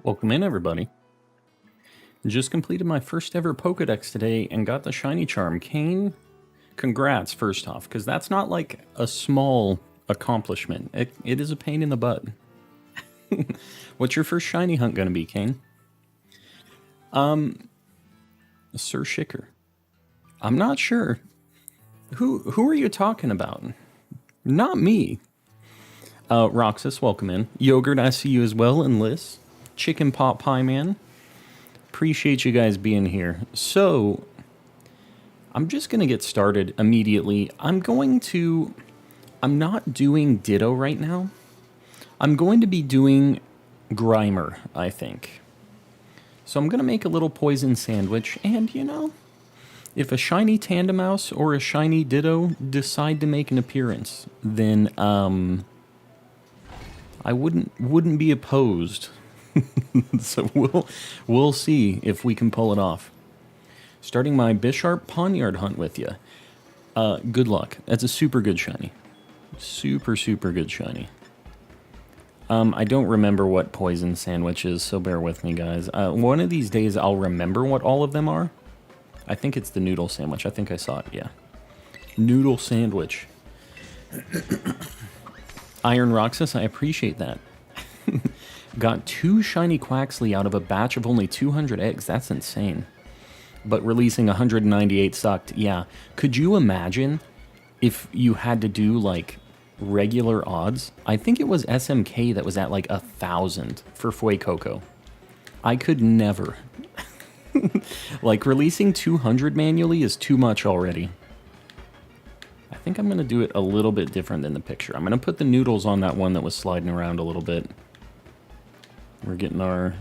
Welcome in, everybody. Just completed my first ever Pokedex today and got the Shiny Charm. Kane, congrats, first off, because that's not like a small accomplishment. It is a pain in the butt. What's your first Shiny hunt going to be, Kane? Sir Shicker. I'm not sure. Who are you talking about? Not me. Roxas, welcome in. Yogurt, I see you as well, and Liz. Chicken Pot Pie Man. Appreciate you guys being here. So, I'm just going to get started immediately. I'm not doing Ditto right now. I'm going to be doing Grimer, I think. So I'm going to make a little poison sandwich, and you know, if a shiny Tandemaus or a shiny Ditto decide to make an appearance, then I wouldn't be opposed. So we'll see if we can pull it off. Starting my Bisharp Pawniard hunt with you. Good luck. That's a super good shiny. Super good shiny. I don't remember what poison sandwich is, so bear with me, guys. One of these days I'll remember what all of them are. I think it's the noodle sandwich. I think I saw it, yeah. Noodle sandwich. Iron Roxas, I appreciate that. Got 2 shiny Quaxly out of a batch of only 200 eggs. That's insane. But releasing 198 sucked. Yeah. Could you imagine if you had to do, like, regular odds? I think it was SMK that was at, like, 1,000 for Fuecoco. I could never. Like, releasing 200 manually is too much already. I think I'm going to do it a little bit different than the picture. I'm going to put the noodles on that one that was sliding around a little bit. We're getting our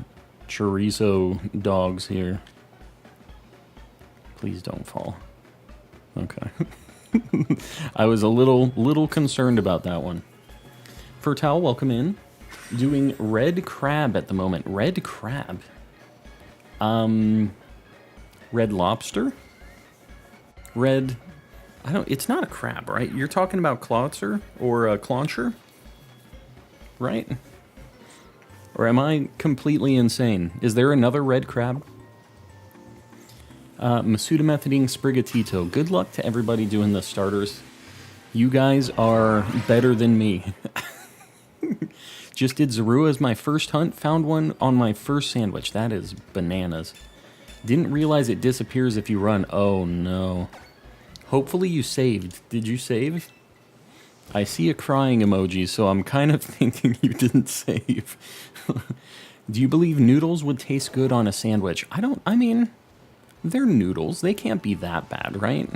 chorizo dogs here. Please don't fall. Okay. I was a little concerned about that one. Fertal, welcome in. Doing red crab at the moment. Red crab. Red lobster? Red... it's not a crab, right? You're talking about Clawitzer or a Clauncher? Right? Or am I completely insane? Is there another red crab? Masudamethidine Sprigatito. Good luck to everybody doing the starters. You guys are better than me. Just did Zorua as my first hunt. Found one on my first sandwich. That is bananas. Didn't realize it disappears if you run. Oh no. Hopefully you saved. Did you save? I see a crying emoji, so I'm kind of thinking you didn't save. Do you believe noodles would taste good on a sandwich? I mean, they're noodles. They can't be that bad, right?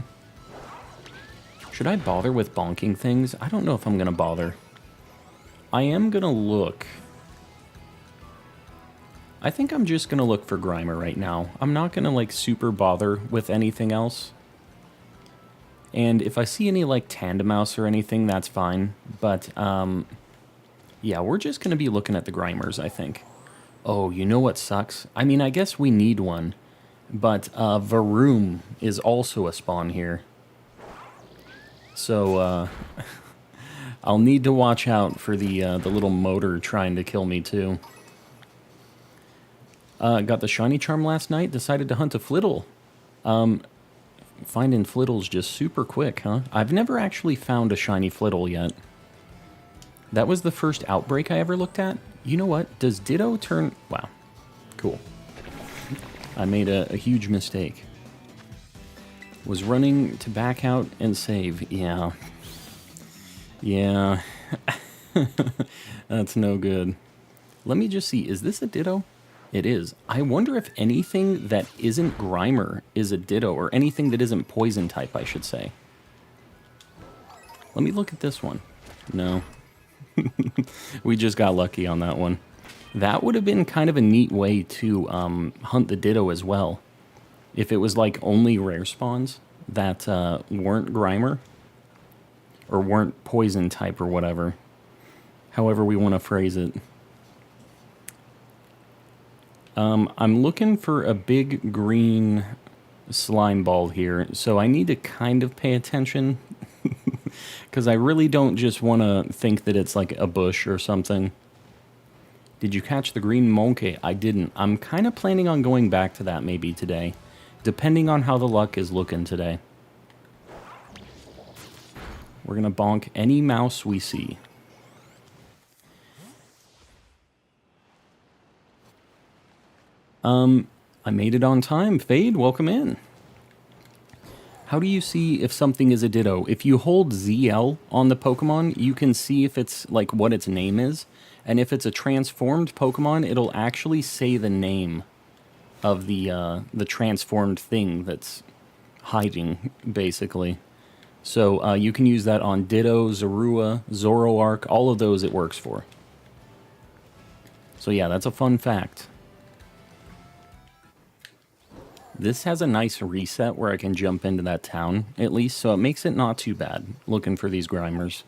Should I bother with bonking things? I don't know if I'm going to bother. I am going to look. I think I'm just going to look for Grimer right now. I'm not going to, like, super bother with anything else. And if I see any, like, Tandemaus or anything, that's fine. But, yeah, we're just going to be looking at the Grimers, I think. Oh, you know what sucks? I mean, I guess we need one. But, Varoom is also a spawn here. So, I'll need to watch out for the little motor trying to kill me, too. Got the Shiny Charm last night. Decided to hunt a Flittle. Finding Flittles just super quick, huh? I've never actually found a shiny Flittle yet. That was the first outbreak I ever looked at. You know what? Does Ditto turn... Wow. Cool. I made a huge mistake. Was running to back out and save. Yeah. Yeah. That's no good. Let me just see. Is this a Ditto? It is. I wonder if anything that isn't Grimer is a Ditto, or anything that isn't Poison type, I should say. Let me look at this one. No. We just got lucky on that one. That would have been kind of a neat way to hunt the Ditto as well. If it was like only rare spawns that weren't Grimer, or weren't Poison type or whatever. However we want to phrase it. I'm looking for a big green slime ball here, so I need to kind of pay attention, because I really don't just want to think that it's like a bush or something. Did you catch the green monkey? I didn't. I'm kind of planning on going back to that maybe today, depending on how the luck is looking today. We're going to bonk any mouse we see. I made it on time. Fade, welcome in. How do you see if something is a Ditto? If you hold ZL on the Pokemon, you can see if it's, like, what its name is. And if it's a transformed Pokemon, it'll actually say the name of the transformed thing that's hiding, basically. So you can use that on Ditto, Zorua, Zoroark, all of those it works for. So yeah, that's a fun fact. This has a nice reset where I can jump into that town, at least, so it makes it not too bad looking for these Grimers.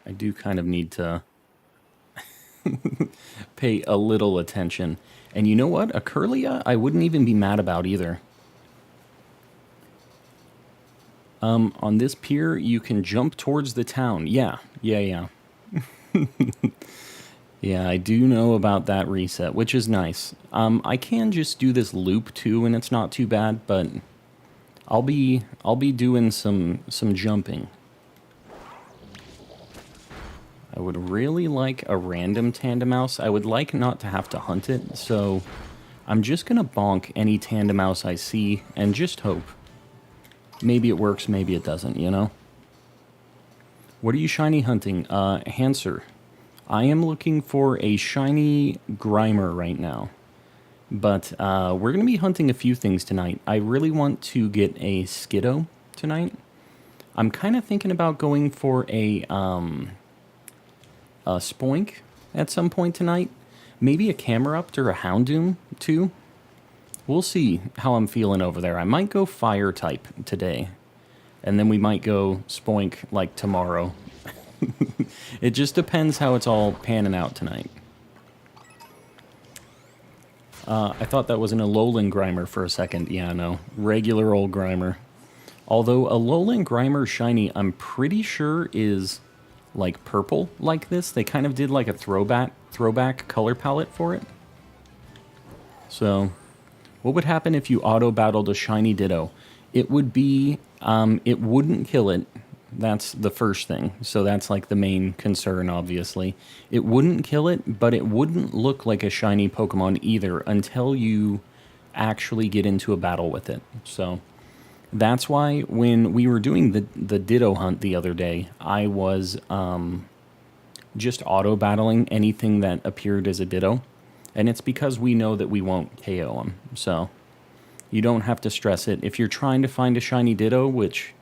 I do kind of need to pay a little attention. And you know what? A Kirlia, I wouldn't even be mad about either. On this pier, you can jump towards the town. Yeah. Yeah, I do know about that reset, which is nice. I can just do this loop too, and it's not too bad, but I'll be doing some jumping. I would really like a random Tandemaus. I would like not to have to hunt it, so I'm just gonna bonk any Tandemaus I see and just hope. Maybe it works, maybe it doesn't, you know? What are you shiny hunting? Hanser. I am looking for a shiny Grimer right now. But we're going to be hunting a few things tonight. I really want to get a Skiddo tonight. I'm kind of thinking about going for a Spoink at some point tonight. Maybe a Camerupt or a Houndoom too. We'll see how I'm feeling over there. I might go Fire type today. And then we might go Spoink like tomorrow. It just depends how it's all panning out tonight. I thought that was an Alolan Grimer for a second. Yeah, no. Regular old Grimer. Although Alolan Grimer shiny, I'm pretty sure is like purple like this. They kind of did like a throwback color palette for it. So, what would happen if you auto-battled a shiny Ditto? It would be, it wouldn't kill it. That's the first thing. So that's like the main concern, obviously. It wouldn't kill it, but it wouldn't look like a shiny Pokemon either until you actually get into a battle with it. So that's why when we were doing the Ditto hunt the other day, I was just auto-battling anything that appeared as a Ditto. And it's because we know that we won't KO them. So you don't have to stress it. If you're trying to find a shiny Ditto, which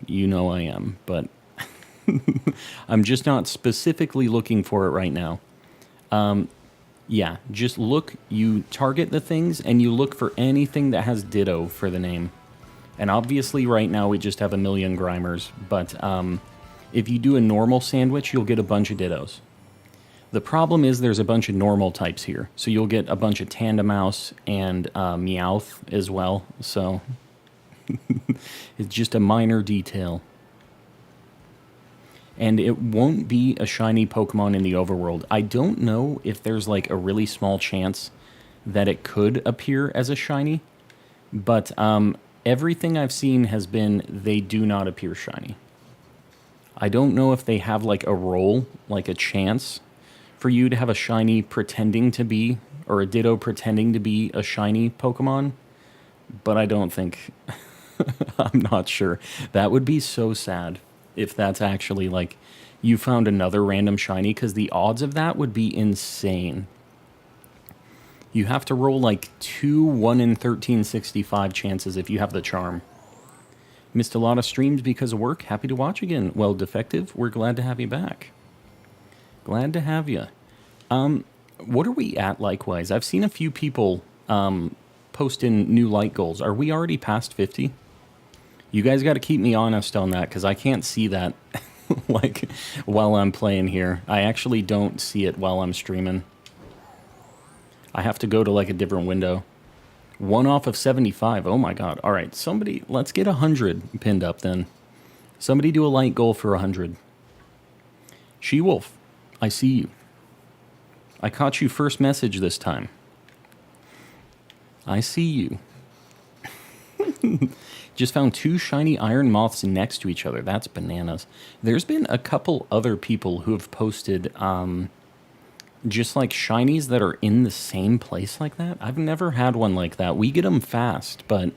you know I am, but I'm just not specifically looking for it right now. Yeah, just look, you target the things, and you look for anything that has Ditto for the name. And obviously right now we just have a million Grimers, but if you do a normal sandwich, you'll get a bunch of Dittos. The problem is there's a bunch of normal types here, so you'll get a bunch of Tandemaus and Meowth as well, so it's just a minor detail. And it won't be a shiny Pokemon in the overworld. I don't know if there's like a really small chance that it could appear as a shiny, but everything I've seen has been they do not appear shiny. I don't know if they have like a roll, like a chance for you to have a shiny pretending to be, or a Ditto pretending to be a shiny Pokemon, but I don't think... I'm not sure. That would be so sad if that's actually like you found another random shiny, because the odds of that would be insane. You have to roll like 2 1 in 1365 chances if you have the charm. Missed a lot of streams because of work. Happy to watch again. Well, Defective, we're glad to have you back. Glad to have you. What are we at likewise? I've seen a few people post in new light goals. Are we already past 50? You guys got to keep me honest on that, because I can't see that like while I'm playing here. I actually don't see it while I'm streaming. I have to go to like a different window. 1 off of 75. Oh my god. All right, somebody, let's get 100 pinned up then. Somebody do a light goal for 100. She-Wolf, I see you. I caught you first message this time. I see you. Just found two shiny iron moths next to each other. That's bananas. There's been a couple other people who have posted just like shinies that are in the same place like that. I've never had one like that. We get them fast, but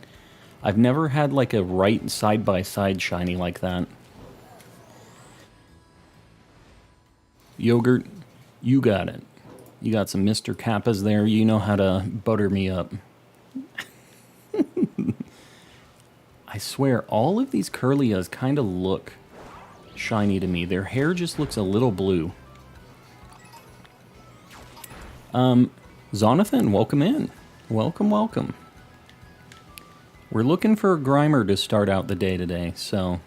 I've never had like a right side-by-side shiny like that. Yogurt, you got it. You got some Mr. Kappas there. You know how to butter me up. I swear, all of these Curlias kind of look shiny to me. Their hair just looks a little blue. Zonathan, welcome in. Welcome, welcome. We're looking for a Grimer to start out the day today, so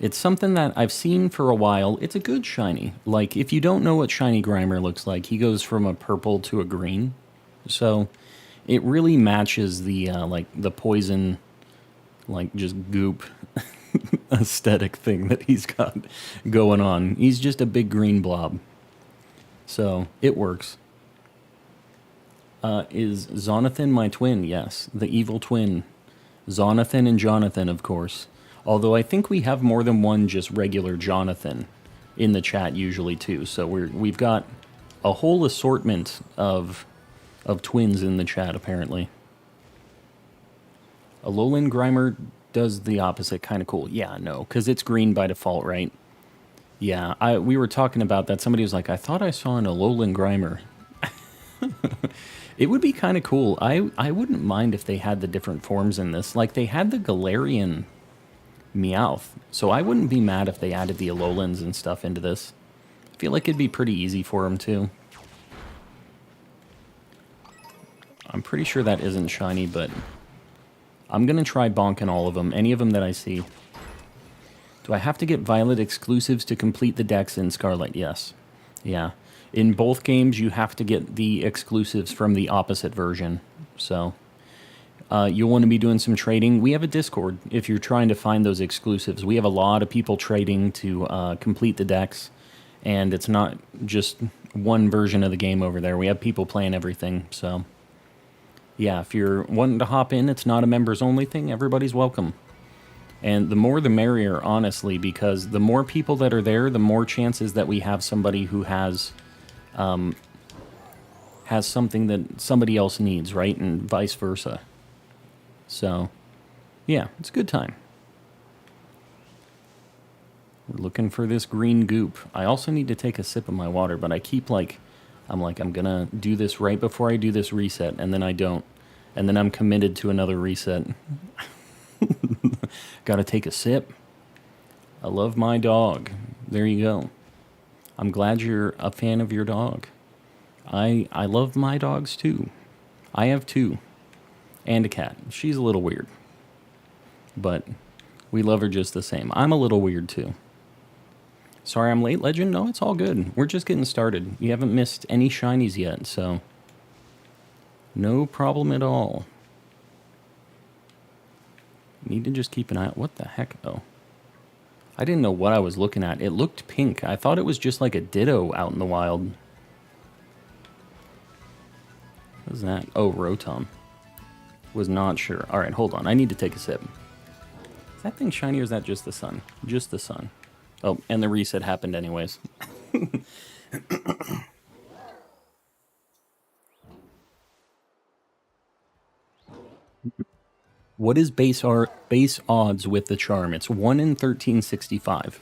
it's something that I've seen for a while. It's a good shiny. Like, if you don't know what shiny Grimer looks like, he goes from a purple to a green. So it really matches the, like, the poison, like, just goop aesthetic thing that he's got going on. He's just a big green blob. So it works. Is Zonathan my twin? Yes, the evil twin. Zonathan and Jonathan, of course. Although I think we have more than one just regular Jonathan in the chat usually too. So we've got a whole assortment of twins in the chat apparently. Alolan Grimer does the opposite, kind of cool. Yeah, no, because it's green by default, right? Yeah, we were talking about that. Somebody was like, I thought I saw an Alolan Grimer. It would be kind of cool. I wouldn't mind if they had the different forms in this. Like, they had the Galarian Meowth, so I wouldn't be mad if they added the Alolans and stuff into this. I feel like it'd be pretty easy for them, too. I'm pretty sure that isn't shiny, but I'm going to try bonking all of them, any of them that I see. Do I have to get Violet exclusives to complete the Dex in Scarlet? Yes. Yeah. In both games, you have to get the exclusives from the opposite version. So, you'll want to be doing some trading. We have a Discord if you're trying to find those exclusives. We have a lot of people trading to complete the decks. And it's not just one version of the game over there. We have people playing everything. So, yeah, if you're wanting to hop in, it's not a members-only thing. Everybody's welcome. And the more the merrier, honestly, because the more people that are there, the more chances that we have somebody who has something that somebody else needs, right? And vice versa. So, yeah, it's a good time. We're looking for this green goop. I also need to take a sip of my water, but I keep I'm gonna do this right before I do this reset, and then I don't. And then I'm committed to another reset. Gotta take a sip. I love my dog. There you go. I'm glad you're a fan of your dog. I love my dogs too. I have two. And a cat. She's a little weird. But we love her just the same. I'm a little weird too. Sorry I'm late, Legend. No, it's all good. We're just getting started. You haven't missed any shinies yet, so no problem at all. Need to just keep an eye out. What the heck, though? I didn't know what I was looking at. It looked pink. I thought it was just like a Ditto out in the wild. What is that? Oh, Rotom. Was not sure. Alright, hold on. I need to take a sip. Is that thing shiny or is that just the sun? Just the sun. Oh, and the reset happened anyways. What is base odds with the charm? It's 1 in 1365.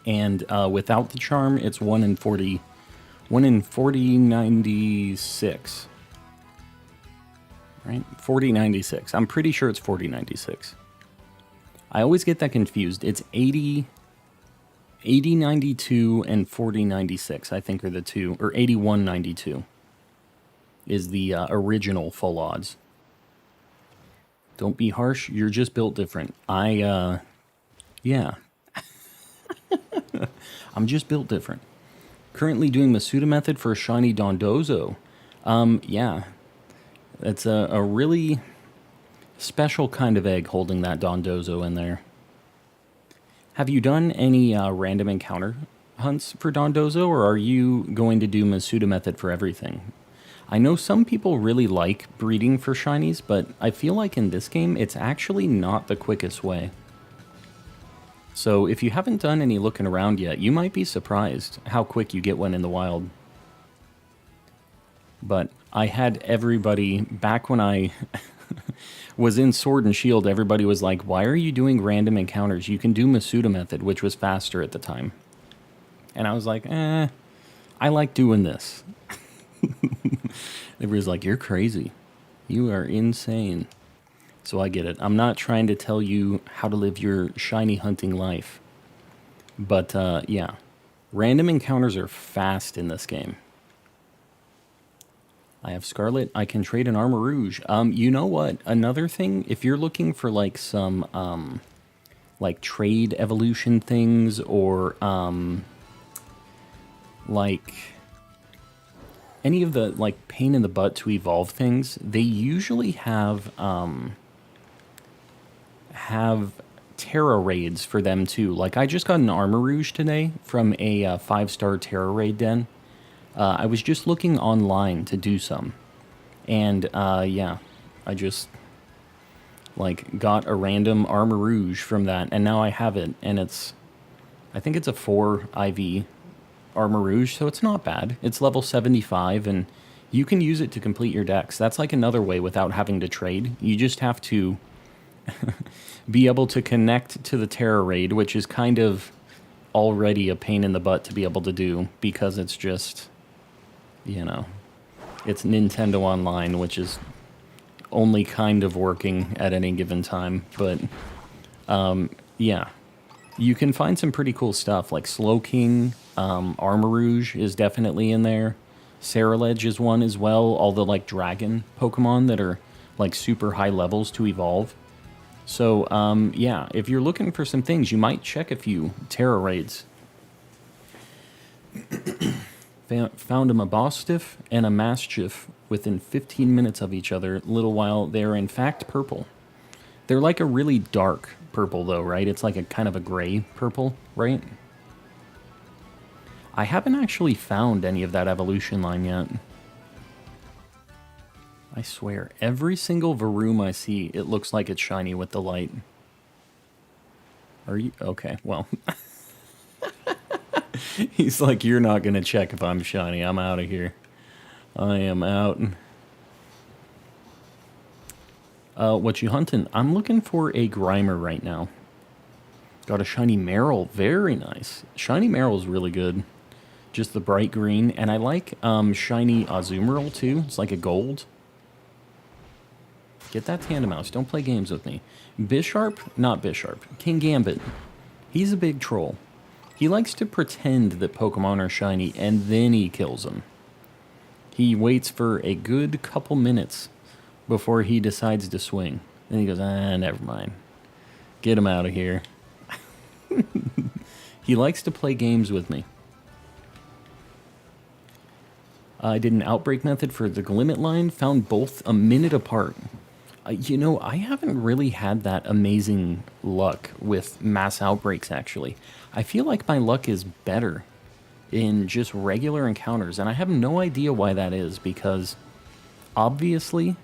And without the charm, it's 1 in 4096. Right? 4096. I'm pretty sure it's 4096. I always get that confused. It's 8092 and 4096, I think, are the two. Or 8192 is the original full odds. Don't be harsh. You're just built different. Yeah. I'm just built different. Currently doing Masuda method for a shiny Dondozo. Yeah. That's a really special kind of egg holding that Dondozo in there. Have you done any random encounter hunts for Dondozo, or are you going to do Masuda method for everything? I know some people really like breeding for shinies, but I feel like in this game, it's actually not the quickest way. So if you haven't done any looking around yet, you might be surprised how quick you get one in the wild. But I had everybody, back when I was in Sword and Shield, everybody was like, why are you doing random encounters? You can do Masuda method, which was faster at the time. And I was like, I like doing this. Everybody's like, you're crazy. You are insane. So I get it. I'm not trying to tell you how to live your shiny hunting life. But, yeah. Random encounters are fast in this game. I have Scarlet. I can trade an Armarouge. You know what? Another thing, if you're looking for, like, some, like, trade evolution things or, like, any of the, like, pain in the butt to evolve things, they usually have Terra raids for them too. Like, I just got an Armarouge today from a 5-star Terra raid den. I was just looking online to do some. And, yeah, I just, like, got a random Armarouge from that, and now I have it, and it's, I think it's a 4 IV Armarouge, so it's not bad. It's level 75, and you can use it to complete your decks. That's like another way without having to trade. You just have to be able to connect to the Terra raid, which is kind of already a pain in the butt to be able to do, because it's just, you know, it's Nintendo Online, which is only kind of working at any given time. But, yeah, you can find some pretty cool stuff, like Slowking, Armarouge is definitely in there. Ceruledge is one as well, all the, like, dragon Pokemon that are, like, super high levels to evolve. So, yeah, if you're looking for some things, you might check a few Terra raids. Found a Mabostiff and a Mastiff within 15 minutes of each other. Little while, they're in fact purple. They're like a really dark purple, though, right? It's like a kind of a gray purple, right? I haven't actually found any of that evolution line yet. I swear, every single Varoom I see, it looks like it's shiny with the light. Are you? Okay, well. He's like, you're not going to check if I'm shiny. I'm out of here. I am out. What you hunting? I'm looking for a Grimer right now. Got a shiny Marill. Very nice. Shiny Marill is really good. Just the bright green. And I like shiny Azumarill too. It's like a gold. Get that Tandemaus. Don't play games with me. Bisharp? Not Bisharp. Kingambit. He's a big troll. He likes to pretend that Pokemon are shiny, and then he kills them. He waits for a good couple minutes before he decides to swing. Then he goes, never mind. Get him out of here. He likes to play games with me. I did an outbreak method for the Glimmet line, found both a minute apart. You know, I haven't really had that amazing luck with mass outbreaks, actually. I feel like my luck is better in just regular encounters, and I have no idea why that is, because obviously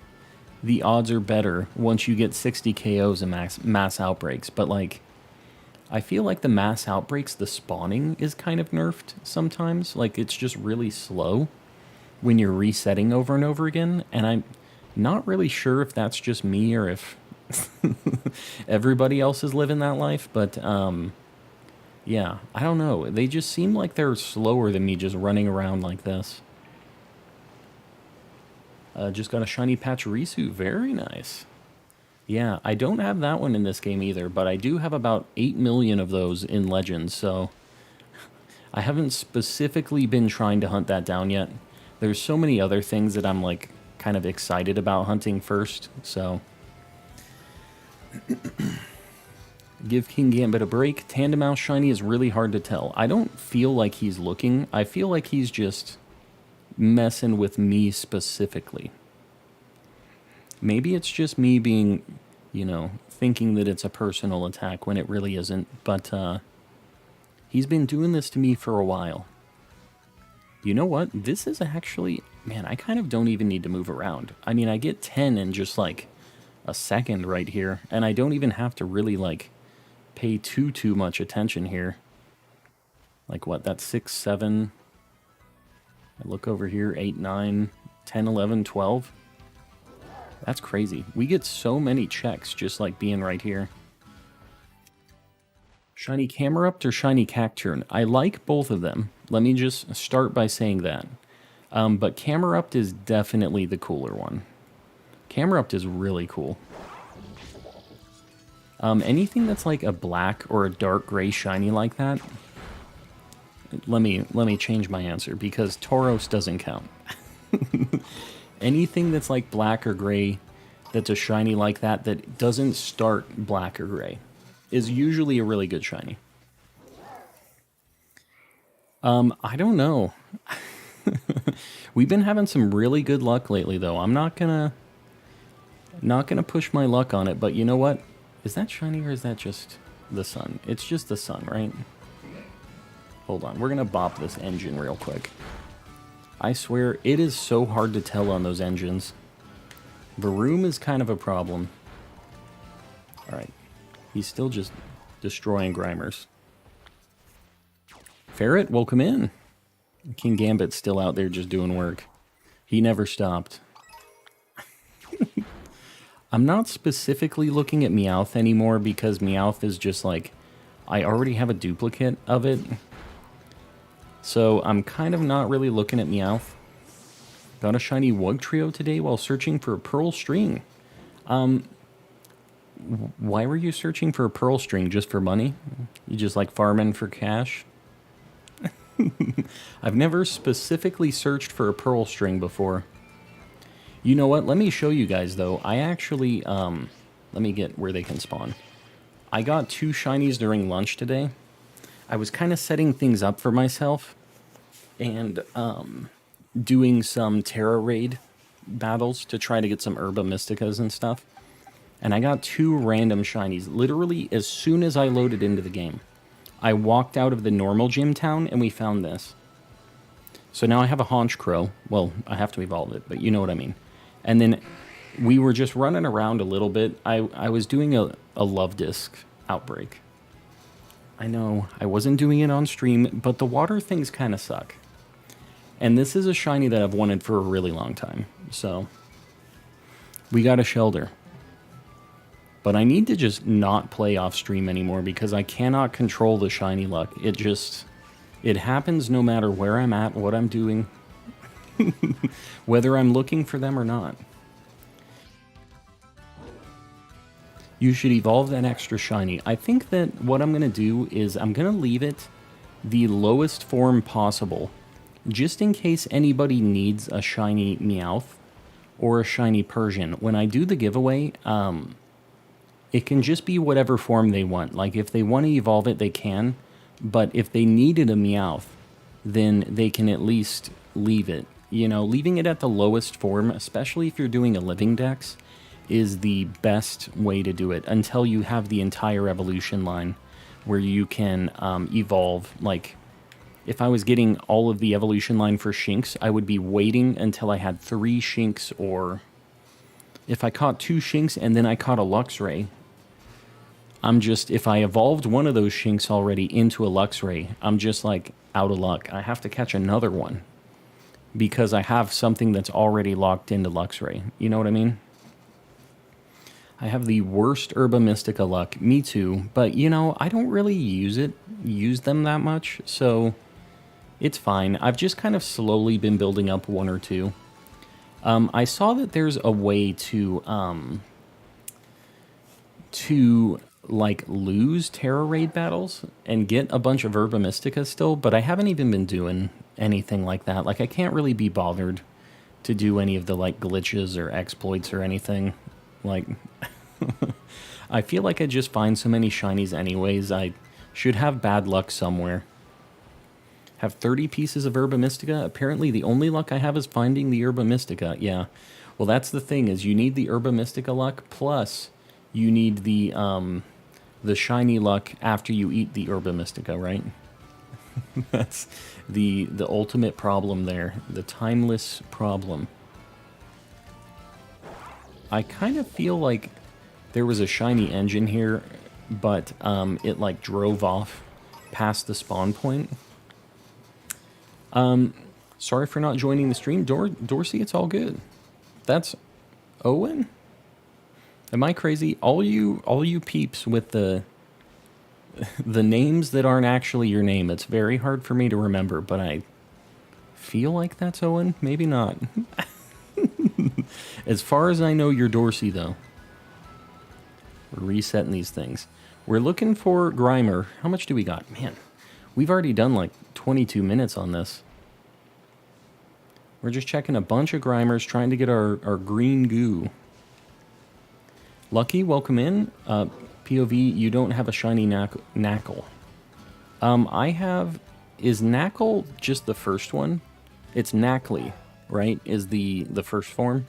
the odds are better once you get 60 KOs in mass outbreaks, but, like, I feel like the mass outbreaks, the spawning is kind of nerfed sometimes. Like, it's just really slow when you're resetting over and over again, and I'm not really sure if that's just me or if everybody else is living that life, but, yeah, I don't know. They just seem like they're slower than me just running around like this. Just got a shiny Pachirisu. Very nice. Yeah, I don't have that one in this game either, but I do have about 8 million of those in Legends, so I haven't specifically been trying to hunt that down yet. There's so many other things that I'm, like, kind of excited about hunting first, so give Kingambit a break. Tandemaus shiny is really hard to tell. I don't feel like he's looking. I feel like he's just messing with me specifically. Maybe it's just me being, you know, thinking that it's a personal attack when it really isn't, but He's been doing this to me for a while. You know what? This is actually... Man, I kind of don't even need to move around. I mean, I get 10 in just, like, a second right here. And I don't even have to really, like, pay too much attention here. Like, what? That's 6, 7... I look over here, 8, 9, 10, 11, 12. That's crazy. We get so many checks just like being right here. Shiny Camerupt or Shiny Cacturne? I like both of them. Let me just start by saying that. But Camerupt is definitely the cooler one. Camerupt is really cool. Anything that's like a black or a dark gray shiny like that, let me change my answer because Tauros doesn't count. Anything that's like black or gray that's a shiny like that that doesn't start black or gray is usually a really good shiny. I don't know. We've been having some really good luck lately though. I'm not gonna push my luck on it, but you know what? Is that shiny or is that just the sun? It's just the sun, right? Hold on, we're gonna bop this engine real quick. I swear, it is so hard to tell on those engines. Varoom is kind of a problem. Alright, he's still just destroying Grimers. Ferret, welcome in. King Gambit's still out there just doing work. He never stopped. I'm not specifically looking at Meowth anymore because Meowth is just like... I already have a duplicate of it. So I'm kind of not really looking at Meowth. Got a shiny Wugtrio today while searching for a Pearl String. Why were you searching for a Pearl String? Just for money? You just like farming for cash? I've never specifically searched for a Pearl String before. You know what? Let me show you guys though. I actually, let me get where they can spawn. I got 2 shinies during lunch today. I was kind of setting things up for myself and doing some Terra Raid battles to try to get some Herba Mysticas and stuff. And I got 2 random shinies. Literally, as soon as I loaded into the game, I walked out of the normal gym town and we found this. So now I have a Honchkrow. Well, I have to evolve it, but you know what I mean. And then we were just running around a little bit. I was doing a Love Disc outbreak. I know, I wasn't doing it on stream, but the water things kind of suck. And this is a shiny that I've wanted for a really long time. So, we got a Shelter. But I need to just not play off stream anymore because I cannot control the shiny luck. It happens no matter where I'm at, what I'm doing, whether I'm looking for them or not. You should evolve that extra shiny. I think that what I'm going to do is I'm going to leave it the lowest form possible, just in case anybody needs a shiny Meowth or a shiny Persian. When I do the giveaway, it can just be whatever form they want. Like, if they want to evolve it, they can. But if they needed a Meowth, then they can at least leave it. You know, leaving it at the lowest form, especially if you're doing a living dex, is the best way to do it until you have the entire evolution line where you can evolve. Like, if I was getting all of the evolution line for Shinx, I would be waiting until I had 3 Shinx, or if I caught 2 Shinx and then I caught a Luxray, if I evolved one of those Shinx already into a Luxray, I'm just like out of luck. I have to catch another one because I have something that's already locked into Luxray. You know what I mean? I have the worst Herba Mystica luck. Me too. But, you know, I don't really use them that much, so it's fine. I've just kind of slowly been building up 1 or 2. I saw that there's a way to like lose Terra Raid battles and get a bunch of Herba Mystica still, but I haven't even been doing anything like that. Like, I can't really be bothered to do any of the like glitches or exploits or anything. Like, I feel like I just find so many shinies anyways. I should have bad luck somewhere. Have 30 pieces of Herba Mystica? Apparently the only luck I have is finding the Herba Mystica. Yeah. Well, that's the thing, is you need the Herba Mystica luck, plus you need the shiny luck after you eat the Herba Mystica, right? That's the ultimate problem there. The timeless problem. I kind of feel like there was a shiny engine here, but it like drove off past the spawn point. Sorry for not joining the stream, Dorsey. It's all good. That's Owen. Am I crazy? All you peeps with the names that aren't actually your name. It's very hard for me to remember, but I feel like that's Owen. Maybe not. As far as I know, you're Dorsey, though. We're resetting these things. We're looking for Grimer. How much do we got? Man, we've already done like 22 minutes on this. We're just checking a bunch of Grimers, trying to get our green goo. Lucky, welcome in. POV, you don't have a shiny Knackle. I have... Is Knackle just the first one? It's Knackley, right? Is the first form?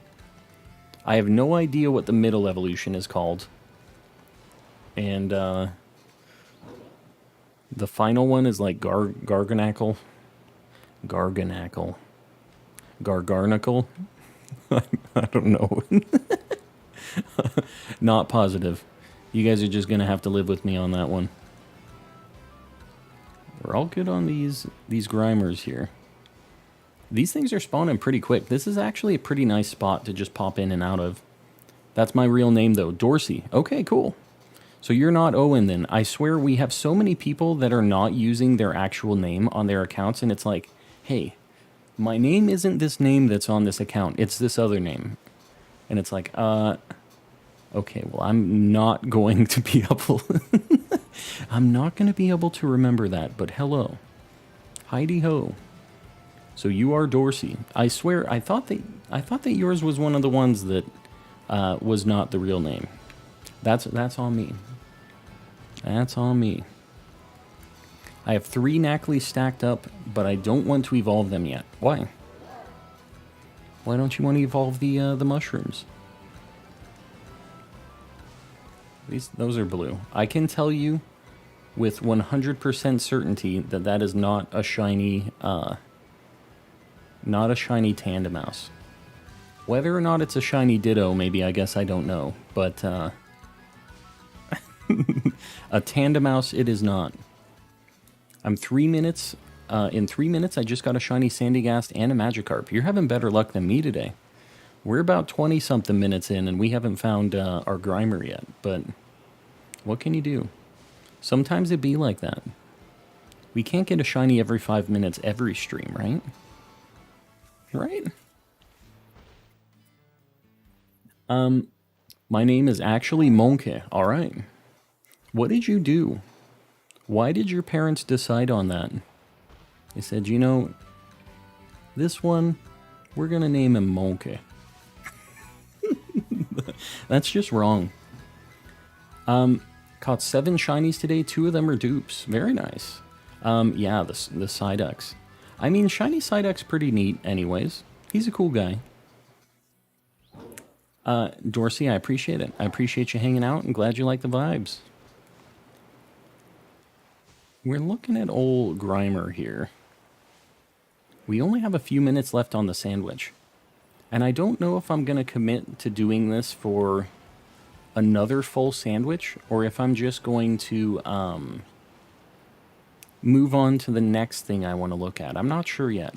I have no idea what the middle evolution is called. And, the final one is like Garganackle. Garganackle. Gargarnacle? I don't know. Not positive. You guys are just gonna have to live with me on that one. We're all good on these Grimers here. These things are spawning pretty quick. This is actually a pretty nice spot to just pop in and out of. That's my real name though, Dorsey. Okay, cool. So you're not Owen then. I swear we have so many people that are not using their actual name on their accounts, and it's like, hey, my name isn't this name that's on this account. It's this other name. And it's like, okay, well, I'm not going to be able... I'm not going to be able to remember that, but hello. Heidi-ho. So you are Dorsey. I swear, I thought that yours was one of the ones that was not the real name. That's on me. That's on me. I have 3 Knackleys stacked up, but I don't want to evolve them yet. Why? Why don't you want to evolve the mushrooms? Those are blue. I can tell you with 100% certainty that that is not a shiny, Tandemaus. Whether or not it's a shiny Ditto, maybe, I guess I don't know. But, a Tandemaus it is not. I'm 3 minutes, in 3 minutes I just got a shiny Sandygast and a Magikarp. You're having better luck than me today. We're about 20-something minutes in, and we haven't found our Grimer yet, but what can you do? Sometimes it be like that. We can't get a shiny every 5 minutes every stream, right? Right? My name is actually Monke, alright. What did you do? Why did your parents decide on that? They said, you know, this one, we're gonna name him Monke. That's just wrong. Caught 7 shinies today. 2 of them are dupes. Very nice. Yeah, the Psyduck. I mean, shiny Psyduck's pretty neat anyways. He's a cool guy. Dorsey, I appreciate it. I appreciate you hanging out and glad you like the vibes. We're looking at old Grimer here. We only have a few minutes left on the sandwich. And I don't know if I'm going to commit to doing this for another full sandwich, or if I'm just going to move on to the next thing I want to look at. I'm not sure yet.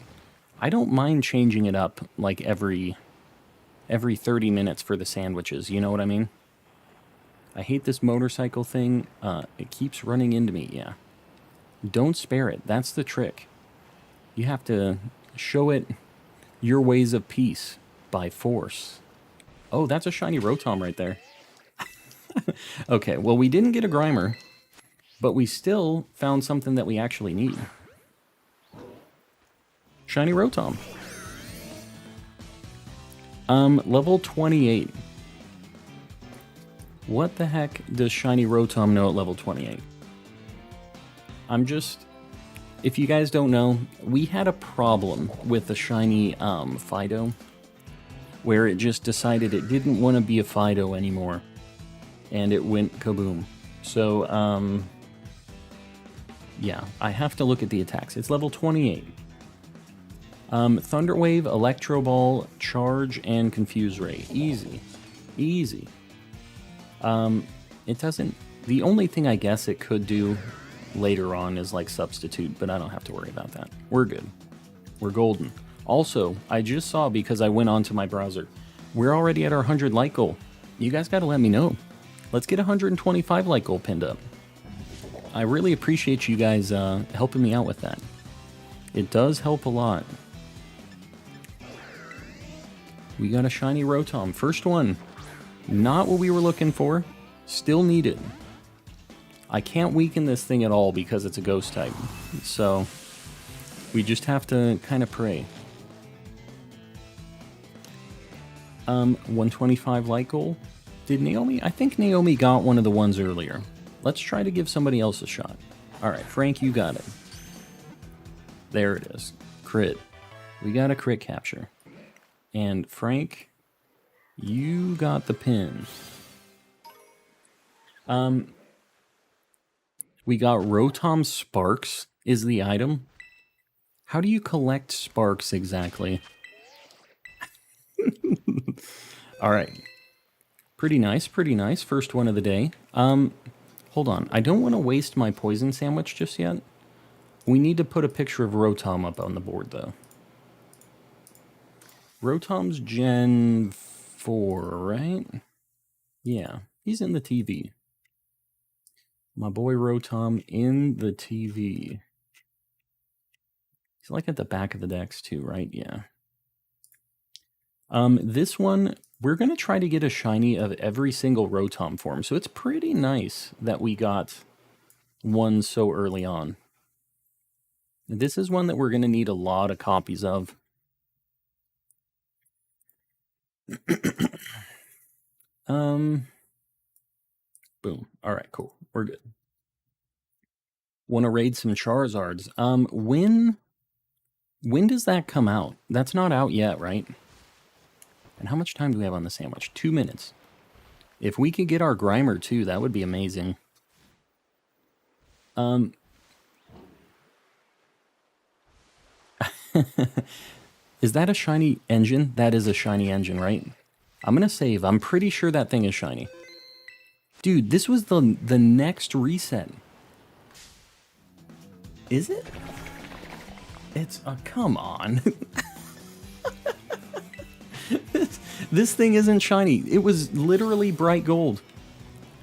I don't mind changing it up like every 30 minutes for the sandwiches, you know what I mean? I hate this motorcycle thing. It keeps running into me, yeah. Don't spare it. That's the trick. You have to show it your ways of peace by force. Oh, that's a shiny Rotom right there. Okay, well, we didn't get a Grimer, but we still found something that we actually need. Shiny Rotom. Level 28. What the heck does shiny Rotom know at level 28? If you guys don't know, we had a problem with the shiny Fido, where it just decided it didn't want to be a Fido anymore, and it went kaboom. So, Yeah, I have to look at the attacks. It's level 28. Thunder Wave, Electro Ball, Charge, and Confuse Ray. Easy. Easy. It doesn't... The only thing I guess it could do later on is like Substitute, but I don't have to worry about that. We're good. We're golden. Also, I just saw, because I went onto my browser, we're already at our 100 like goal. You guys got to let me know. Let's get 125 like goal pinned up. I really appreciate you guys helping me out with that. It does help a lot. We got a shiny Rotom. First one. Not what we were looking for. Still needed. I can't weaken this thing at all because it's a ghost type. So, we just have to kind of pray. 125 like goal. Did Naomi? I think Naomi got one of the ones earlier. Let's try to give somebody else a shot. Alright, Frank, you got it. There it is. Crit. We got a crit capture. And Frank, you got the pin. We got Rotom Sparks is the item. How do you collect sparks exactly? Alright. Pretty nice, pretty nice. First one of the day. Hold on. I don't want to waste my poison sandwich just yet. We need to put a picture of Rotom up on the board, though. Rotom's Gen 4, right? Yeah, he's in the TV. My boy Rotom in the TV. He's like at the back of the decks too, right? Yeah. This one, we're going to try to get a shiny of every single Rotom form. So it's pretty nice that we got one so early on. This is one that we're going to need a lot of copies of. Boom. All right, cool. We're good. Want to raid some Charizards. When does that come out? That's not out yet, right? And how much time do we have on the sandwich? 2 minutes. If we could get our Grimer too, that would be amazing. Is that a shiny engine? That is a shiny engine, right? I'm gonna save. I'm pretty sure that thing is shiny. Dude, this was the next reset. Is it? It's come on. This thing isn't shiny. It was literally bright gold.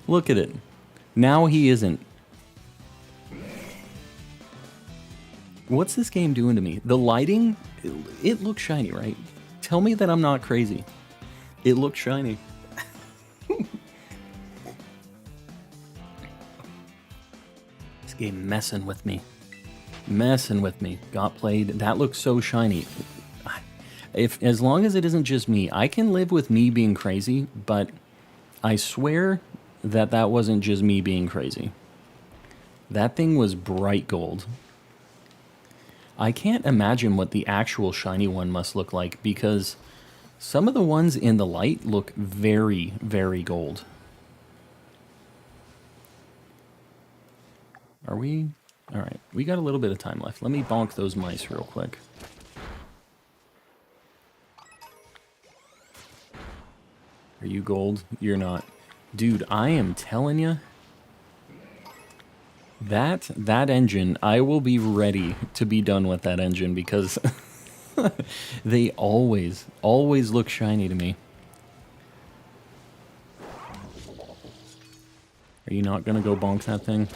Look at it. Now he isn't. What's this game doing to me? The lighting, it looks shiny, right? Tell me that I'm not crazy. It looks shiny. This game messing with me. Messing with me. Got played. That looks so shiny. As long as it isn't just me, I can live with me being crazy, but I swear that wasn't just me being crazy. That thing was bright gold. I can't imagine what the actual shiny one must look like, because some of the ones in the light look very, very gold. Are we? Alright, we got a little bit of time left. Let me bonk those mice real quick. Are you gold? You're not. Dude, I am telling you, that engine, I will be ready to be done with that engine, because they always look shiny to me. Are you not gonna go bonk that thing?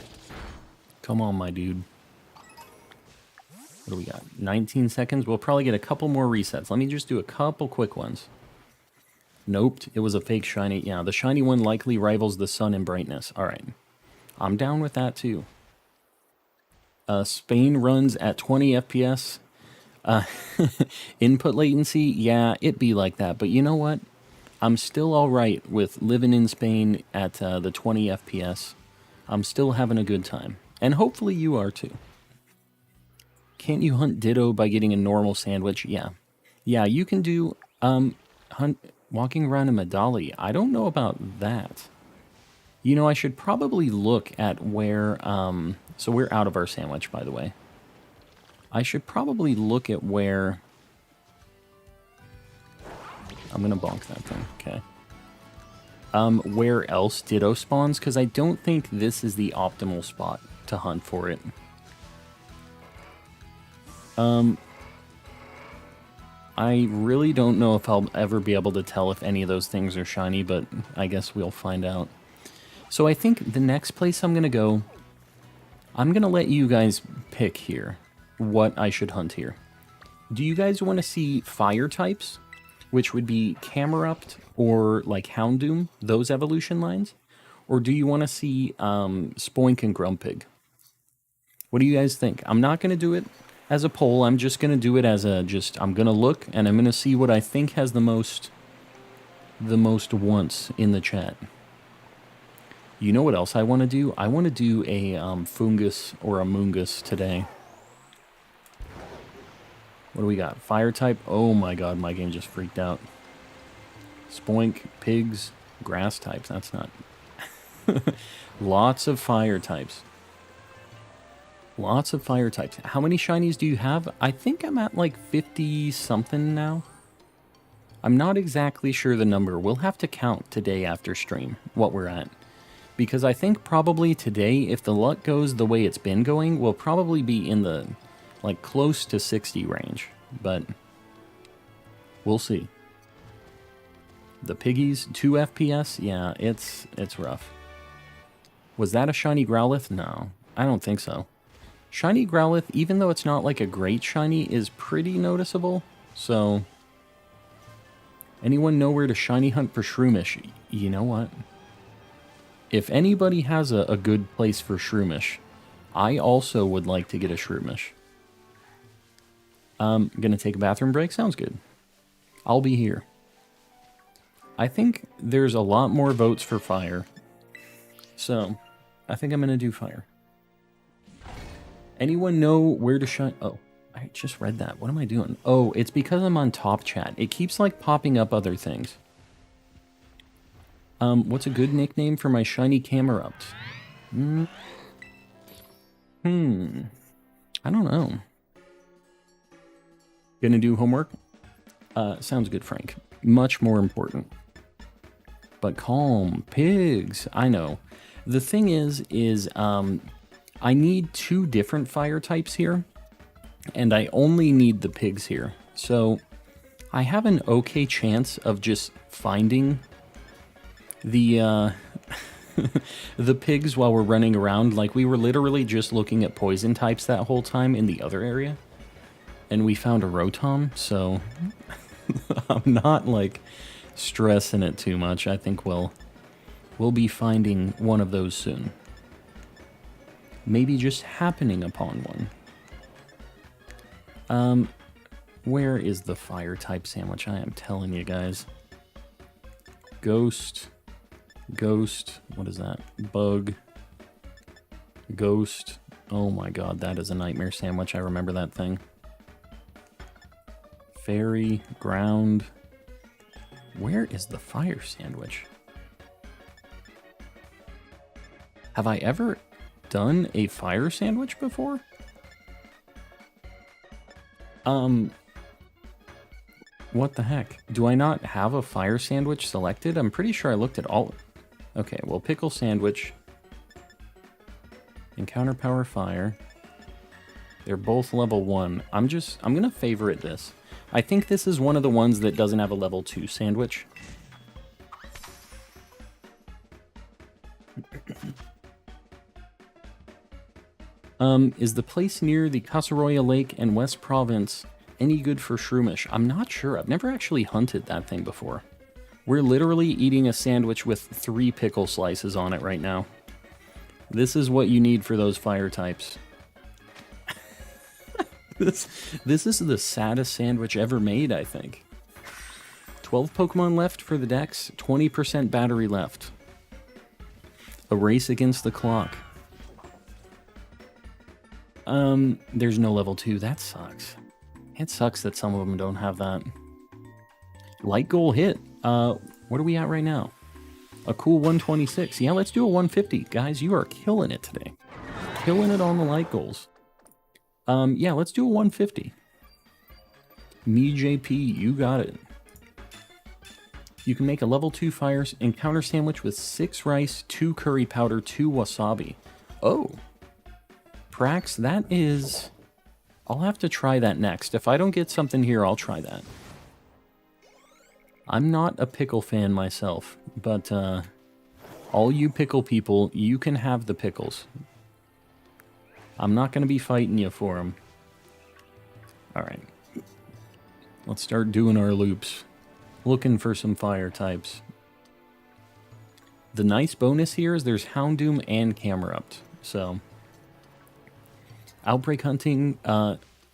Come on, my dude. What do we got? 19 seconds? We'll probably get a couple more resets. Let me just do a couple quick ones. Nope, it was a fake shiny. Yeah, the shiny one likely rivals the sun in brightness. Alright. I'm down with that too. Spain runs at 20 FPS. Input latency, yeah, it be like that. But you know what? I'm still alright with living in Spain at the 20 FPS. I'm still having a good time. And hopefully you are too. Can't you hunt Ditto by getting a normal sandwich? Yeah. Yeah, you can do walking around in Medali. I don't know about that. You know, I should probably look at where, so we're out of our sandwich, by the way. I should probably look at where, I'm gonna bonk that thing, okay. Where else Ditto spawns, because I don't think this is the optimal spot to hunt for it. I really don't know if I'll ever be able to tell if any of those things are shiny, but I guess we'll find out. So I think the next place I'm gonna go, I'm gonna let you guys pick here what I should hunt here. Do you guys want to see fire types, which would be Camerupt or like Houndoom, those evolution lines? Or do you want to see Spoink and Grumpig? What do you guys think? I'm not going to do it as a poll. I'm just going to do it as a I'm going to look and I'm going to see what I think has the most wants in the chat. You know what else I want to do? I want to do a Fungus or a Moongus today. What do we got? Fire type? Oh my god, my game just freaked out. Spoink, pigs, grass types. That's not... Lots of fire types. Lots of fire types. How many shinies do you have? I think I'm at like 50-something now. I'm not exactly sure the number. We'll have to count today after stream what we're at. Because I think probably today, if the luck goes the way it's been going, we'll probably be in the, like, close to 60 range. But we'll see. The piggies, 2 FPS? Yeah, it's rough. Was that a shiny Growlithe? No, I don't think so. Shiny Growlithe, even though it's not like a great shiny, is pretty noticeable. So, anyone know where to shiny hunt for Shroomish? You know what? If anybody has a good place for Shroomish, I also would like to get a Shroomish. Gonna take a bathroom break? Sounds good. I'll be here. I think there's a lot more votes for fire. So, I think I'm gonna do fire. Anyone know where to shine? Oh, I just read that. What am I doing? Oh, it's because I'm on top chat. It keeps like popping up other things. What's a good nickname for my shiny Camerupt? I don't know. Gonna do homework? Sounds good, Frank. Much more important. But calm. Pigs. I know. The thing is I need 2 different fire types here, and I only need the pigs here. So I have an okay chance of just finding the the pigs while we're running around. Like, we were literally just looking at poison types that whole time in the other area, and we found a Rotom, so I'm not like stressing it too much. I think we'll be finding one of those soon. Maybe just happening upon one. Where is the fire type sandwich? I am telling you guys. Ghost, what is that? Bug, ghost. Oh my god, that is a nightmare sandwich. I remember that thing. Fairy, ground. Where is the fire sandwich? Have I ever done a fire sandwich before? What the heck? Do I not have a fire sandwich selected? I'm pretty sure I looked at all... Okay, well, pickle sandwich. Encounter power fire. They're both level 1. I'm gonna favorite this. I think this is one of the ones that doesn't have a level 2 sandwich. Is the place near the Casaroya Lake and West Province any good for Shroomish? I'm not sure. I've never actually hunted that thing before. We're literally eating a sandwich with 3 pickle slices on it right now. This is what you need for those fire types. This is the saddest sandwich ever made, I think. 12 Pokemon left for the Dex, 20% battery left. A race against the clock. There's no level 2. That sucks. It sucks that some of them don't have that. Light goal hit. What are we at right now? A cool 126. Yeah, let's do a 150. Guys, you are killing it today. Killing it on the light goals. Yeah, let's do a 150. Me JP, you got it. You can make a level 2 fire encounter sandwich with 6 rice, 2 curry powder, 2 wasabi. Oh. Prax, that is... I'll have to try that next. If I don't get something here, I'll try that. I'm not a pickle fan myself, but all you pickle people, you can have the pickles. I'm not going to be fighting you for them. Alright. Let's start doing our loops. Looking for some fire types. The nice bonus here is there's Houndoom and Camerupt. So, Outbreak hunting,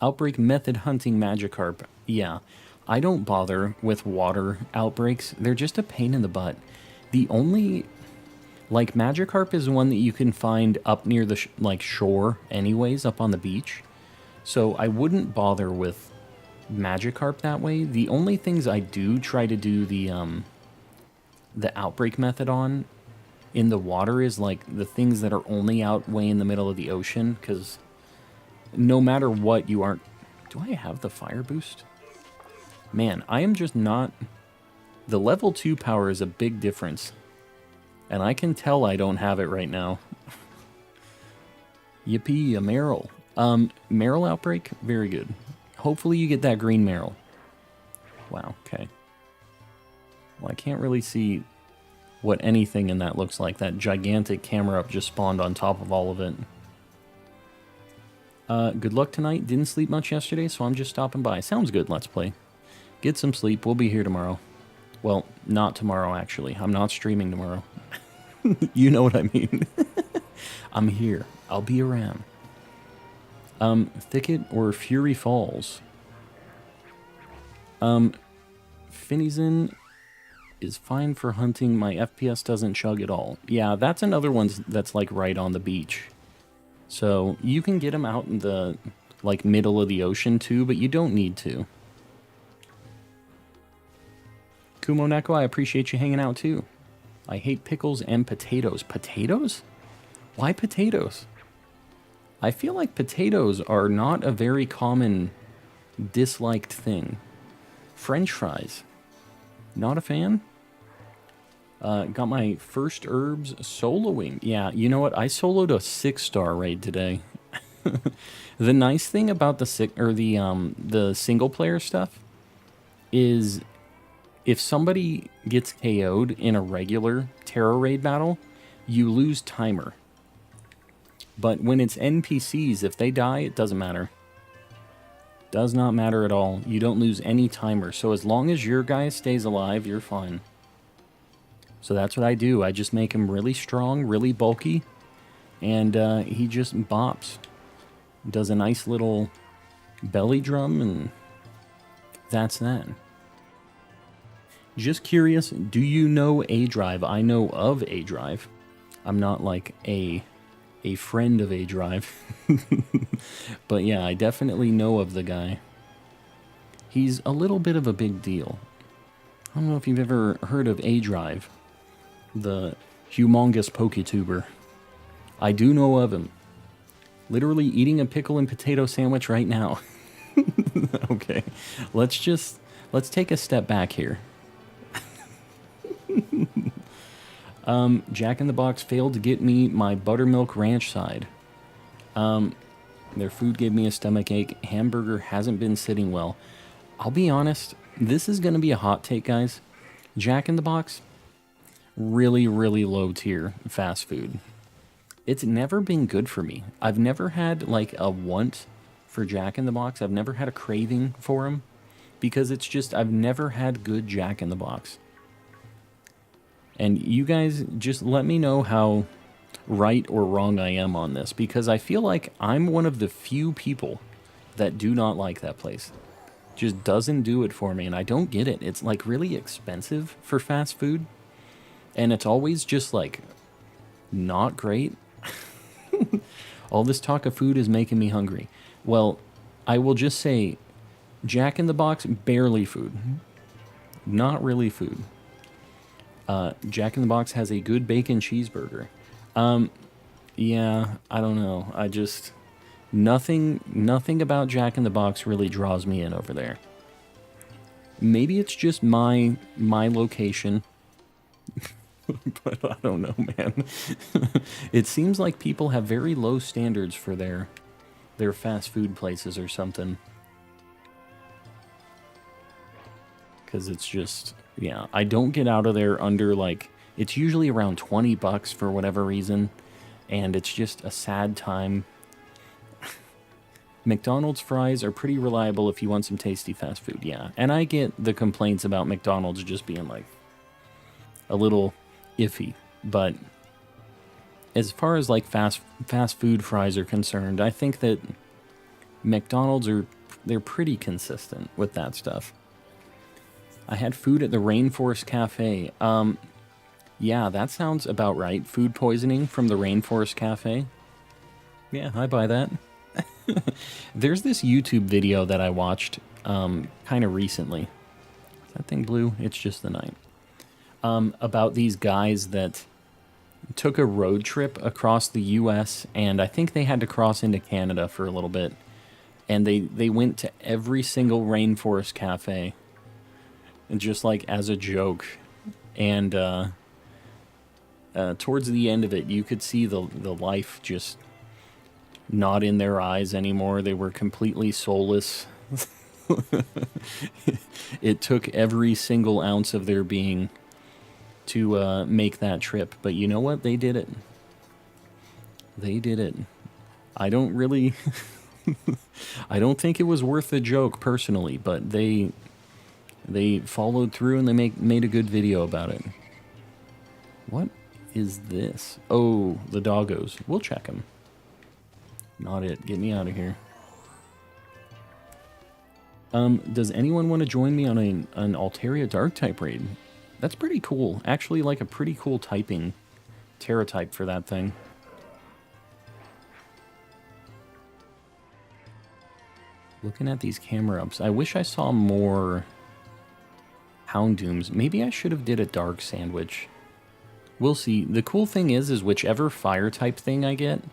Outbreak method hunting Magikarp. Yeah, I don't bother with water outbreaks. They're just a pain in the butt. The only, like, Magikarp is one that you can find up near the, shore anyways, up on the beach. So I wouldn't bother with Magikarp that way. The only things I do try to do the outbreak method on in the water is like the things that are only out way in the middle of the ocean, because no matter what, you aren't... Do I have the fire boost? Man, I am just not... The level 2 power is a big difference, and I can tell I don't have it right now. Yippee, a Marill. Marill outbreak? Very good. Hopefully you get that green Marill. Wow, okay. Well, I can't really see what anything in that looks like. That gigantic Camerupt just spawned on top of all of it. Good luck tonight. Didn't sleep much yesterday, so I'm just stopping by. Sounds good, Let's Play. Get some sleep. We'll be here tomorrow. Well, not tomorrow, actually. I'm not streaming tomorrow. You know what I mean. I'm here. I'll be around. Thicket or Fury Falls? Finizen is fine for hunting. My FPS doesn't chug at all. Yeah, that's another one that's like right on the beach. So you can get them out in the like middle of the ocean too, but you don't need to. Kumo Neko, I appreciate you hanging out too. I hate pickles and potatoes. Potatoes? Why potatoes? I feel like potatoes are not a very common disliked thing. French fries. Not a fan? Got my first herbs soloing. Yeah, you know what? I soloed a 6-star raid today. The nice thing about the single player stuff is if somebody gets KO'd in a regular Terra raid battle, you lose timer. But when it's NPCs, if they die, it doesn't matter. Does not matter at all. You don't lose any timer. So as long as your guy stays alive, you're fine. So that's what I do. I just make him really strong, really bulky, and he just bops. Does a nice little belly drum, and that's that. Just curious, do you know A-Drive? I know of A-Drive. I'm not like a friend of A-Drive. But yeah, I definitely know of the guy. He's a little bit of a big deal. I don't know if you've ever heard of A-Drive, the humongous PokeTuber. I do know of him. Literally eating a pickle and potato sandwich right now. Okay, let's take a step back here. Jack in the Box failed to get me my buttermilk ranch side. Their food gave me a stomach ache. Hamburger hasn't been sitting well. I'll be honest, this is going to be a hot take, guys. Jack in the Box, really, really low tier fast food. It's never been good for me. I've never had like a want for Jack in the Box. I've never had a craving for him because it's just, I've never had good Jack in the Box. And you guys just let me know how right or wrong I am on this, because I feel like I'm one of the few people that do not like that place. Just doesn't do it for me, and I don't get it. It's like really expensive for fast food, and it's always just like not great. All this talk of food is making me hungry. Well, I will just say Jack in the Box, barely food. Not really food. Jack in the Box has a good bacon cheeseburger. Yeah, I don't know. I just nothing about Jack in the Box really draws me in over there. Maybe it's just my location, but I don't know, man. It seems like people have very low standards for their fast food places or something. Because it's just, yeah, I don't get out of there under like, it's usually around 20 bucks for whatever reason, and it's just a sad time. McDonald's fries are pretty reliable if you want some tasty fast food, yeah. And I get the complaints about McDonald's just being like a little iffy, but as far as like fast food fries are concerned, I think that McDonald's they're pretty consistent with that stuff. I had food at the Rainforest Cafe. Yeah, that sounds about right. Food poisoning from the Rainforest Cafe. Yeah, I buy that. There's this YouTube video that I watched kind of recently. Is that thing blue? It's just the night. About these guys that took a road trip across the U.S. and I think they had to cross into Canada for a little bit. And they went to every single Rainforest Cafe, and just like as a joke. And towards the end of it, you could see the life just not in their eyes anymore. They were completely soulless. It took every single ounce of their being to make that trip. But you know what? They did it. They did it. I don't really... I don't think it was worth the joke personally, but they followed through and they made a good video about it. What is this? Oh, the doggos. We'll check them. Not it. Get me out of here. Does anyone want to join me on an Altaria Dark type raid? That's pretty cool. Actually, like a pretty cool typing Terra type for that thing. Looking at these camera ups, I wish I saw more Houndooms. Maybe I should have did a dark sandwich. We'll see. The cool thing is whichever fire type thing I get,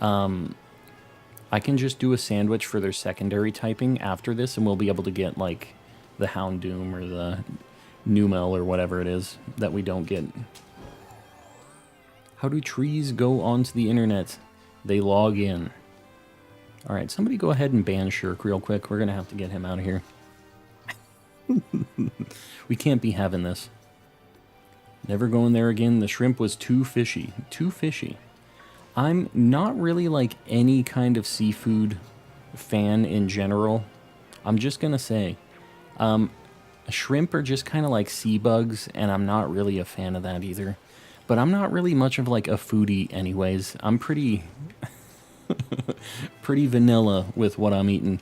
I can just do a sandwich for their secondary typing after this, and we'll be able to get like the Houndoom or the Numel or whatever it is that we don't get. How do trees go onto the internet? They log in. All right, somebody go ahead and ban Shirk real quick. We're going to have to get him out of here. We can't be having this. Never going there again. The shrimp was too fishy. Too fishy. I'm not really like any kind of seafood fan in general. I'm just going to say, shrimp are just kind of like sea bugs, and I'm not really a fan of that either. But I'm not really much of like a foodie anyways. I'm pretty... pretty vanilla with what I'm eating.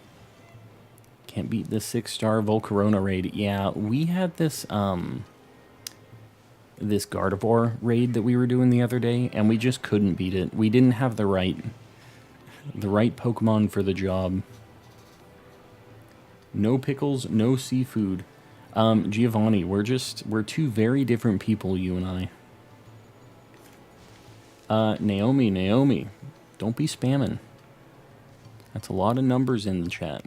Can't beat the 6-star Volcarona raid. Yeah, we had this this Gardevoir raid that we were doing the other day, and we just couldn't beat it. We didn't have the right Pokemon for the job. No pickles, no seafood. Giovanni, we're two very different people, you and I. Naomi. Don't be spamming. That's a lot of numbers in the chat.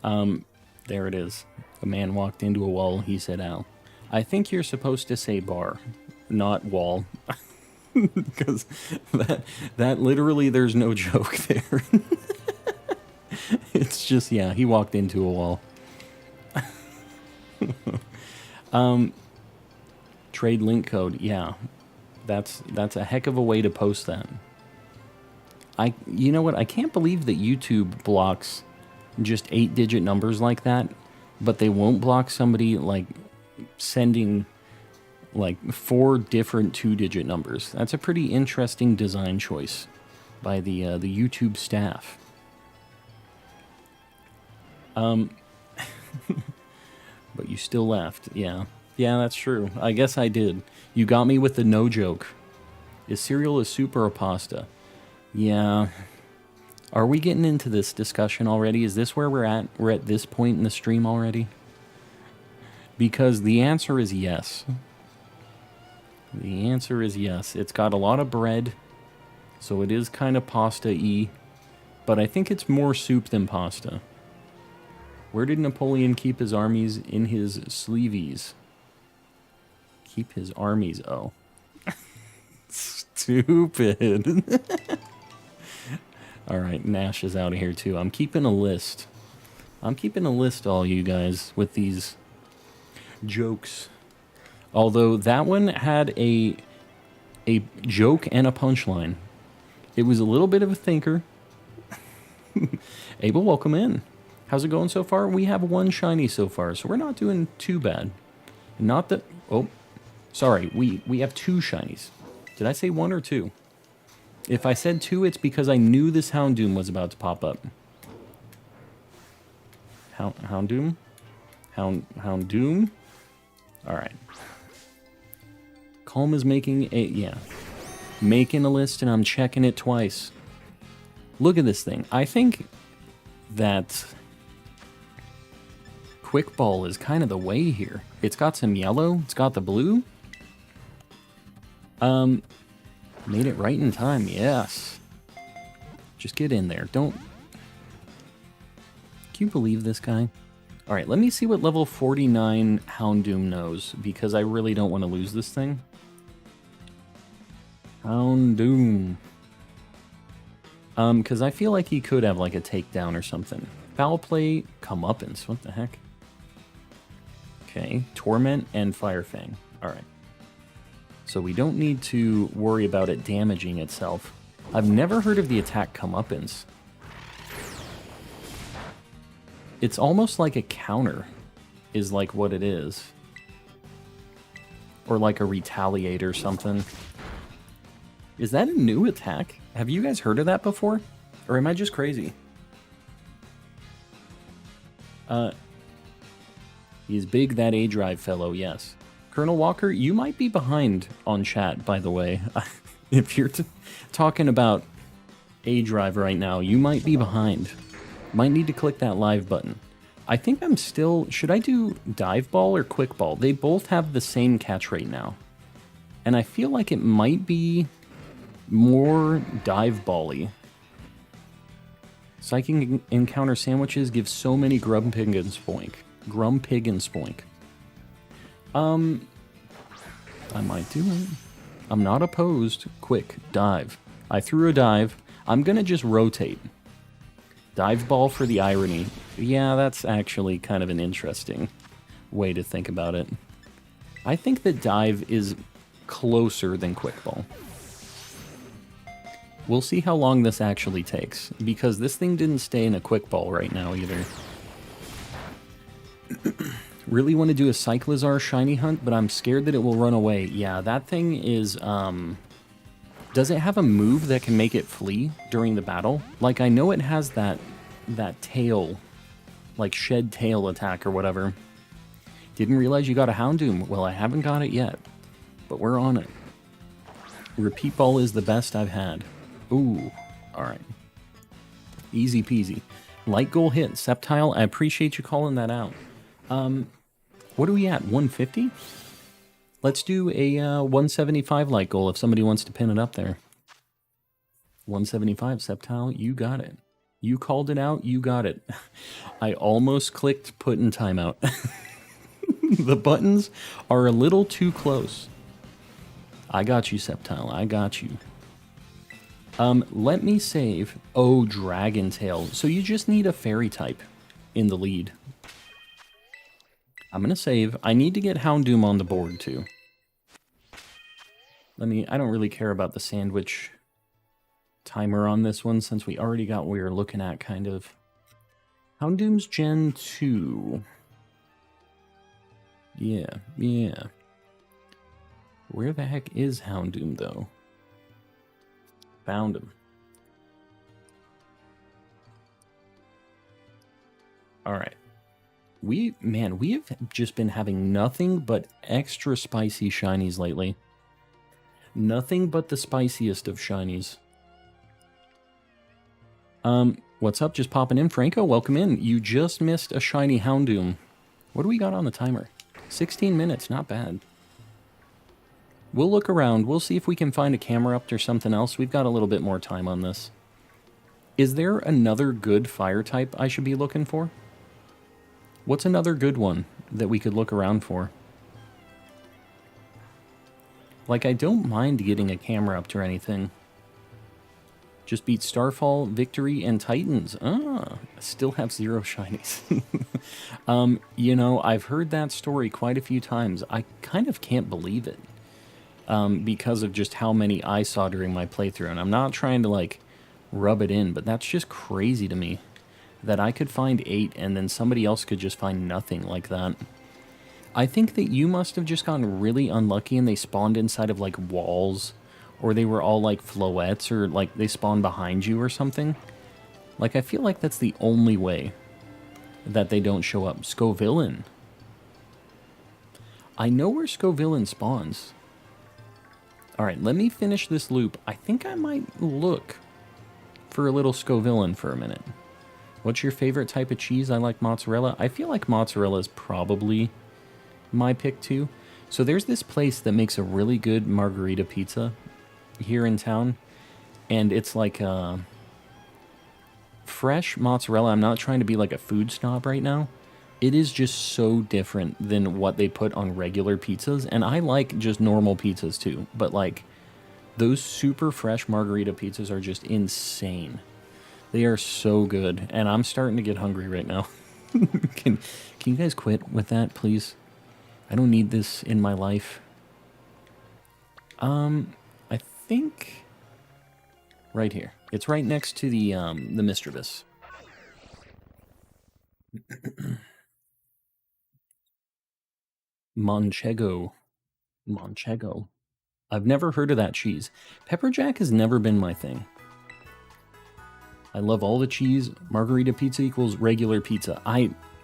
There it is. A man walked into a wall, he said ow. I think you're supposed to say bar, not wall. Because that literally, there's no joke there. It's just, yeah, he walked into a wall. Trade link code, yeah. That's a heck of a way to post that. You know what? I can't believe that YouTube blocks just 8-digit numbers like that, but they won't block somebody like sending like 4 different 2-digit numbers. That's a pretty interesting design choice by the YouTube staff. But you still laughed, yeah. Yeah, that's true. I guess I did. You got me with the no joke. Is cereal a soup or a pasta? Yeah. Are we getting into this discussion already? Is this where we're at? We're at this point in the stream already? Because the answer is yes. The answer is yes. It's got a lot of bread, so it is kind of pasta-y, but I think it's more soup than pasta. Where did Napoleon keep his armies? In his sleeveys. Keep his armies, oh. Stupid. Alright, Nash is out of here too. I'm keeping a list. I'm keeping a list, all you guys, with these jokes. Although that one had a joke and a punchline. It was a little bit of a thinker. Abel, welcome in. How's it going so far? We have one shiny so far, so we're not doing too bad. Not that... Oh, sorry. We have two shinies. Did I say one or two? If I said two, it's because I knew this Houndoom was about to pop up. Houndoom? Houndoom? Alright. Calm is making a... Yeah. Making a list and I'm checking it twice. Look at this thing. I think that Quick Ball is kind of the way here. It's got some yellow. It's got the blue. Made it right in time. Yes. Just get in there. Don't... Can you believe this guy? Alright, let me see what level 49 Houndoom knows, because I really don't want to lose this thing. Houndoom. Because I feel like he could have, like, a takedown or something. Foul play, comeuppance. What the heck? Okay, Torment and Firefang. Alright. So we don't need to worry about it damaging itself. I've never heard of the attack comeuppance. It's almost like a counter, is like what it is. Or like a retaliate or something. Is that a new attack? Have you guys heard of that before? Or am I just crazy? He's big, that A-Drive fellow, yes. Colonel Walker, you might be behind on chat, by the way. If you're talking about A-Drive right now, you might be behind. Might need to click that live button. I think I'm still... Should I do Dive Ball or Quick Ball? They both have the same catch rate now. And I feel like it might be more Dive Ball-y. Psychic Encounter Sandwiches give so many Grumpig and Spoink. Grumpig and Spoink. I might do it. I'm not opposed. Quick, dive. I threw a dive. I'm gonna just rotate. Dive ball for the irony. Yeah, that's actually kind of an interesting way to think about it. I think that dive is closer than quick ball. We'll see how long this actually takes, because this thing didn't stay in a quick ball right now either. Really want to do a Cyclizar shiny hunt, but I'm scared that it will run away. Yeah, that thing is, does it have a move that can make it flee during the battle? Like, I know it has that tail, like shed tail attack or whatever. Didn't realize you got a Houndoom. Well, I haven't got it yet, but we're on it. Repeat ball is the best I've had. Ooh, alright. Easy peasy. Light goal hit. Sceptile, I appreciate you calling that out. What are we at? 150? Let's do a 175 light goal if somebody wants to pin it up there. 175, Sceptile, you got it. You called it out, you got it. I almost clicked put in timeout. The buttons are a little too close. I got you, Sceptile, I got you. Let me save. Oh, Dragon Tail. So you just need a fairy type in the lead. I'm gonna save. I need to get Houndoom on the board too. I don't really care about the sandwich timer on this one since we already got what we were looking at, kind of. Houndoom's Gen 2. Yeah. Where the heck is Houndoom, though? Found him. Alright. We have just been having nothing but extra spicy shinies lately. Nothing but the spiciest of shinies. What's up? Just popping in. Franco, welcome in. You just missed a shiny Houndoom. What do we got on the timer? 16 minutes, not bad. We'll look around. We'll see if we can find a camera up or something else. We've got a little bit more time on this. Is there another good fire type I should be looking for? What's another good one that we could look around for? Like, I don't mind getting a camera up or anything. Just beat Starfall, Victory, and Titans. Ah, I still have 0 shinies. You know, I've heard that story quite a few times. I kind of can't believe it. Because of just how many I saw during my playthrough. And I'm not trying to, like, rub it in, but that's just crazy to me. That I could find 8 and then somebody else could just find nothing like that. I think that you must have just gotten really unlucky and they spawned inside of, like, walls. Or they were all, like, floettes, or, like, they spawned behind you or something. Like, I feel like that's the only way that they don't show up. Scovillain. I know where Scovillain spawns. Alright, let me finish this loop. I think I might look for a little Scovillain for a minute. What's your favorite type of cheese? I like mozzarella. I feel like mozzarella is probably my pick too. So there's this place that makes a really good margarita pizza here in town. And it's like fresh mozzarella. I'm not trying to be like a food snob right now. It is just so different than what they put on regular pizzas. And I like just normal pizzas too. But like those super fresh margarita pizzas are just insane. They are so good. And I'm starting to get hungry right now. Can you guys quit with that, please? I don't need this in my life. I think right here. It's right next to the Mischievous. Manchego. Manchego. I've never heard of that cheese. Pepper Jack has never been my thing. I love all the cheese. Margarita pizza equals regular pizza.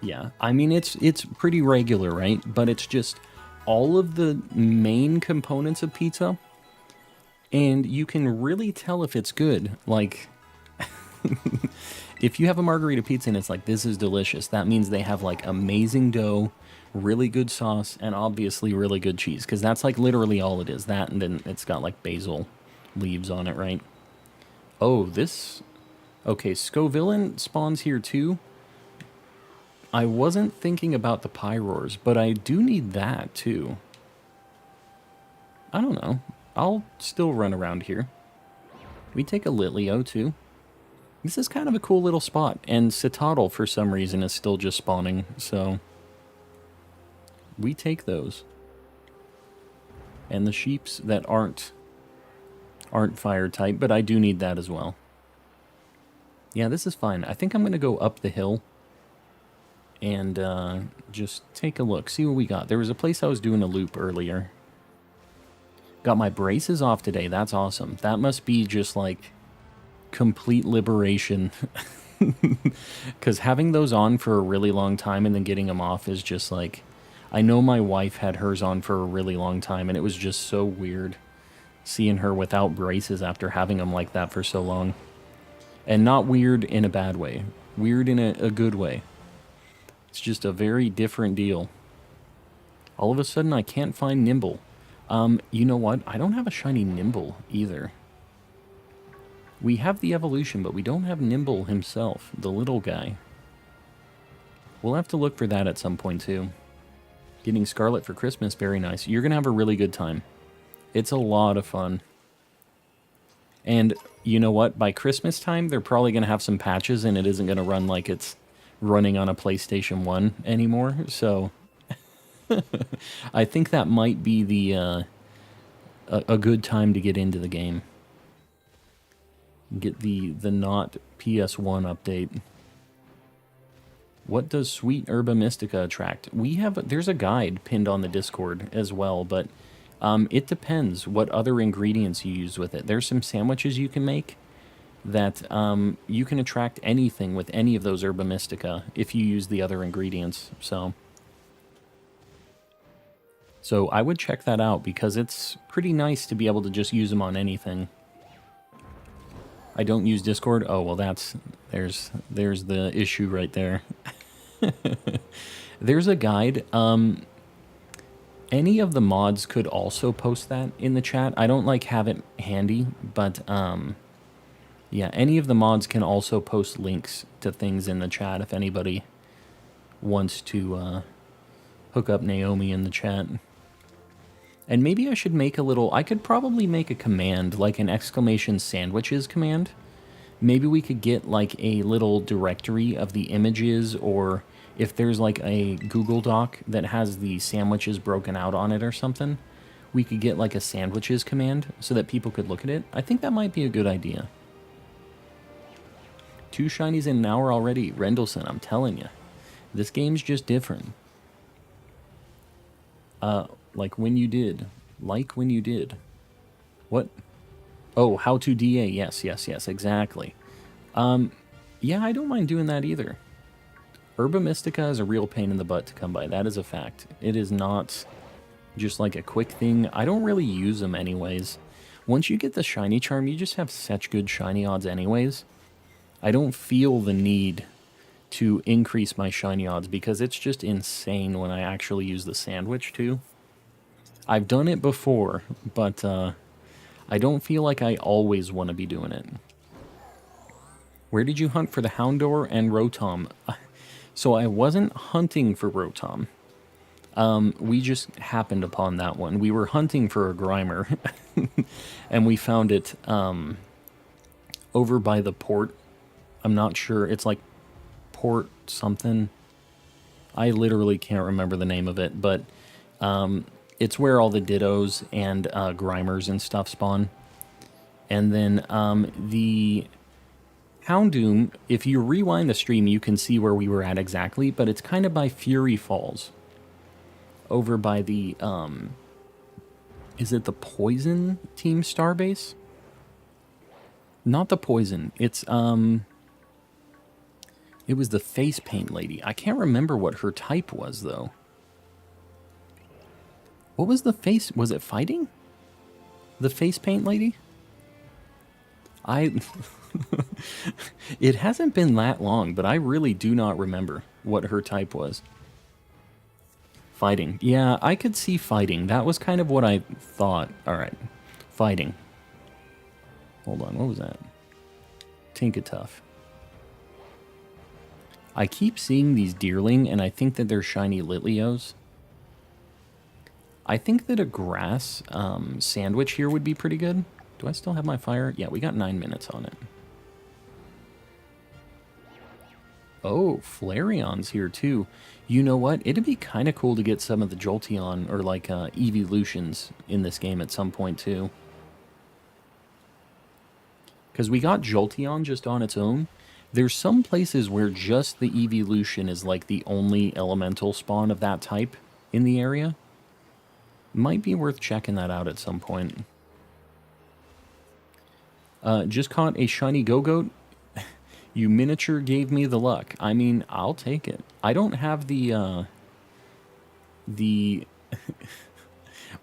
Yeah. I mean, it's pretty regular, right? But it's just all of the main components of pizza. And you can really tell if it's good. Like, if you have a margarita pizza and it's like, this is delicious, that means they have like amazing dough, really good sauce, and obviously really good cheese. Because that's like literally all it is. That, and then it's got like basil leaves on it, right? Oh, this... Okay, Scovillain spawns here too. I wasn't thinking about the Pyroars, but I do need that too. I don't know. I'll still run around here. We take a Litleo too. This is kind of a cool little spot. And Citadel, for some reason, is still just spawning, so... we take those. And the sheeps that aren't fire type, but I do need that as well. Yeah, this is fine. I think I'm going to go up the hill and just take a look, see what we got. There was a place I was doing a loop earlier. Got my braces off today. That's awesome. That must be just like complete liberation. Because having those on for a really long time and then getting them off is just like... I know my wife had hers on for a really long time and it was just so weird seeing her without braces after having them like that for so long. And not weird in a bad way. Weird in a good way. It's just a very different deal. All of a sudden, I can't find Nimble. You know what? I don't have a shiny Nimble either. We have the evolution, but we don't have Nimble himself, the little guy. We'll have to look for that at some point, too. Getting Scarlet for Christmas, very nice. You're going to have a really good time. It's a lot of fun. And you know what? By Christmas time, they're probably going to have some patches and it isn't going to run like it's running on a PlayStation 1 anymore. So I think that might be the a good time to get into the game. Get the not PS1 update. What does Sweet Herba Mystica attract? There's a guide pinned on the Discord as well, but it depends what other ingredients you use with it. There's some sandwiches you can make that you can attract anything with any of those Herba Mystica if you use the other ingredients. So I would check that out because it's pretty nice to be able to just use them on anything. I don't use Discord. Oh, well, there's the issue right there. There's a guide. Any of the mods could also post that in the chat. I don't like have it handy, but yeah, any of the mods can also post links to things in the chat if anybody wants to hook up Naomi in the chat. And maybe I should make a little, I could probably make a command, like an exclamation sandwiches command. Maybe we could get like a little directory of the images, or if there's like a Google Doc that has the sandwiches broken out on it or something, we could get like a sandwiches command so that people could look at it. I think that might be a good idea. 2 shinies in an hour already. Rendleson, I'm telling you. This game's just different. Like when you did. Like when you did. What? Oh, how to DA. Yes, exactly. Yeah, I don't mind doing that either. Herba Mystica is a real pain in the butt to come by. That is a fact. It is not just like a quick thing. I don't really use them anyways. Once you get the shiny charm, you just have such good shiny odds anyways. I don't feel the need to increase my shiny odds because it's just insane when I actually use the sandwich too. I've done it before, but I don't feel like I always want to be doing it. Where did you hunt for the Houndour and Rotom? So I wasn't hunting for Rotom. We just happened upon that one. We were hunting for a Grimer, and we found it over by the port. I'm not sure. It's like Port something. I literally can't remember the name of it, but it's where all the Dittos and Grimers and stuff spawn. And then the Houndoom, if you rewind the stream, you can see where we were at exactly, but it's kind of by Fury Falls. Over by the, is it the Poison Team Starbase? Not the Poison. It's, it was the Face Paint Lady. I can't remember what her type was, though. What was the face? Was it fighting? The Face Paint Lady? It hasn't been that long, but I really do not remember what her type was. Fighting. Yeah, I could see fighting. That was kind of what I thought. Alright. Fighting. Hold on, what was that? Tinkatuff. I keep seeing these Deerling, and I think that they're shiny Litleos. I think that a grass sandwich here would be pretty good. Do I still have my fire? Yeah, we got 9 minutes on it. Oh, Flareon's here too. You know what? It'd be kind of cool to get some of the Jolteon or like evolutions in this game at some point too. Because we got Jolteon just on its own. There's some places where just the evolution is like the only elemental spawn of that type in the area. Might be worth checking that out at some point. Just caught a shiny Gogoat. You miniature gave me the luck. I mean, I'll take it. I don't have the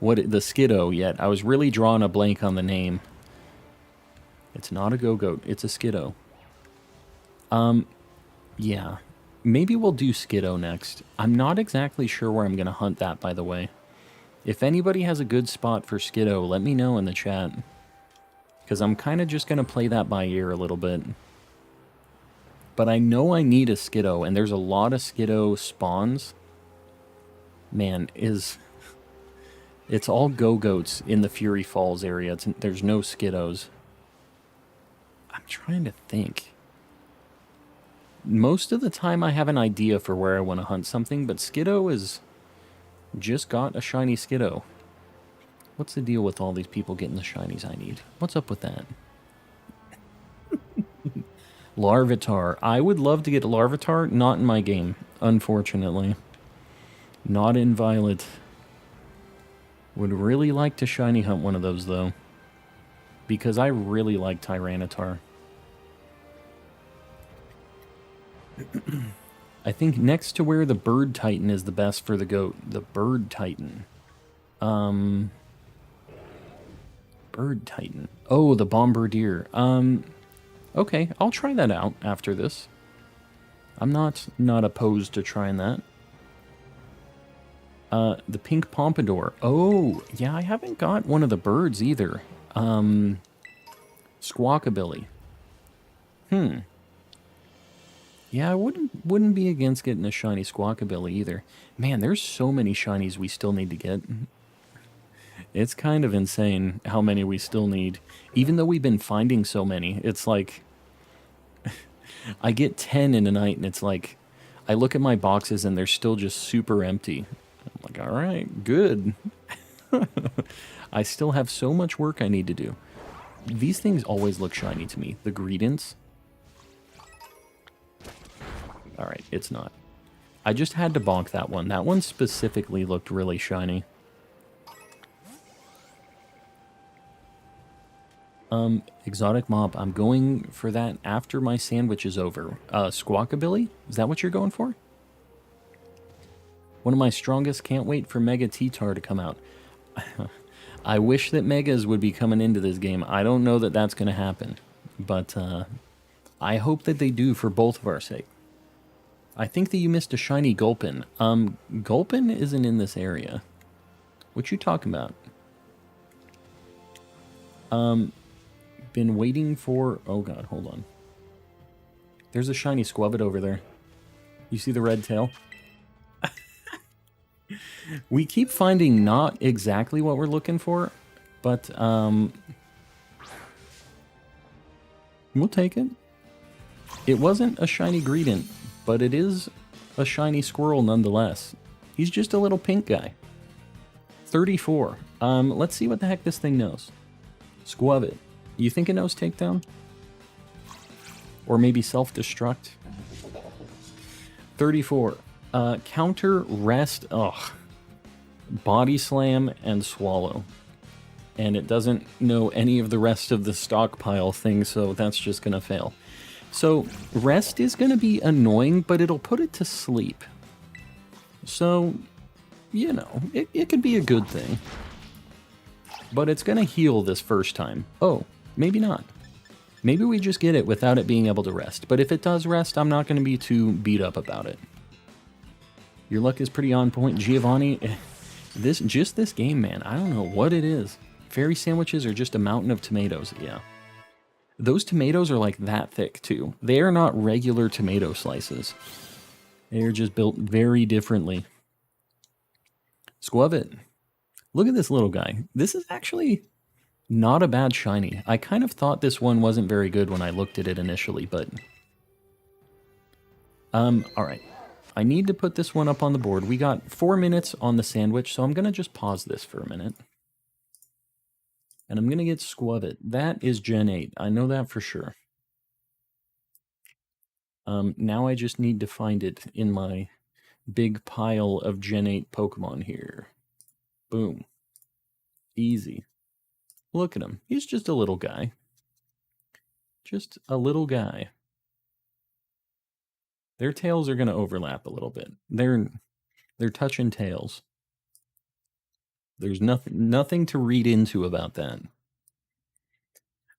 Skiddo yet. I was really drawing a blank on the name. It's not a Gogoat. It's a Skiddo. Yeah. Maybe we'll do Skiddo next. I'm not exactly sure where I'm going to hunt that, by the way. If anybody has a good spot for Skiddo, let me know in the chat. Because I'm kind of just going to play that by ear a little bit. But I know I need a Skiddo, and there's a lot of Skiddo spawns. Man, it's all Go-Goats in the Fury Falls area. There's no Skiddos. I'm trying to think. Most of the time I have an idea for where I want to hunt something, but Skiddo is... just got a shiny Skiddo. What's the deal with all these people getting the shinies I need? What's up with that? Larvitar. I would love to get a Larvitar. Not in my game, unfortunately. Not in Violet. Would really like to shiny hunt one of those, though. Because I really like Tyranitar. I think next to where the Bird Titan is the best for the goat. The Bird Titan. Bird Titan. Oh, the Bombardier. Okay, I'll try that out after this. I'm not opposed to trying that. The pink pompadour. Oh, yeah, I haven't got one of the birds either. Squawkabilly. Yeah, I wouldn't be against getting a shiny Squawkabilly either. Man, there's so many shinies we still need to get. It's kind of insane how many we still need. Even though we've been finding so many, it's like I get 10 in a night and it's like I look at my boxes and they're still just super empty. I'm like, all right, good. I still have so much work I need to do. These things always look shiny to me. The Greedents. All right, it's not. I just had to bonk that one. That one specifically looked really shiny. Exotic mob. I'm going for that after my sandwich is over. Squawkabilly? Is that what you're going for? One of my strongest. Can't wait for Mega T-Tar to come out. I wish that Megas would be coming into this game. I don't know that that's going to happen. But I hope that they do for both of our sake. I think that you missed a shiny Gulpin. Gulpin isn't in this area. What you talking about? Been waiting for... Oh god, hold on. There's a shiny Squabbit over there. You see the red tail? We keep finding not exactly what we're looking for, but we'll take it. It wasn't a shiny Greedent, but it is a shiny squirrel nonetheless. He's just a little pink guy. 34. Let's see what the heck this thing knows. Squabbit. You think it knows takedown? Or maybe self-destruct? 34. Counter, rest, body slam, and swallow. And it doesn't know any of the rest of the stockpile things, so that's just going to fail. So, rest is going to be annoying, but it'll put it to sleep. So, you know, it could be a good thing. But it's going to heal this first time. Oh, maybe not. Maybe we just get it without it being able to rest. But if it does rest, I'm not going to be too beat up about it. Your luck is pretty on point. Giovanni, this game, man, I don't know what it is. Fairy sandwiches are just a mountain of tomatoes, yeah. Those tomatoes are like that thick, too. They are not regular tomato slices. They are just built very differently. Squabbit. Look at this little guy. This is actually not a bad shiny. I kind of thought this one wasn't very good when I looked at it initially, but... alright. I need to put this one up on the board. We got 4 minutes on the sandwich, so I'm going to just pause this for a minute. And I'm going to get Squabbit. That is Gen 8. I know that for sure. Now I just need to find it in my big pile of Gen 8 Pokemon here. Boom. Easy. Look at him. He's just a little guy. Just a little guy. Their tails are going to overlap a little bit. They're touching tails. There's nothing to read into about that.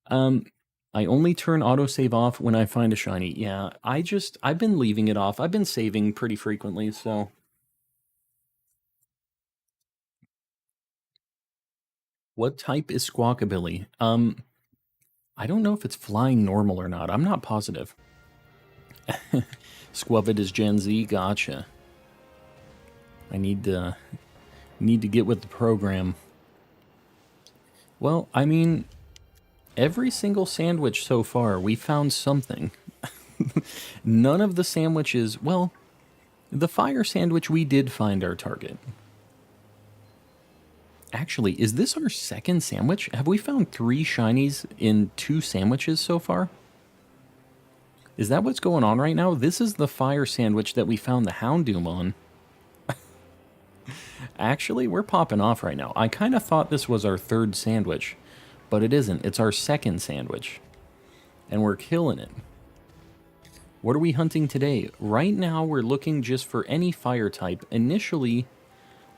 I only turn autosave off when I find a shiny. Yeah, I've been leaving it off. I've been saving pretty frequently, so... What type is Squawkabilly? I don't know if it's flying normal or not. I'm not positive. Squabbit is Gen Z. Gotcha. I need to get with the program. Well, I mean, every single sandwich so far, we found something. None of the sandwiches... Well, the fire sandwich, we did find our target. Actually, is this our second sandwich? Have we found 3 shinies in 2 sandwiches so far? Is that what's going on right now? This is the fire sandwich that we found the Houndoom on. Actually, we're popping off right now. I kind of thought this was our 3rd sandwich, but it isn't. It's our 2nd sandwich. And we're killing it. What are we hunting today? Right now, we're looking just for any fire type. Initially...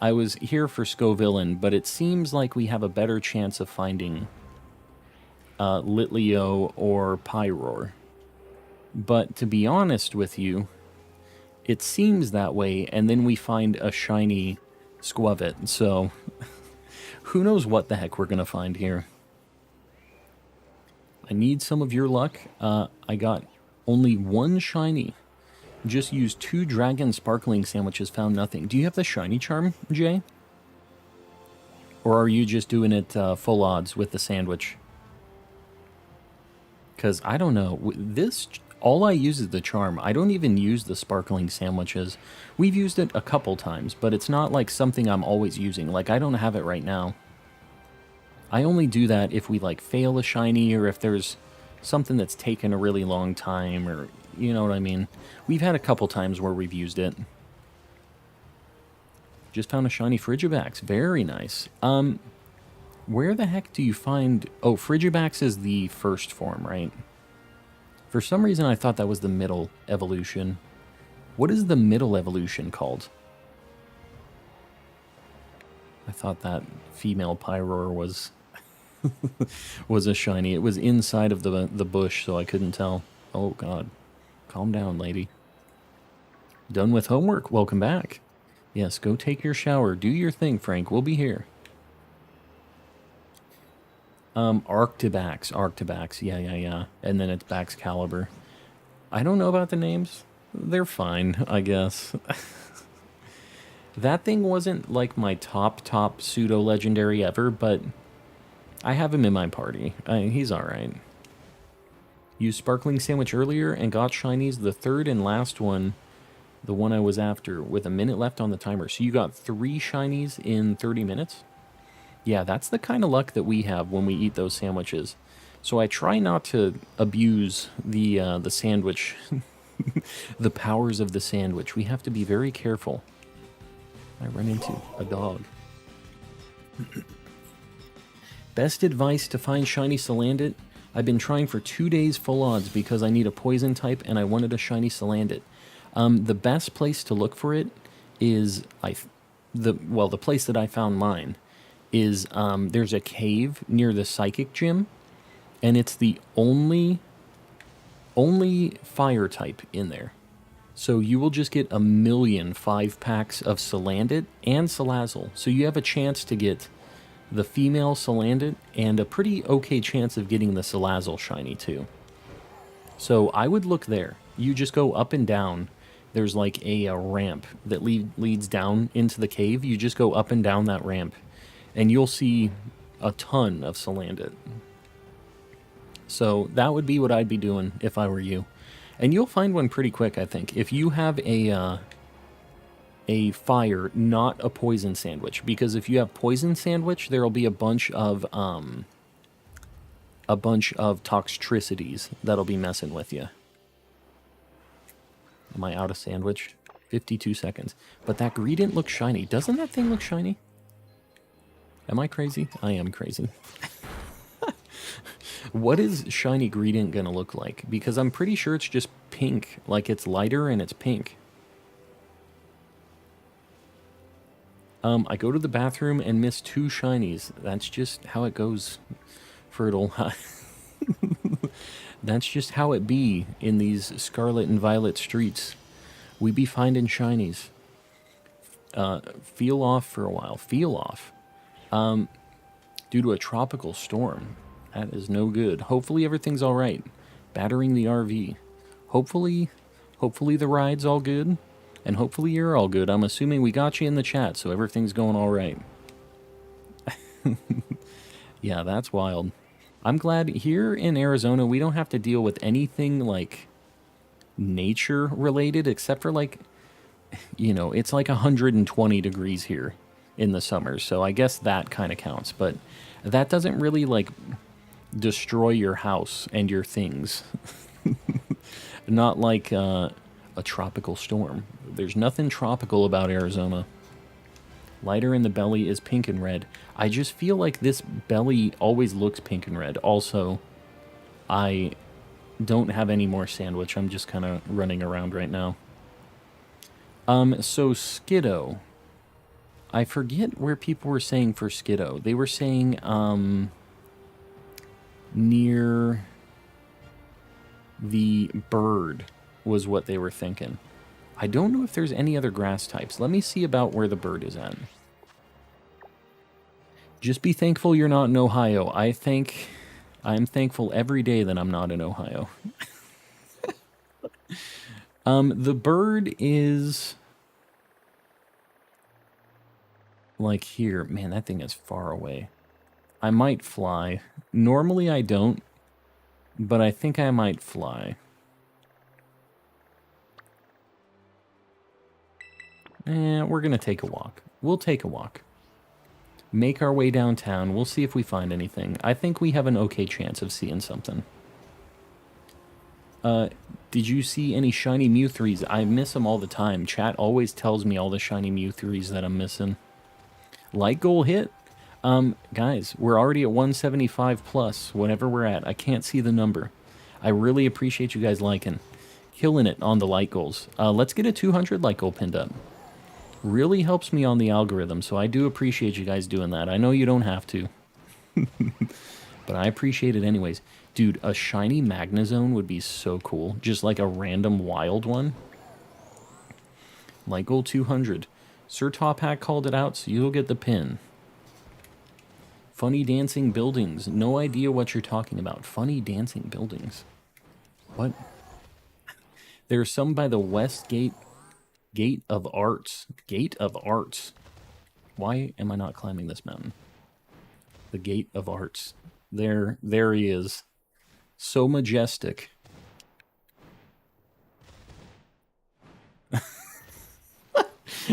I was here for Scovillain, but it seems like we have a better chance of finding Litleo or Pyroar. But to be honest with you, it seems that way, and then we find a shiny Squavit. So, who knows what the heck we're going to find here. I need some of your luck. I got only one shiny. Just used 2 dragon sparkling sandwiches, found nothing. Do you have the shiny charm, Jay? Or are you just doing it full odds with the sandwich? Because I don't know. All I use is the charm. I don't even use the sparkling sandwiches. We've used it a couple times, but it's not like something I'm always using. Like, I don't have it right now. I only do that if we, like, fail a shiny, or if there's something that's taken a really long time, or, you know what I mean? We've had a couple times where we've used it. Just found a shiny Frigibax. Very nice. Where the heck do you find... Oh, Frigibax is the first form, right? For some reason, I thought that was the middle evolution. What is the middle evolution called? I thought that female Pyroar was... was a shiny. It was inside of the bush, so I couldn't tell. Oh, God. Calm down, lady. Done with homework. Welcome back. Yes, go take your shower. Do your thing, Frank. We'll be here. Arctibax. Yeah. And then it's Baxcalibur. I don't know about the names. They're fine, I guess. That thing wasn't like my top pseudo-legendary ever, but I have him in my party. He's alright. Used Sparkling Sandwich earlier and got shinies. The third and last one, the one I was after, with a minute left on the timer. So you got 3 shinies in 30 minutes? Yeah, that's the kind of luck that we have when we eat those sandwiches. So I try not to abuse the sandwich, the powers of the sandwich. We have to be very careful. I run into a dog. Best advice to find shiny Salandit? I've been trying for 2 days full odds because I need a poison type and I wanted a shiny Salandit. The best place to look for it is the place that I found mine is there's a cave near the Psychic Gym, and it's the only fire type in there. So you will just get 1,000,000 5-packs of Salandit and Salazzle. So you have a chance to get the female Salandit and a pretty okay chance of getting the Salazzle shiny too. So I would look there. You just go up and down. There's like a ramp that leads down into the cave. You just go up and down that ramp, and you'll see a ton of Salandit. So that would be what I'd be doing if I were you. And you'll find one pretty quick, I think. If you have a fire, not a poison sandwich. Because if you have poison sandwich, there'll be a bunch of toxicities that'll be messing with you. Am I out of sandwich? 52 seconds. But that Greedent looks shiny. Doesn't that thing look shiny? Am I crazy? I am crazy. What is shiny Greedent gonna look like? Because I'm pretty sure it's just pink. Like, it's lighter and it's pink. I go to the bathroom and miss 2 shinies. That's just how it goes, Fertile. That's just how it be in these Scarlet and Violet streets. We be finding shinies. Feel off for a while. Feel off. Due to a tropical storm. That is no good. Hopefully everything's alright. Battering the RV. Hopefully the ride's all good. And hopefully you're all good. I'm assuming we got you in the chat, so everything's going alright. Yeah, that's wild. I'm glad here in Arizona we don't have to deal with anything like nature related, except for like, you know, it's like 120 degrees here in the summer, so I guess that kind of counts. But that doesn't really like destroy your house and your things. Not like a tropical storm. There's nothing tropical about Arizona. Lighter in the belly is pink and red. I just feel like this belly always looks pink and red. Also, I don't have any more sandwich. I'm just kind of running around right now. So Skiddo. I forget where people were saying for Skiddo. They were saying, near the bird was what they were thinking. I don't know if there's any other grass types. Let me see about where the bird is at. Just be thankful you're not in Ohio. I'm thankful every day that I'm not in Ohio. The bird is like here. Man, that thing is far away. I might fly. Normally I don't, but I think I might fly. We're gonna take a walk. We'll take a walk. Make our way downtown. We'll see if we find anything. I think we have an okay chance of seeing something. Did you see any shiny Mew 3s? I miss them all the time. Chat always tells me all the shiny Mew 3s that I'm missing. Light goal hit. Guys, we're already at 175 plus, whatever we're at. I can't see the number. I really appreciate you guys liking. Killing it on the light goals. Let's get a 200 light goal pinned up. Really helps me on the algorithm, so I do appreciate you guys doing that. I know you don't have to. But I appreciate it anyways. Dude, a shiny Magnezone would be so cool. Just like a random wild one. Light goal 200. Sir Top Hat called it out, so you'll get the pin. Funny dancing buildings. No idea what you're talking about. Funny dancing buildings. What? There's some by the West Gate. Gate of Arts. Gate of Arts. Why am I not climbing this mountain? The Gate of Arts. There he is. So majestic.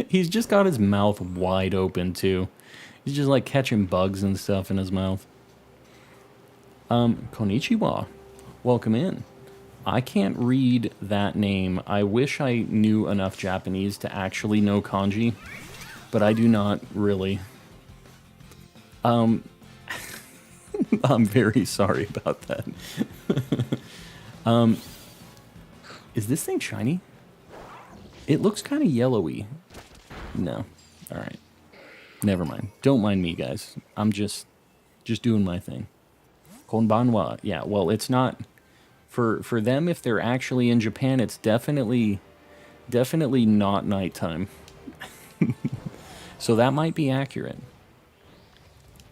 He's just got his mouth wide open, too. He's just like catching bugs and stuff in his mouth. Konnichiwa. Welcome in. I can't read that name. I wish I knew enough Japanese to actually know kanji, but I do not really. I'm very sorry about that. Is this thing shiny? It looks kind of yellowy. No. All right. Never mind. Don't mind me, guys. I'm just doing my thing. Konbanwa. Yeah, well, it's not... For them, if they're actually in Japan, it's definitely not nighttime. So that might be accurate.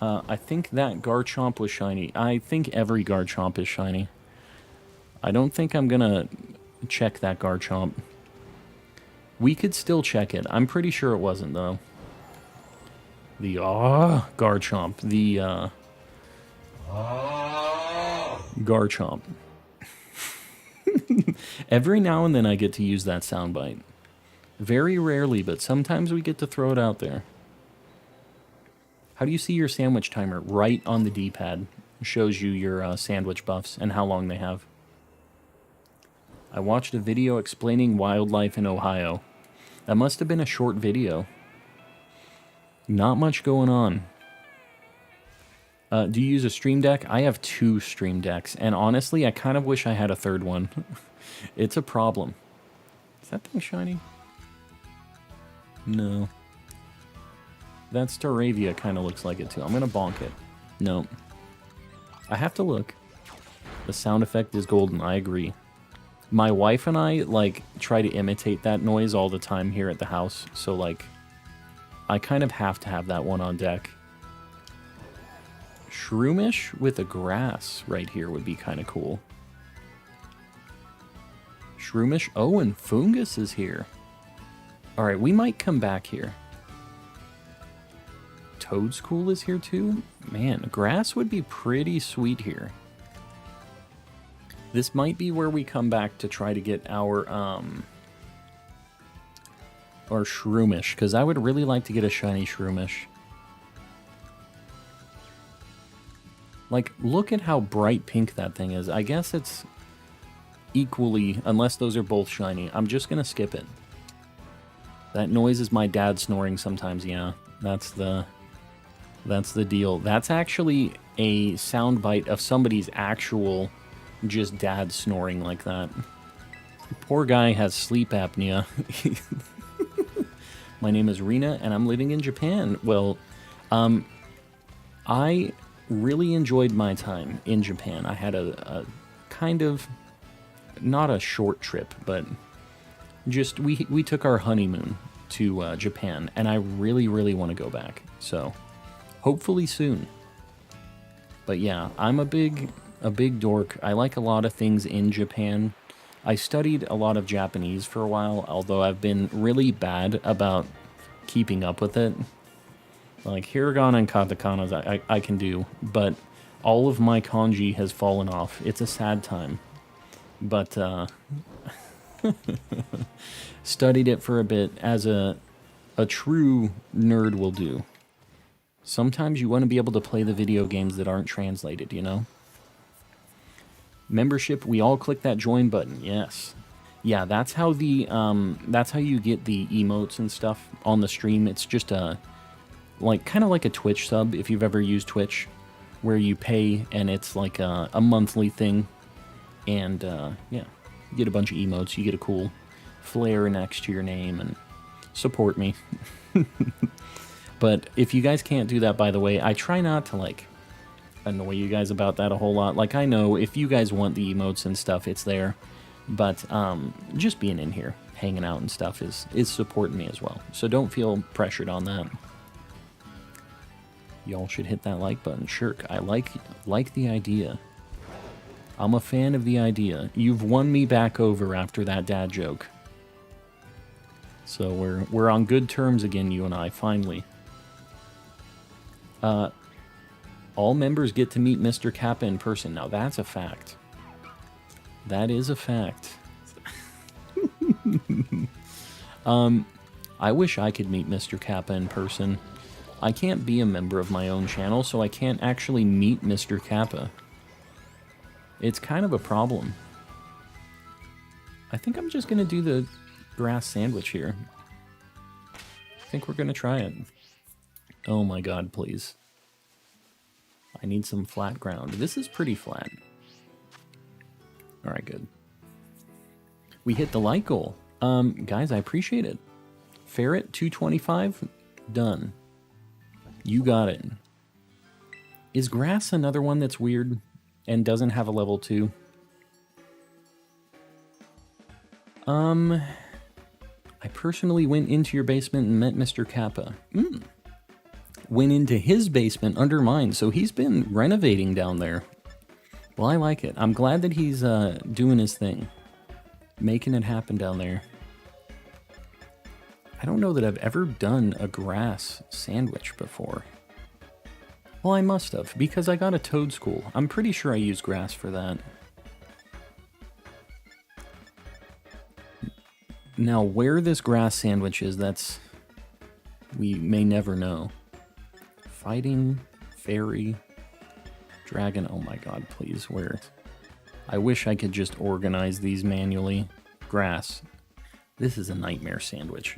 I think that Garchomp was shiny. I think every Garchomp is shiny. I don't think I'm gonna check that Garchomp. We could still check it. I'm pretty sure it wasn't, though. The Garchomp. The Garchomp. Every now and then I get to use that soundbite. Very rarely, but sometimes we get to throw it out there. How do you see your sandwich timer? Right on the D-pad. Shows you your sandwich buffs and how long they have. I watched a video explaining wildlife in Ohio. That must have been a short video. Not much going on. Do you use a Stream Deck? I have 2 Stream Decks, and honestly, I kind of wish I had a third one. It's a problem. Is that thing shiny? No. That Staravia kind of looks like it too. I'm gonna bonk it. No. I have to look. The sound effect is golden, I agree. My wife and I, like, try to imitate that noise all the time here at the house, so, like, I kind of have to have that one on deck. Shroomish with a grass right here would be kind of cool. Shroomish. Oh, and Fungus is here. Alright, we might come back here. Toadscool is here too? Man, grass would be pretty sweet here. This might be where we come back to try to get our Shroomish, because I would really like to get a shiny Shroomish. Like, look at how bright pink that thing is. I guess it's equally, unless those are both shiny. I'm just gonna skip it. That noise is my dad snoring sometimes, yeah. That's the deal. That's actually a soundbite of somebody's actual just dad snoring like that. Poor guy has sleep apnea. My name is Rena, and I'm living in Japan. Well, I really enjoyed my time in Japan. I had a kind of, not a short trip, but just, we took our honeymoon to Japan, and I really, really want to go back. So, Hopefully soon. But yeah, I'm a big dork. I like a lot of things in Japan. I studied a lot of Japanese for a while, although I've been really bad about keeping up with it. Like hiragana and katakanas I can do, but all of my kanji has fallen off. It's a sad time. But studied it for a bit as a true nerd will do. Sometimes you want to be able to play the video games that aren't translated, you know? Membership, we all click that join button, yes. Yeah, that's how you get the emotes and stuff on the stream. It's just kind of like a Twitch sub, if you've ever used Twitch, where you pay and it's like a monthly thing. And yeah, you get a bunch of emotes, you get a cool flare next to your name, and support me. But if you guys can't do that, by the way, I try not to like annoy you guys about that a whole lot. Like, I know if you guys want the emotes and stuff, it's there. But just being in here, hanging out and stuff is supporting me as well. So don't feel pressured on that. Y'all should hit that like button. Shirk, I like the idea. I'm a fan of the idea. You've won me back over after that dad joke. So we're on good terms again, you and I, finally. All members get to meet Mr. Kappa in person. Now that's a fact. That is a fact. I wish I could meet Mr. Kappa in person. I can't be a member of my own channel, so I can't actually meet Mr. Kappa. It's kind of a problem. I think I'm just going to do the grass sandwich here. I think we're going to try it. Oh my god, please. I need some flat ground. This is pretty flat. Alright, good. We hit the like goal. Guys, I appreciate it. Ferret, 225. Done. You got it. Is grass another one that's weird and doesn't have a level 2? I personally went into your basement and met Mr. Kappa. Went into his basement under mine, so he's been renovating down there. Well, I like it. I'm glad that he's doing his thing. Making it happen down there. I don't know that I've ever done a grass sandwich before. Well, I must have, because I got a Toad School. I'm pretty sure I used grass for that. Now, where this grass sandwich is, we may never know. Fighting, fairy, dragon. Oh my god, please, where? I wish I could just organize these manually. Grass. This is a nightmare sandwich.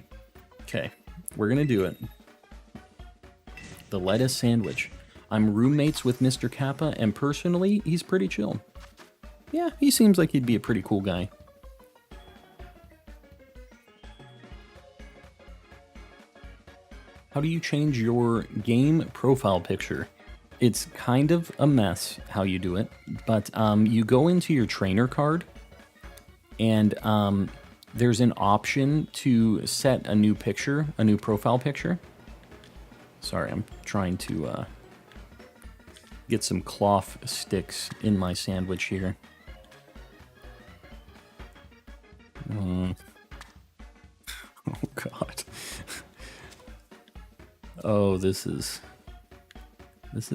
Okay, we're gonna do it. The lettuce sandwich. I'm roommates with Mr. Kappa, and personally, he's pretty chill. Yeah, he seems like he'd be a pretty cool guy. How do you change your game profile picture? It's kind of a mess how you do it, but you go into your trainer card, and there's an option to set a new picture, a new profile picture. Sorry, I'm trying to get some cloth sticks in my sandwich here. Oh god. Oh, this is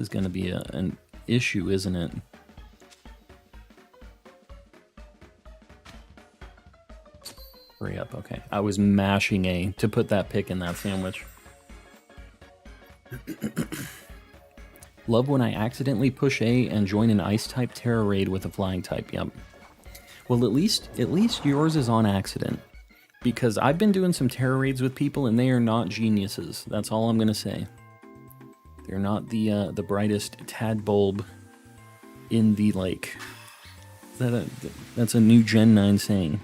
going to be an issue, isn't it? Hurry up, okay. I was mashing A to put that pick in that sandwich. Love when I accidentally push A and join an ice-type Terra raid with a flying type, yep. Well, at least yours is on accident. Because I've been doing some Terra raids with people, and they are not geniuses. That's all I'm gonna say. They're not the brightest tadbulb in the lake. That's a new Gen 9 saying.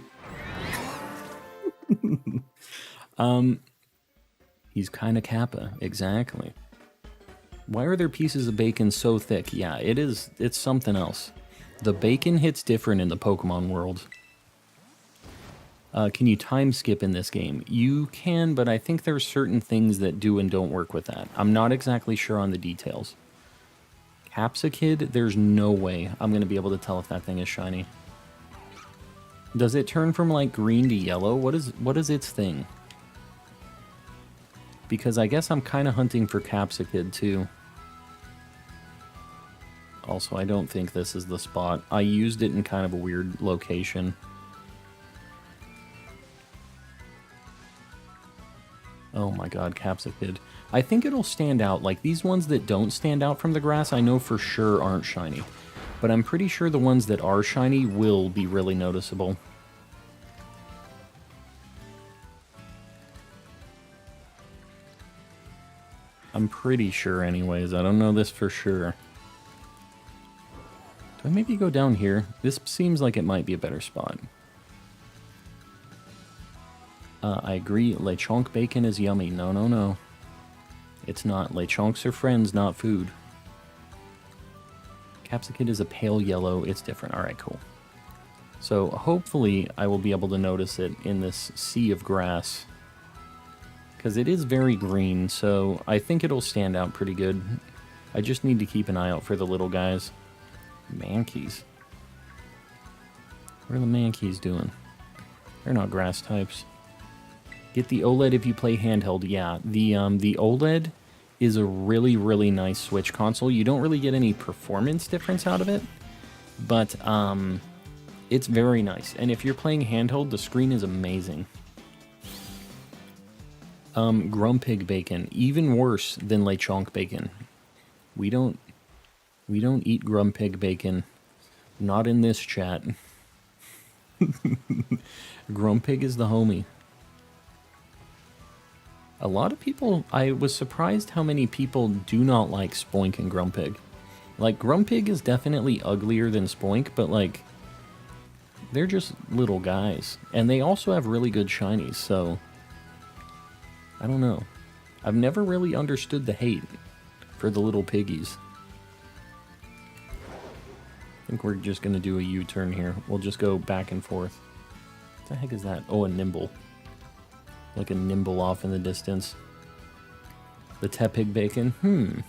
He's kinda Kappa, exactly. Why are there pieces of bacon so thick? Yeah, it's something else. The bacon hits different in the Pokemon world. Can you time skip in this game? You can, but I think there's certain things that do and don't work with that. I'm not exactly sure on the details. Capsakid, there's no way I'm going to be able to tell if that thing is shiny. Does it turn from like green to yellow? What is its thing? Because I guess I'm kind of hunting for Capsakid too. Also, I don't think this is the spot. I used it in kind of a weird location. Oh my god, Capsakid. I think it'll stand out. Like, these ones that don't stand out from the grass, I know for sure aren't shiny. But I'm pretty sure the ones that are shiny will be really noticeable. I'm pretty sure anyways. I don't know this for sure. Do I maybe go down here? This seems like it might be a better spot. I agree. Lechonk bacon is yummy. No, no, no. It's not. Lechonks are friends, not food. Capsakid is a pale yellow. It's different. Alright, cool. So hopefully I will be able to notice it in this sea of grass. Because it is very green, so I think it'll stand out pretty good. I just need to keep an eye out for the little guys. Mankeys. What are the mankeys doing? They're not grass types. Get the OLED if you play handheld. Yeah, the OLED is a really, really nice Switch console. You don't really get any performance difference out of it, but it's very nice. And if you're playing handheld, the screen is amazing. Grumpig bacon, even worse than Lechonk bacon. We don't eat Grumpig bacon. Not in this chat. Grumpig is the homie. A lot of people, I was surprised how many people do not like Spoink and Grumpig. Like, Grumpig is definitely uglier than Spoink, but like, they're just little guys. And they also have really good shinies, so I don't know. I've never really understood the hate for the little piggies. I think we're just going to do a U-turn here. We'll just go back and forth. What the heck is that? Oh, a Nimble. Like a Nimble off in the distance. The Tepig bacon?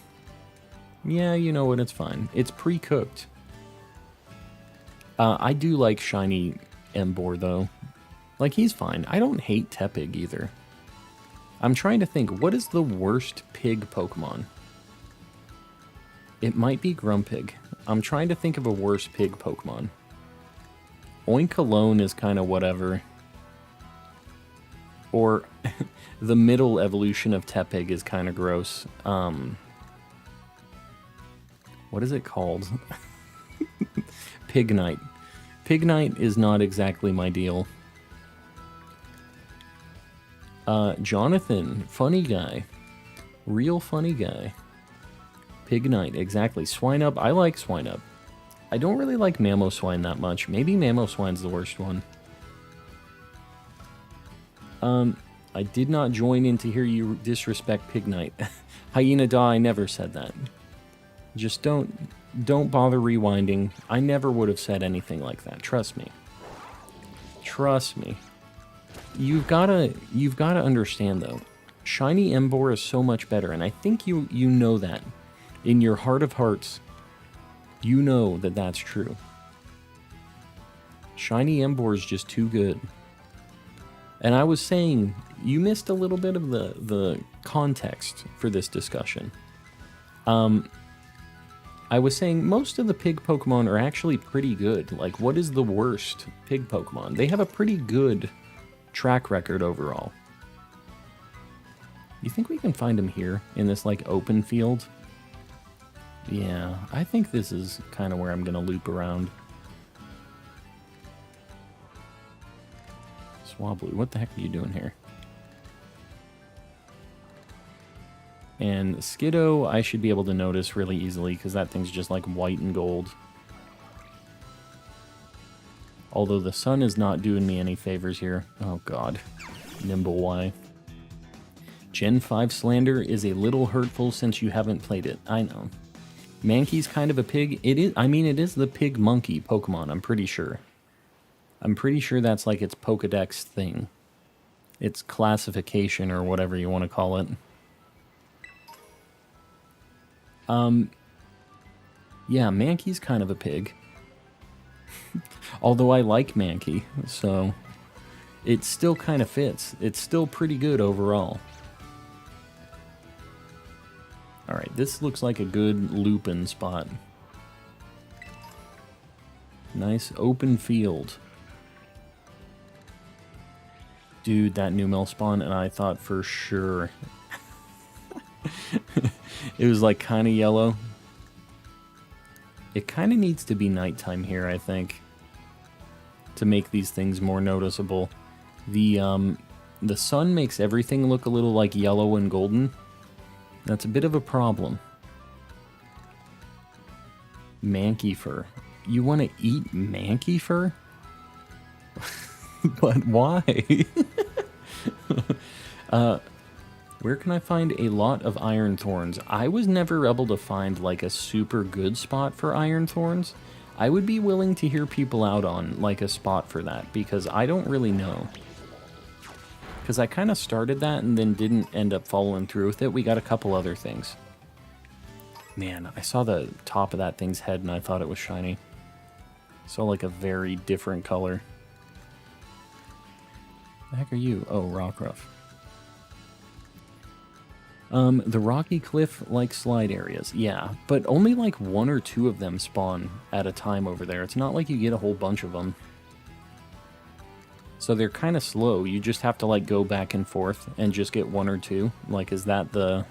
Yeah, you know what? It's fine. It's pre-cooked. I do like shiny Emboar, though. Like, he's fine. I don't hate Tepig, either. I'm trying to think, what is the worst pig Pokemon? It might be Grumpig. I'm trying to think of a worse pig Pokemon. Oink alone is kind of whatever. Or the middle evolution of Tepig is kind of gross. What is it called? Pignite. Pignite is not exactly my deal. Jonathan, funny guy. Real funny guy. Pignite, exactly. Swinub, I like Swinub. I don't really like Mamoswine that much. Maybe Mamoswine's the worst one. I did not join in to hear you disrespect Pignite. Hyena Da, I never said that. Just don't bother rewinding. I never would have said anything like that. Trust me. Trust me. You've gotta understand though. Shiny Emboar is so much better, and I think you know that. In your heart of hearts, you know that that's true. Shiny Emboar is just too good. And I was saying, you missed a little bit of the context for this discussion. I was saying most of the pig Pokemon are actually pretty good. Like, what is the worst pig Pokemon? They have a pretty good track record overall. You think we can find them here in this, like, open field? Yeah, I think this is kind of where I'm going to loop around. Swablu, what the heck are you doing here? And Skiddo, I should be able to notice really easily because that thing's just like white and gold. Although the sun is not doing me any favors here. Oh god. Nimble Y. Gen 5 slander is a little hurtful since you haven't played it. I know. Mankey's kind of a pig. It is. I mean, it is the pig monkey Pokemon, I'm pretty sure. I'm pretty sure that's like its Pokedex thing. Its classification or whatever you want to call it. Yeah, Mankey's kind of a pig. Although I like Mankey, so it still kind of fits. It's still pretty good overall. Alright, this looks like a good looping spot. Nice open field. Dude, that Numel spawn, and I thought for sure it was like kind of yellow. It kind of needs to be nighttime here, I think, to make these things more noticeable. The sun makes everything look a little like yellow and golden. That's a bit of a problem. Mankey fur. You want to eat Mankey fur? But why? Where can I find a lot of iron thorns? I was never able to find like a super good spot for iron thorns. I would be willing to hear people out on like a spot for that, because I don't really know. Because I kind of started that and then didn't end up following through with it. We got a couple other things. Man, I saw the top of that thing's head and I thought it was shiny. Saw like a very different color. The heck are you? Oh, Rockruff. The Rocky Cliff-like slide areas. Yeah, but only like 1 or 2 of them spawn at a time over there. It's not like you get a whole bunch of them. So they're kind of slow. You just have to like go back and forth and just get 1 or 2. Like, is that the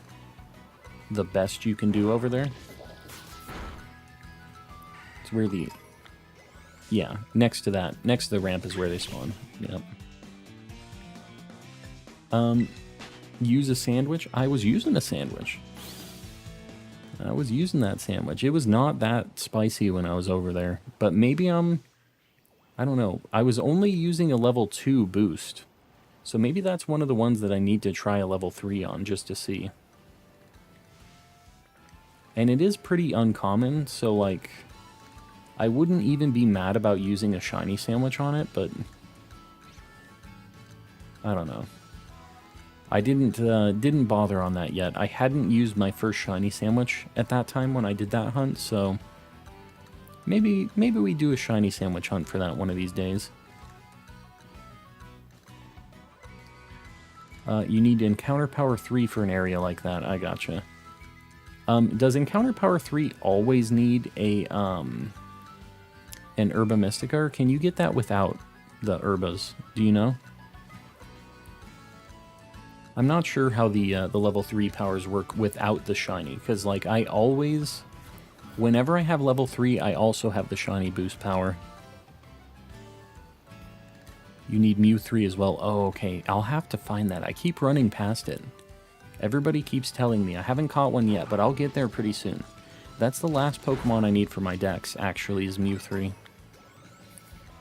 best you can do over there? It's where the... Yeah, next to that. Next to the ramp is where they spawn. Yep. Use a sandwich? I was using a sandwich. I was using that sandwich. It was not that spicy when I was over there. But maybe I don't know. I was only using a level 2 boost. So maybe that's one of the ones that I need to try a level 3 on just to see. And it is pretty uncommon, so like... I wouldn't even be mad about using a shiny sandwich on it, but... I don't know. I didn't bother on that yet. I hadn't used my first shiny sandwich at that time when I did that hunt, so maybe we do a shiny sandwich hunt for that one of these days. You need Encounter Power 3 for an area like that. I gotcha. Does Encounter Power 3 always need a an Herba Mystica, or can you get that without the Herbas? Do you know? I'm not sure how the level 3 powers work without the shiny, because like I always, whenever I have level 3, I also have the shiny boost power. You need Mew 3 as well. Oh, okay. I'll have to find that. I keep running past it. Everybody keeps telling me. I haven't caught one yet, but I'll get there pretty soon. That's the last Pokemon I need for my dex, actually, is Mew 3.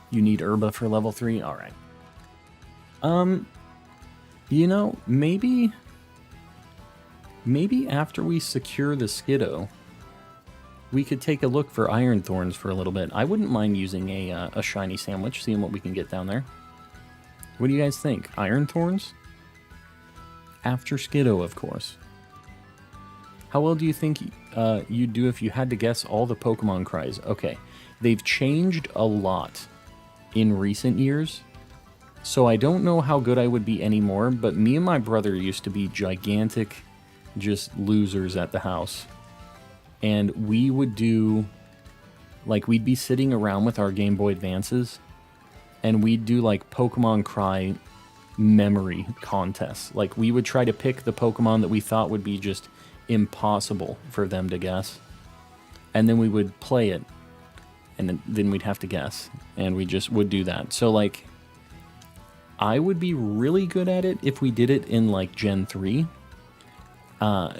You need Herba for level 3? Alright. You know, maybe after we secure the Skiddo, we could take a look for Iron Thorns for a little bit. I wouldn't mind using a shiny sandwich, seeing what we can get down there. What do you guys think? Iron Thorns? After Skiddo, of course. How well do you think you'd do if you had to guess all the Pokemon cries? Okay, they've changed a lot in recent years. So I don't know how good I would be anymore, but me and my brother used to be gigantic, just losers at the house. And we would do, like, we'd be sitting around with our Game Boy Advances, and we'd do, like, Pokemon Cry memory contests. Like, we would try to pick the Pokemon that we thought would be just impossible for them to guess. And then we would play it, and then we'd have to guess. And we just would do that. So, like... I would be really good at it if we did it in, like, Gen 3.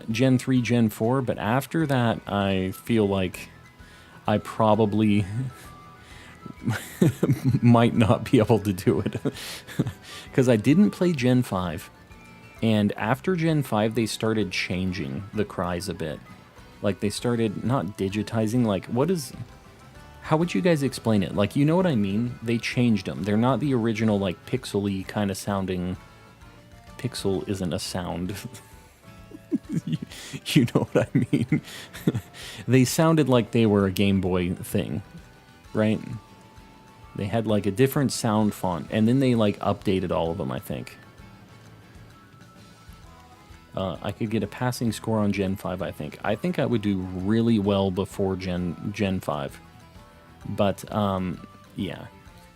Gen 3, Gen 4, but after that, I feel like I probably might not be able to do it. Because I didn't play Gen 5, and after Gen 5, they started changing the cries a bit. Like, they started not digitizing, like, how would you guys explain it? Like, you know what I mean? They changed them. They're not the original, like, pixely kind of sounding. Pixel isn't a sound. You know what I mean? They sounded like they were a Game Boy thing, right? They had like a different sound font, and then they like updated all of them, I think. I could get a passing score on Gen 5, I think. I think I would do really well before Gen 5. But, yeah.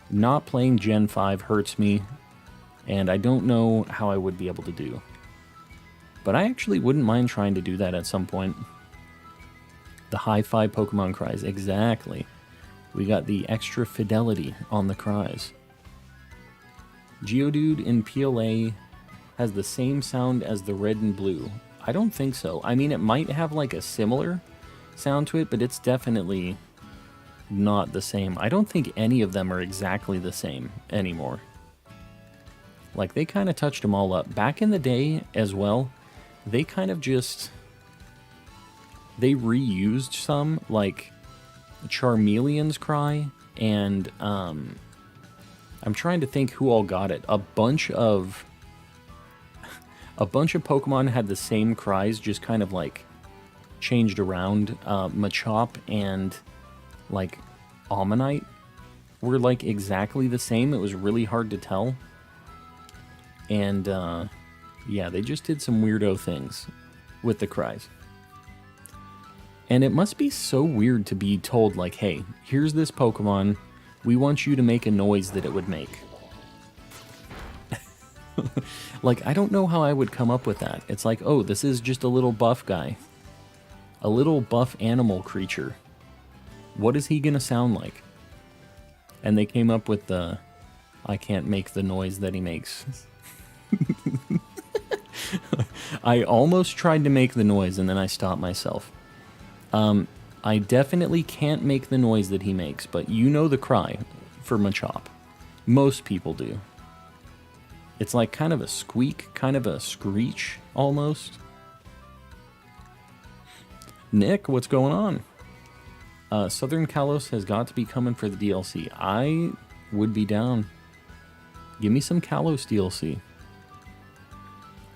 Not playing Gen 5 hurts me, and I don't know how I would be able to do. But I actually wouldn't mind trying to do that at some point. The hi-fi Pokemon cries, exactly. We got the extra fidelity on the cries. Geodude in PLA has the same sound as the red and blue. I don't think so. I mean, it might have like a similar sound to it, but it's definitely not the same. I don't think any of them are exactly the same anymore. Like, they kind of touched them all up. Back in the day as well, they kind of just... They reused some, like Charmeleon's cry, and I'm trying to think who all got it. A bunch of Pokemon had the same cries, just kind of like changed around. Machop and like Omanyte were like exactly the same. It was really hard to tell. And yeah, they just did some weirdo things with the cries. And it must be so weird to be told, like, hey, here's this Pokemon. We want you to make a noise that it would make. Like, I don't know how I would come up with that. It's like, oh, this is just a little buff guy. A little buff animal creature. What is he going to sound like? And they came up with the, I can't make the noise that he makes. I almost tried to make the noise, and then I stopped myself. I definitely can't make the noise that he makes, but you know the cry for Machop. Most people do. It's like kind of a squeak, kind of a screech, almost. Nick, what's going on? Southern Kalos has got to be coming for the DLC. I would be down. Give me some Kalos DLC.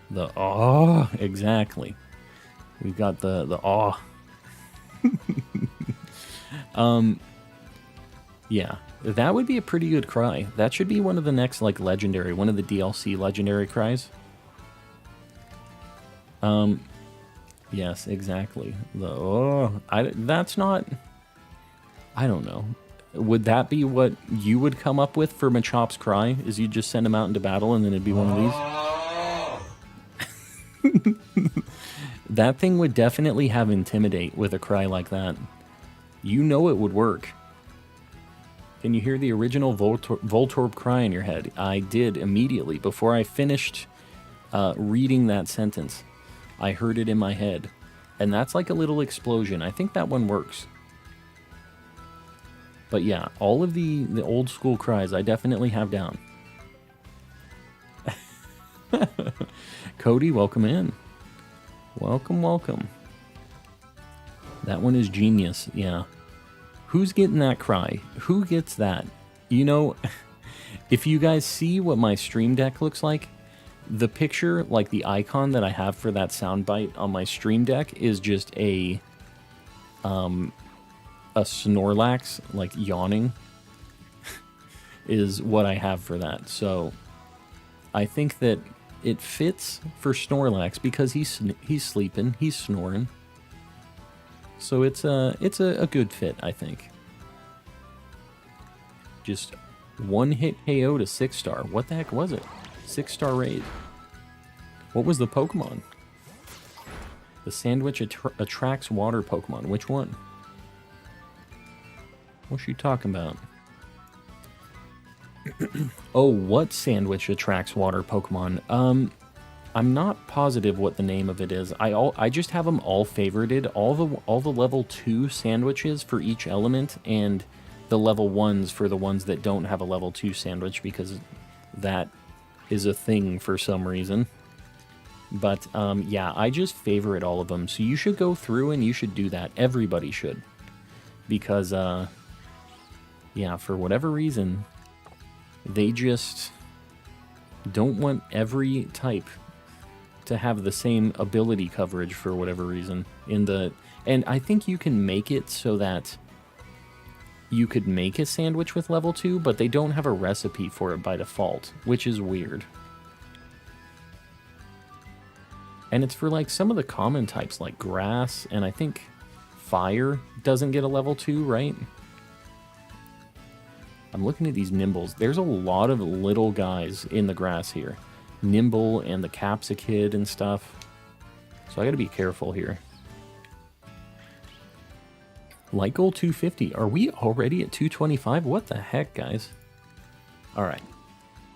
The aw, exactly. We've got the aw. Yeah, that would be a pretty good cry. That should be one of the next, like, legendary, one of the DLC legendary cries. Yes, exactly. That's not, I don't know. Would that be what you would come up with for Machop's cry? Is you just send him out into battle and then it'd be one of these? That thing would definitely have Intimidate with a cry like that. You know it would work. Can you hear the original Voltorb cry in your head? I did immediately. Before I finished reading that sentence, I heard it in my head. And that's like a little explosion. I think that one works. But yeah, all of the old school cries I definitely have down. Cody, welcome in. Welcome, welcome. That one is genius, yeah. Who's getting that cry? Who gets that? You know, if you guys see what my Stream Deck looks like, the picture, like the icon that I have for that soundbite on my Stream Deck is just a Snorlax, like, yawning, is what I have for that. So I think that it fits for Snorlax because he's sleeping, he's snoring. So it's a good fit, I think. Just one hit KO to 6-star. What the heck was it? 6-star raid. What was the Pokemon? The Sandwich attracts water Pokemon. Which one? What's you talking about? Oh, what Sandwich attracts water Pokemon? I'm not positive what the name of it is. I just have them all favorited. All the level 2 sandwiches for each element, and the level 1s for the ones that don't have a level 2 sandwich, because that is a thing for some reason. But yeah, I just favorite all of them. So you should go through and you should do that. Everybody should. Because Yeah, for whatever reason, they just don't want every type to have the same ability coverage for whatever reason and I think you can make it so that you could make a sandwich with level 2, but they don't have a recipe for it by default, which is weird. And it's for like some of the common types like grass, and I think fire doesn't get a level 2, right? I'm looking at these Nimbles. There's a lot of little guys in the grass here. Nimble and the Capsicid and stuff. So I gotta be careful here. Light goal 250. Are we already at 225? What the heck, guys? Alright.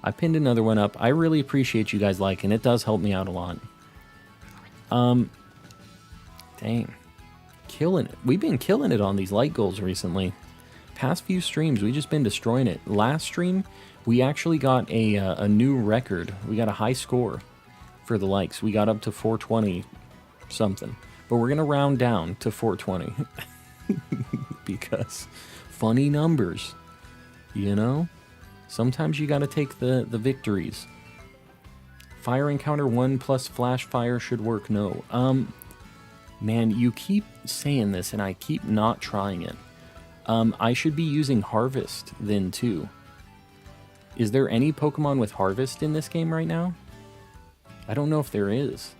I pinned another one up. I really appreciate you guys liking. It does help me out a lot. Dang. Killing it. We've been killing it on these light goals recently. Past few streams, we've just been destroying it. Last stream, we actually got a new record. We got a high score for the likes. We got up to 420 something. But we're going to round down to 420. Because funny numbers, you know? Sometimes you got to take the victories. Fire encounter 1 plus flash fire should work. No. Man, you keep saying this and I keep not trying it. I should be using Harvest then too. Is there any Pokemon with Harvest in this game right now? I don't know if there is.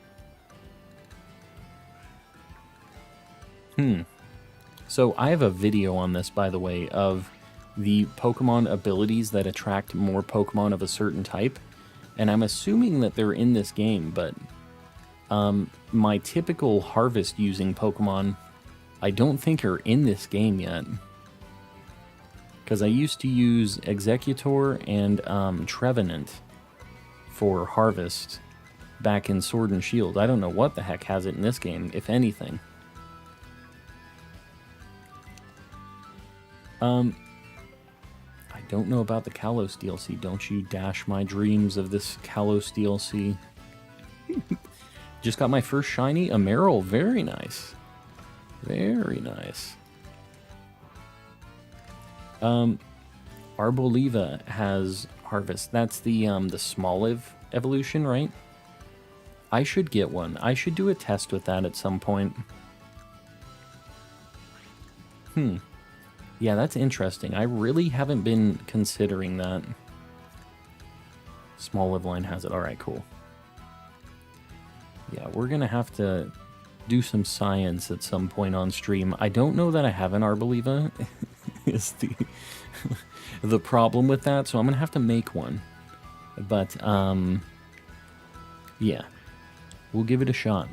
So I have a video on this, by the way, of the Pokemon abilities that attract more Pokemon of a certain type. And I'm assuming that they're in this game, but my typical Harvest using Pokemon, I don't think are in this game yet. Because I used to use Executor and Trevenant for Harvest back in Sword and Shield. I don't know what the heck has it in this game, if anything. I don't know about the Kalos DLC. Don't you dash my dreams of this Kalos DLC. Just got my first shiny Emerald. Very nice. Very nice. Arboliva has Harvest. That's the Smoliv evolution, right? I should get one. I should do a test with that at some point. Yeah, that's interesting. I really haven't been considering that. Smoliv line has it. Alright, cool. Yeah, we're gonna have to do some science at some point on stream. I don't know that I have an Arboliva, is the problem with that, so I'm gonna have to make one. But, yeah. We'll give it a shot.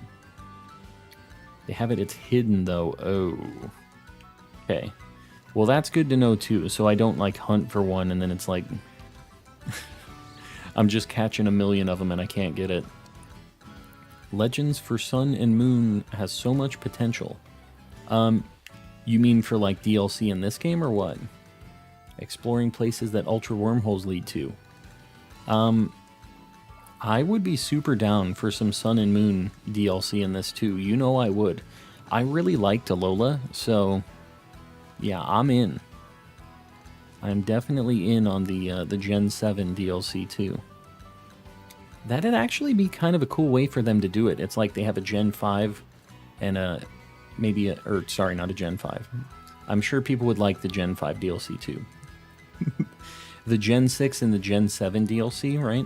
They have it, it's hidden though. Oh. Okay. Well, that's good to know too, so I don't like hunt for one and then it's like I'm just catching a million of them and I can't get it. Legends for Sun and Moon has so much potential. You mean for like DLC in this game or what? Exploring places that Ultra Wormholes lead to. I would be super down for some Sun and Moon DLC in this too. You know I would. I really liked Alola, so yeah, I'm in. I'm definitely in on the Gen 7 DLC too. That'd actually be kind of a cool way for them to do it. It's like they have a Gen 5 and sorry, not a Gen 5. I'm sure people would like the Gen 5 DLC too. The Gen 6 and the Gen 7 DLC, right?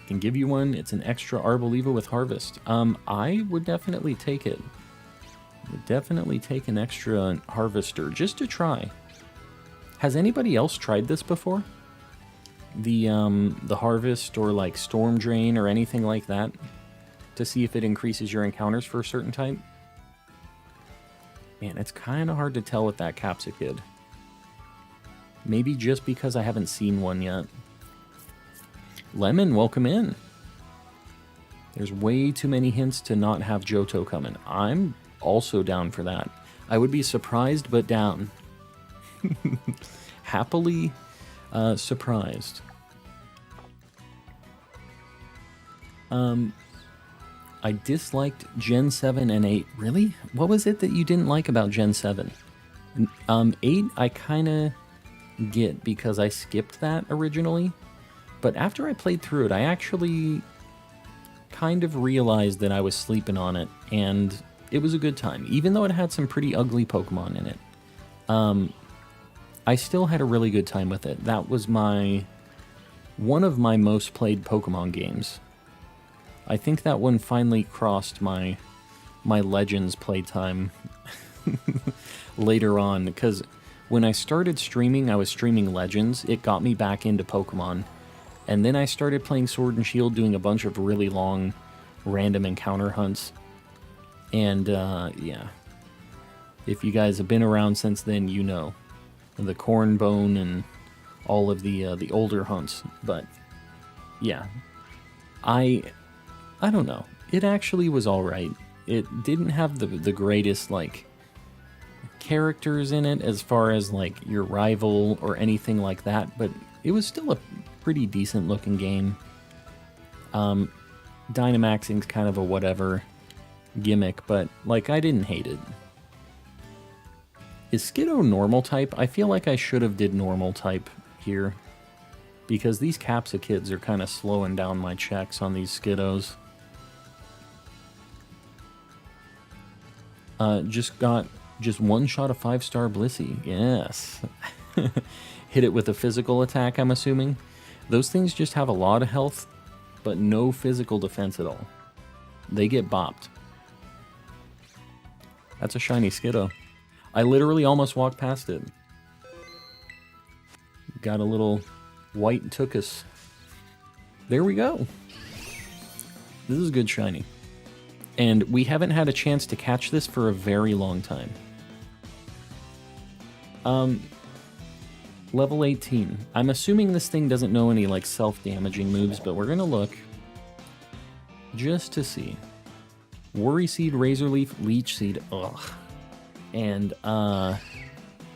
Can give you one. It's an extra Arboliva with Harvest. I would definitely take it. Would definitely take an extra Harvester just to try. Has anybody else tried this before? The Harvest or like Storm Drain or anything like that to see if it increases your encounters for a certain type? Man, it's kind of hard to tell with that Capsicid. Maybe just because I haven't seen one yet. Lemon, welcome in. There's way too many hints to not have Johto coming. I'm also down for that. I would be surprised, but down. Happily surprised. I disliked Gen 7 and 8. Really? What was it that you didn't like about Gen 7? 8 I kind of get because I skipped that originally. But after I played through it, I actually kind of realized that I was sleeping on it, and it was a good time. Even though it had some pretty ugly Pokemon in it, I still had a really good time with it. That was one of my most played Pokemon games. I think that one finally crossed my Legends playtime later on, because when I started streaming, I was streaming Legends. It got me back into Pokemon. And then I started playing Sword and Shield, doing a bunch of really long random encounter hunts. And yeah, if you guys have been around since then, you know the Cornbone and all of the older hunts. But yeah, I don't know. It actually was all right. It didn't have the greatest like characters in it as far as like your rival or anything like that, but it was still a pretty decent looking game. Dynamaxing's kind of a whatever gimmick, but like I didn't hate it. Is Skiddo normal type? I feel like I should have did normal type here, because these Capsa-Kids are kind of slowing down my checks on these Skiddos. Just got one shot of 5-star Blissey. Yes. Hit it with a physical attack, I'm assuming. Those things just have a lot of health, but no physical defense at all. They get bopped. That's a shiny Skiddo. I literally almost walked past it. Got a little white Tookus. There we go. This is good shiny. And we haven't had a chance to catch this for a very long time. Level 18. I'm assuming this thing doesn't know any like self-damaging moves, but we're gonna look just to see. Worry Seed, Razor Leaf, Leech Seed, ugh. And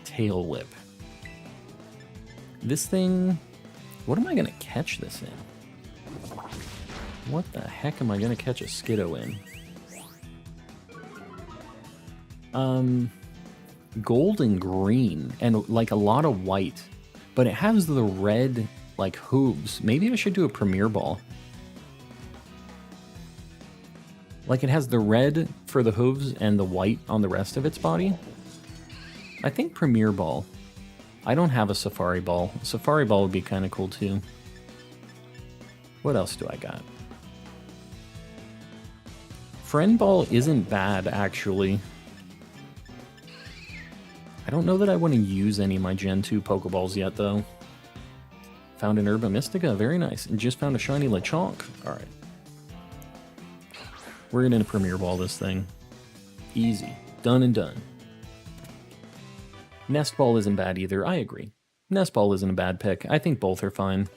Tail Whip. This thing, what am I gonna catch this in? What the heck am I gonna catch a Skiddo in? Gold and green, and like a lot of white, but it has the red like hooves. Maybe I should do a Premier Ball. Like it has the red for the hooves and the white on the rest of its body. I think Premier Ball. I don't have a Safari Ball. Safari Ball would be kind of cool too. What else do I got? Friend Ball isn't bad, actually. I don't know that I want to use any of my Gen 2 Pokeballs yet, though. Found an Herba Mystica, very nice. And just found a shiny Lechonk. Alright. We're going to Premier Ball this thing. Easy. Done and done. Nest Ball isn't bad either, I agree. Nest Ball isn't a bad pick. I think both are fine.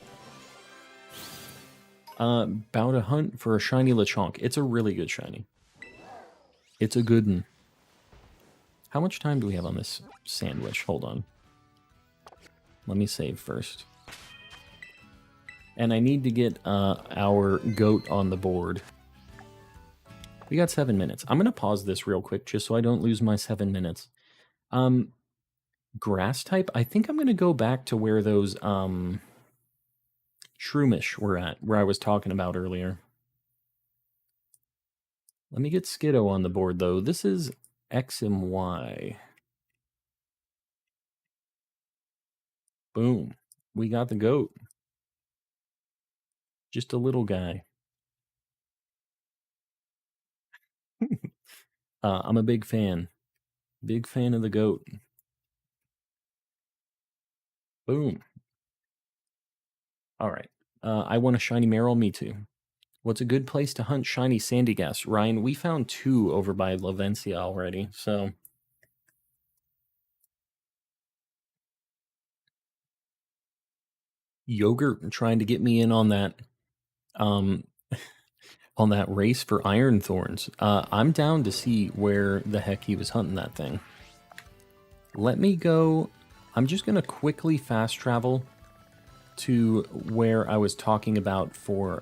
About to hunt for a shiny Lechonk. It's a really good shiny. It's a good one. How much time do we have on this sandwich? Hold on. Let me save first. And I need to get our goat on the board. We got 7 minutes. I'm going to pause this real quick just so I don't lose my 7 minutes. Grass type? I think I'm going to go back to where those Shroomish were at, where I was talking about earlier. Let me get Skiddo on the board, though. This is X and Y. Boom. We got the goat. Just a little guy. I'm a big fan. Big fan of the goat. Boom. All right. I want a shiny Marill. Me too. What's a good place to hunt shiny Sandygast? Ryan, we found 2 over by Lavencia already, so... Yogurt trying to get me in on that, on that race for Iron Thorns. I'm down to see where the heck he was hunting that thing. Let me go... I'm just going to quickly fast travel to where I was talking about for,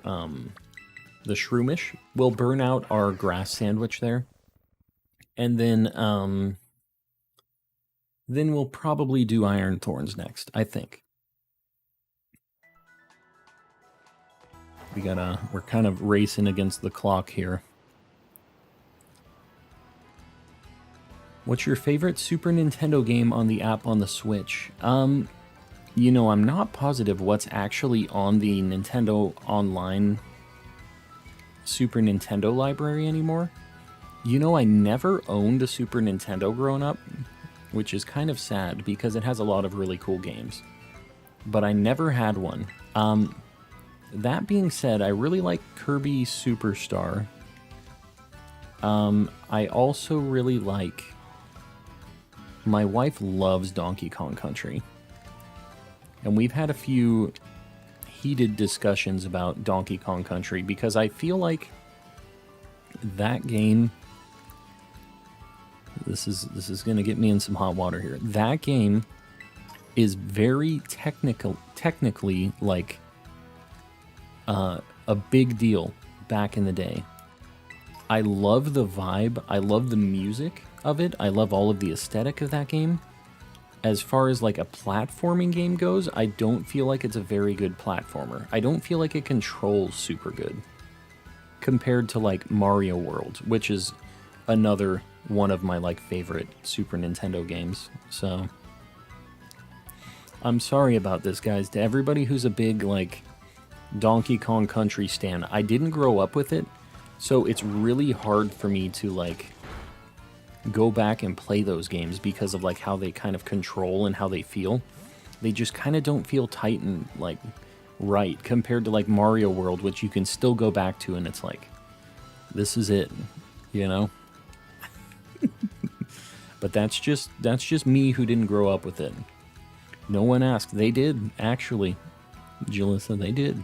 the Shroomish. We'll burn out our grass sandwich there. And then, Then we'll probably do Iron Thorns next, I think. We're kind of racing against the clock here. What's your favorite Super Nintendo game on the app on the Switch? You know, I'm not positive what's actually on the Nintendo Online Super Nintendo library anymore. You know, I never owned a Super Nintendo growing up, which is kind of sad because it has a lot of really cool games. But I never had one. That being said, I really like Kirby Superstar. I also really like... My wife loves Donkey Kong Country. And we've had a few heated discussions about Donkey Kong Country because I feel like that game... This is going to get me in some hot water here. That game is very technically like a big deal back in the day. I love the vibe. I love the music of it. I love all of the aesthetic of that game. As far as like a platforming game goes, I don't feel like it's a very good platformer. I don't feel like it controls super good compared to like Mario World, which is another one of my like favorite Super Nintendo games. So I'm sorry about this, guys. To everybody who's a big like Donkey Kong Country stan, I didn't grow up with it, so it's really hard for me to like go back and play those games because of like how they kind of control and how they feel. They just kind of don't feel tight and like right compared to like Mario World, which you can still go back to and it's like, this is it, you know? But that's just me who didn't grow up with it. No one asked. They did, actually. Jalissa, they did.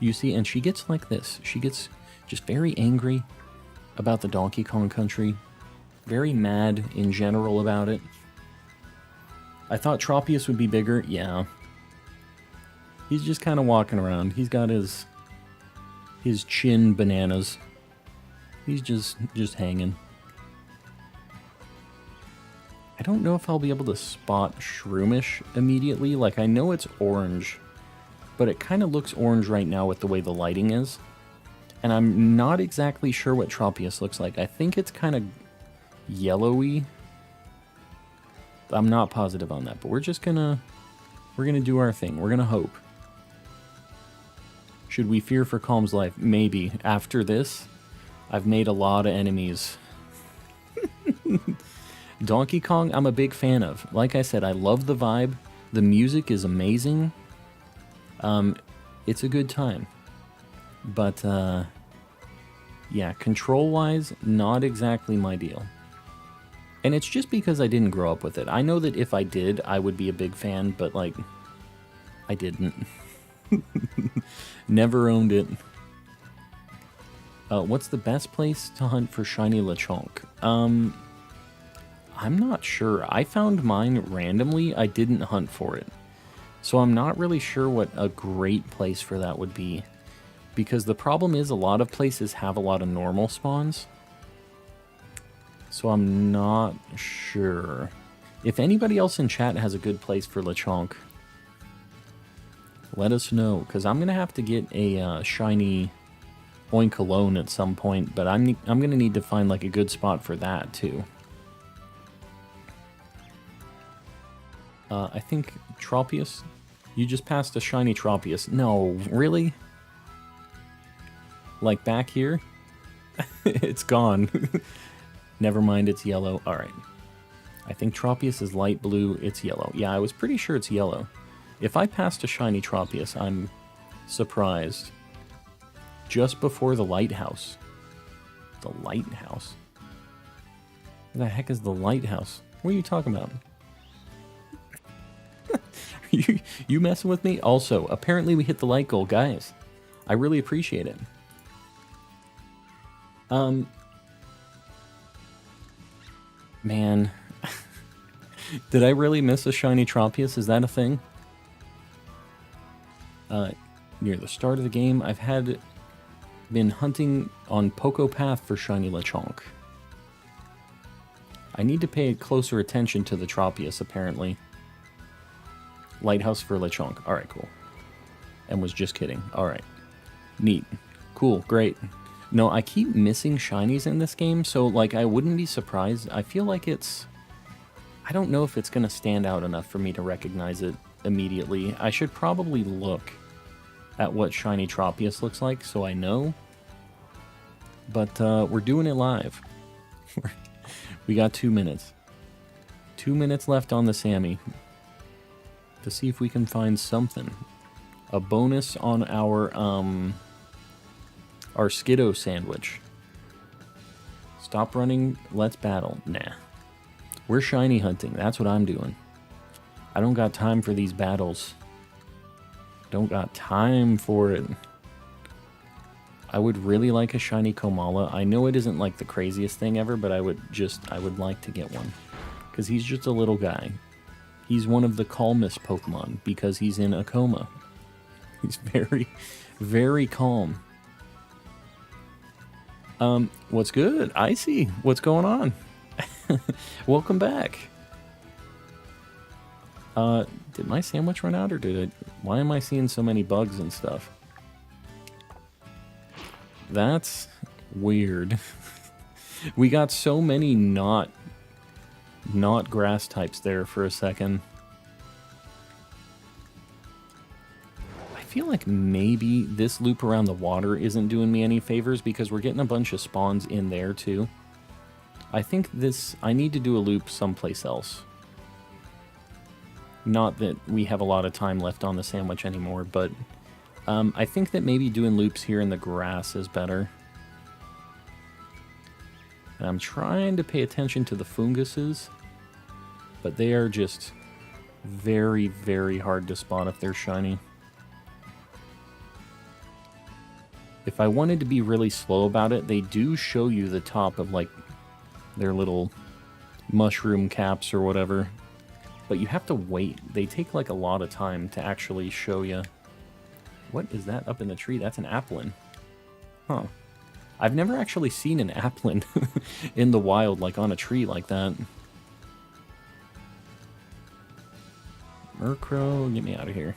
You see, and she gets like this. She gets just very angry about the Donkey Kong Country. Very mad in general about it. I thought Tropius would be bigger. Yeah. He's just kind of walking around. He's got his chin bananas. He's just hanging. I don't know if I'll be able to spot Shroomish immediately. Like, I know it's orange, but it kind of looks orange right now with the way the lighting is. And I'm not exactly sure what Tropius looks like. I think it's kind of yellowy. I'm not positive on that, but we're gonna do our thing. We're gonna hope. Should we fear for Calm's life? Maybe. After this, I've made a lot of enemies. Donkey Kong, I'm a big fan of. Like I said, I love the vibe. The music is amazing. It's a good time. But, yeah, control-wise, not exactly my deal. And it's just because I didn't grow up with it. I know that if I did, I would be a big fan, but, like, I didn't. Never owned it. What's the best place to hunt for shiny Lechonk? I'm not sure. I found mine randomly. I didn't hunt for it. So I'm not really sure what a great place for that would be. Because the problem is a lot of places have a lot of normal spawns. So I'm not sure. If anybody else in chat has a good place for Lechonk, let us know. Because I'm going to have to get a shiny Oinkologne at some point. But I'm going to need to find like a good spot for that too. I think Tropius? You just passed a shiny Tropius. No, really? Like back here? It's gone. Never mind, it's yellow. Alright. I think Tropius is light blue, it's yellow. Yeah, I was pretty sure it's yellow. If I passed a shiny Tropius, I'm surprised. Just before the lighthouse. The lighthouse? What the heck is the lighthouse? What are you talking about? You messing with me? Also, apparently we hit the like goal, guys. I really appreciate it. Man. Did I really miss a shiny Tropius? Is that a thing? Near the start of the game, I've been hunting on Poco Path for shiny Lechonk. I need to pay closer attention to the Tropius, apparently. Lighthouse for Lechonk. Alright, cool. And was just kidding. Alright. Neat. Cool, great. No, I keep missing shinies in this game, so, like, I wouldn't be surprised. I feel like it's... I don't know if it's going to stand out enough for me to recognize it immediately. I should probably look at what shiny Tropius looks like, so I know. But, we're doing it live. We got 2 minutes. 2 minutes left on the Sammy. To see if we can find something. A bonus on our Skiddo sandwich. Stop running, let's battle. Nah. We're shiny hunting, that's what I'm doing. I don't got time for these battles. Don't got time for it. I would really like a shiny Komala. I know it isn't like the craziest thing ever, but I would like to get one. Because he's just a little guy. He's one of the calmest Pokemon because he's in a coma. He's very, very calm. What's good? Icy, what's going on? Welcome back. Did my sandwich run out or did it? Why am I seeing so many bugs and stuff? That's weird. We got so many not grass types there for a second. I feel like maybe this loop around the water isn't doing me any favors because we're getting a bunch of spawns in there too. I think I need to do a loop someplace else. Not that we have a lot of time left on the sandwich anymore, but I think that maybe doing loops here in the grass is better. And I'm trying to pay attention to the funguses, but they are just very, very hard to spot if they're shiny. If I wanted to be really slow about it, they do show you the top of, like, their little mushroom caps or whatever. But you have to wait. They take, like, a lot of time to actually show you. What is that up in the tree? That's an applin. Huh. I've never actually seen an applin in the wild, like, on a tree like that. Murkrow, get me out of here.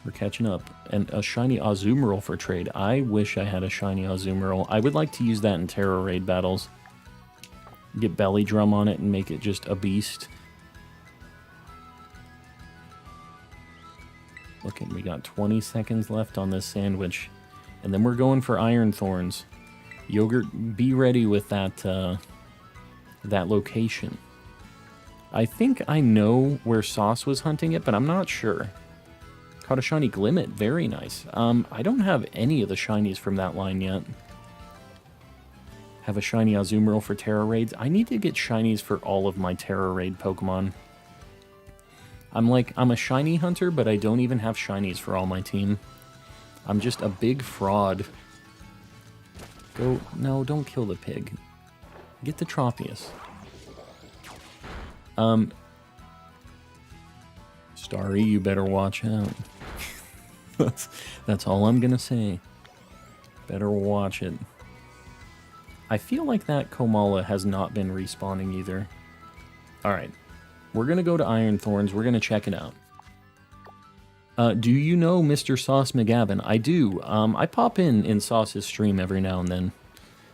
We're catching up. And a shiny Azumarill for trade. I wish I had a shiny Azumarill. I would like to use that in Terra Raid battles. Get Belly Drum on it and make it just a beast. Look, we got 20 seconds left on this sandwich. And then we're going for Iron Thorns. Yogurt, be ready with that, that location. I think I know where Sauce was hunting it, but I'm not sure. Caught a shiny Glimmet, very nice. I don't have any of the shinies from that line yet. Have a shiny Azumarill for Terra Raids. I need to get shinies for all of my Terra Raid Pokemon. I'm a shiny hunter, but I don't even have shinies for all my team. I'm just a big fraud. No, don't kill the pig. Get the Tropius. Starry, you better watch out. That's all I'm gonna say. Better watch it. I feel like that Komala has not been respawning either. Alright. We're gonna go to Iron Thorns. We're gonna check it out. Do you know Mr. Sauce McGavin? I do. I pop in Sauce's stream every now and then.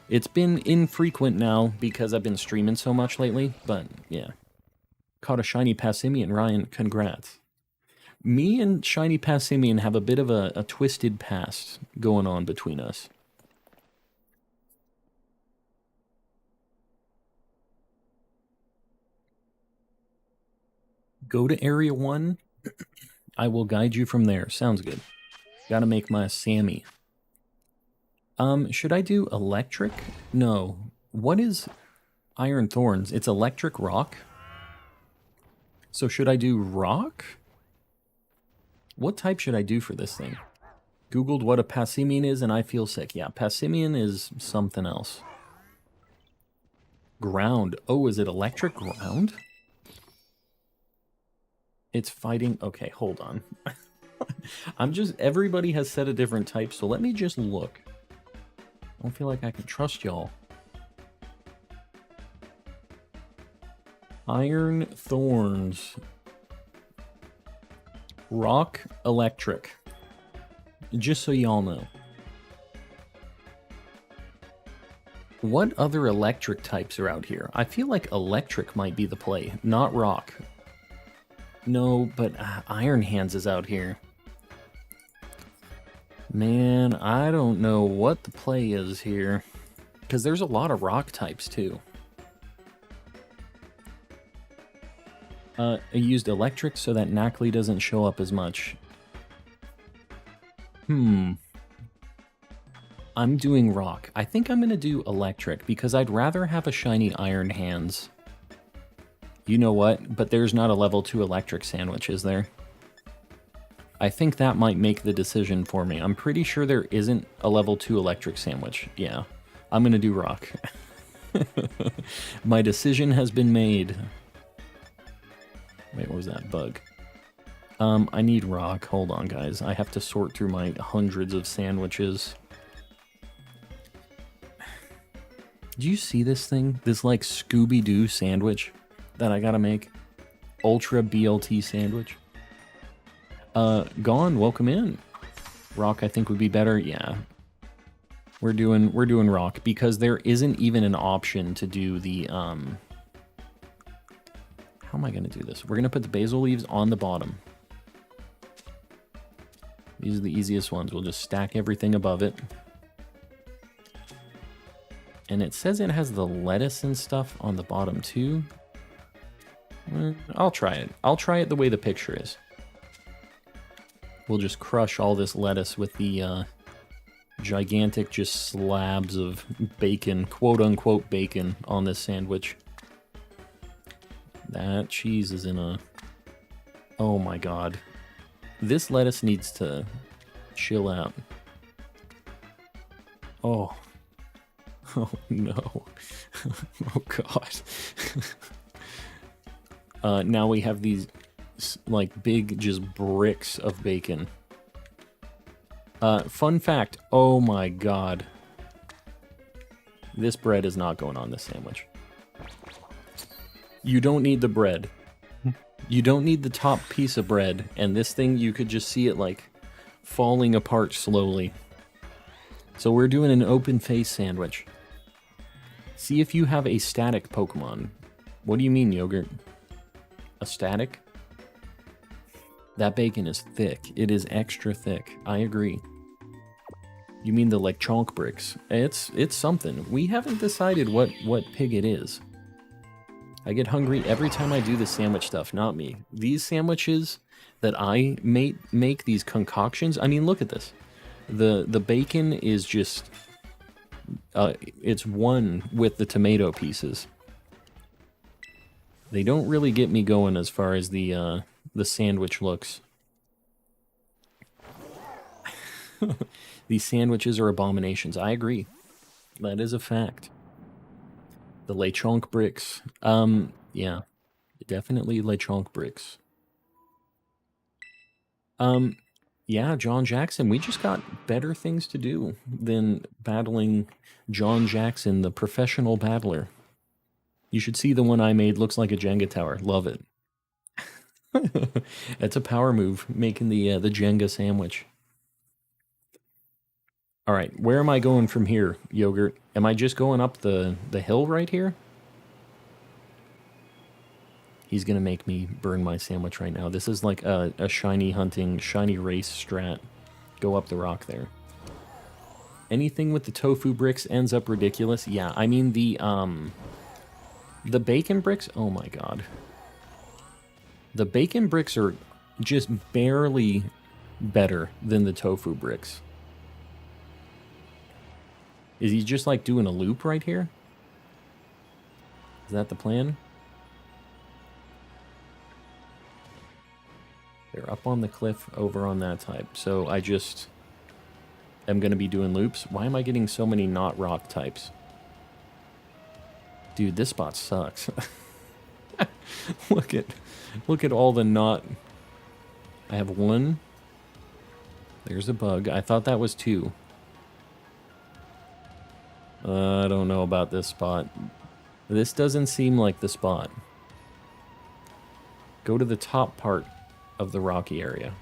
It's been infrequent now because I've been streaming so much lately, but yeah. Caught a shiny Passimian, Ryan. Congrats. Me and shiny Passimian have a bit of a twisted past going on between us. Go to Area 1. I will guide you from there. Sounds good. Gotta make my Sammy. Should I do electric? No. What is Iron Thorns? It's electric rock? So should I do rock? What type should I do for this thing? Googled what a Passimian is and I feel sick. Yeah, Passimian is something else. Ground. Oh, is it electric ground? It's fighting... Okay, hold on. Everybody has said a different type, so let me just look. I don't feel like I can trust y'all. Iron Thorns. Rock Electric. Just so y'all know. What other electric types are out here? I feel like electric might be the play, not rock. No, but Iron Hands is out here. Man, I don't know what the play is here. Because there's a lot of rock types, too. I used electric so that Knackley doesn't show up as much. I'm doing rock. I think I'm going to do electric because I'd rather have a shiny Iron Hands. You know what? But there's not a level 2 electric sandwich, is there? I think that might make the decision for me. I'm pretty sure there isn't a level 2 electric sandwich. Yeah, I'm going to do rock. My decision has been made. Wait, what was that? Bug. I need rock. Hold on, guys. I have to sort through my hundreds of sandwiches. Do you see this thing? This, like, Scooby-Doo sandwich that I gotta make? Ultra BLT sandwich. Gone, welcome in. Rock, I think, would be better. Yeah. We're doing rock because there isn't even an option to do the, How am I gonna do this? We're gonna put the basil leaves on the bottom. These are the easiest ones. We'll just stack everything above it. And it says it has the lettuce and stuff on the bottom too. I'll try it. I'll try it the way the picture is. We'll just crush all this lettuce with the gigantic just slabs of bacon, quote-unquote bacon, on this sandwich. That cheese is in a... Oh my god. This lettuce needs to chill out. Oh. Oh no. Oh god. Now we have these like big just bricks of bacon. Fun fact, oh my god. This bread is not going on this sandwich. You don't need the bread. You don't need the top piece of bread, and this thing, you could just see it like falling apart slowly. So we're doing an open face sandwich. See if you have a static Pokemon. What do you mean, Yogurt? A static? That bacon is thick. It is extra thick. I agree. You mean the like chonk bricks? It's something. We haven't decided what pig it is. I get hungry every time I do the sandwich stuff, not me. These sandwiches that I make these concoctions, I mean, look at this. The bacon is just, it's one with the tomato pieces. They don't really get me going as far as the sandwich looks. These sandwiches are abominations. I agree. That is a fact. The Lechonk bricks. Yeah. Definitely Lechonk bricks. Yeah, John Jackson. We just got better things to do than battling John Jackson, the professional battler. You should see the one I made. Looks like a Jenga tower. Love it. That's a power move, making the Jenga sandwich. All right, where am I going from here, Yogurt? Am I just going up the hill right here? He's going to make me burn my sandwich right now. This is like a shiny hunting, shiny race strat. Go up the rock there. Anything with the tofu bricks ends up ridiculous. Yeah, I mean the bacon bricks, oh my god. The bacon bricks are just barely better than the tofu bricks. Is he just like doing a loop right here? Is that the plan? They're up on the cliff over on that type. So I just am going to be doing loops. Why am I getting so many not rock types? Dude, this spot sucks. Look at all the not. I have one. There's a bug. I thought that was two. I don't know about this spot. This doesn't seem like the spot. Go to the top part of the rocky area.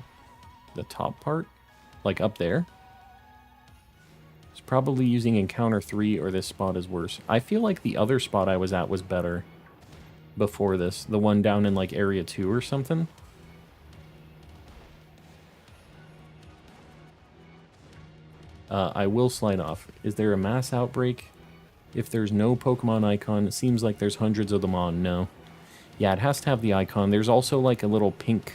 The top part? Like up there? It's probably using encounter 3 or this spot is worse. I feel like the other spot I was at was better before this. The one down in like area 2 or something. I will slide off. Is there a mass outbreak? If there's no Pokemon icon, it seems like there's hundreds of them on. No. Yeah, it has to have the icon. There's also like a little pink,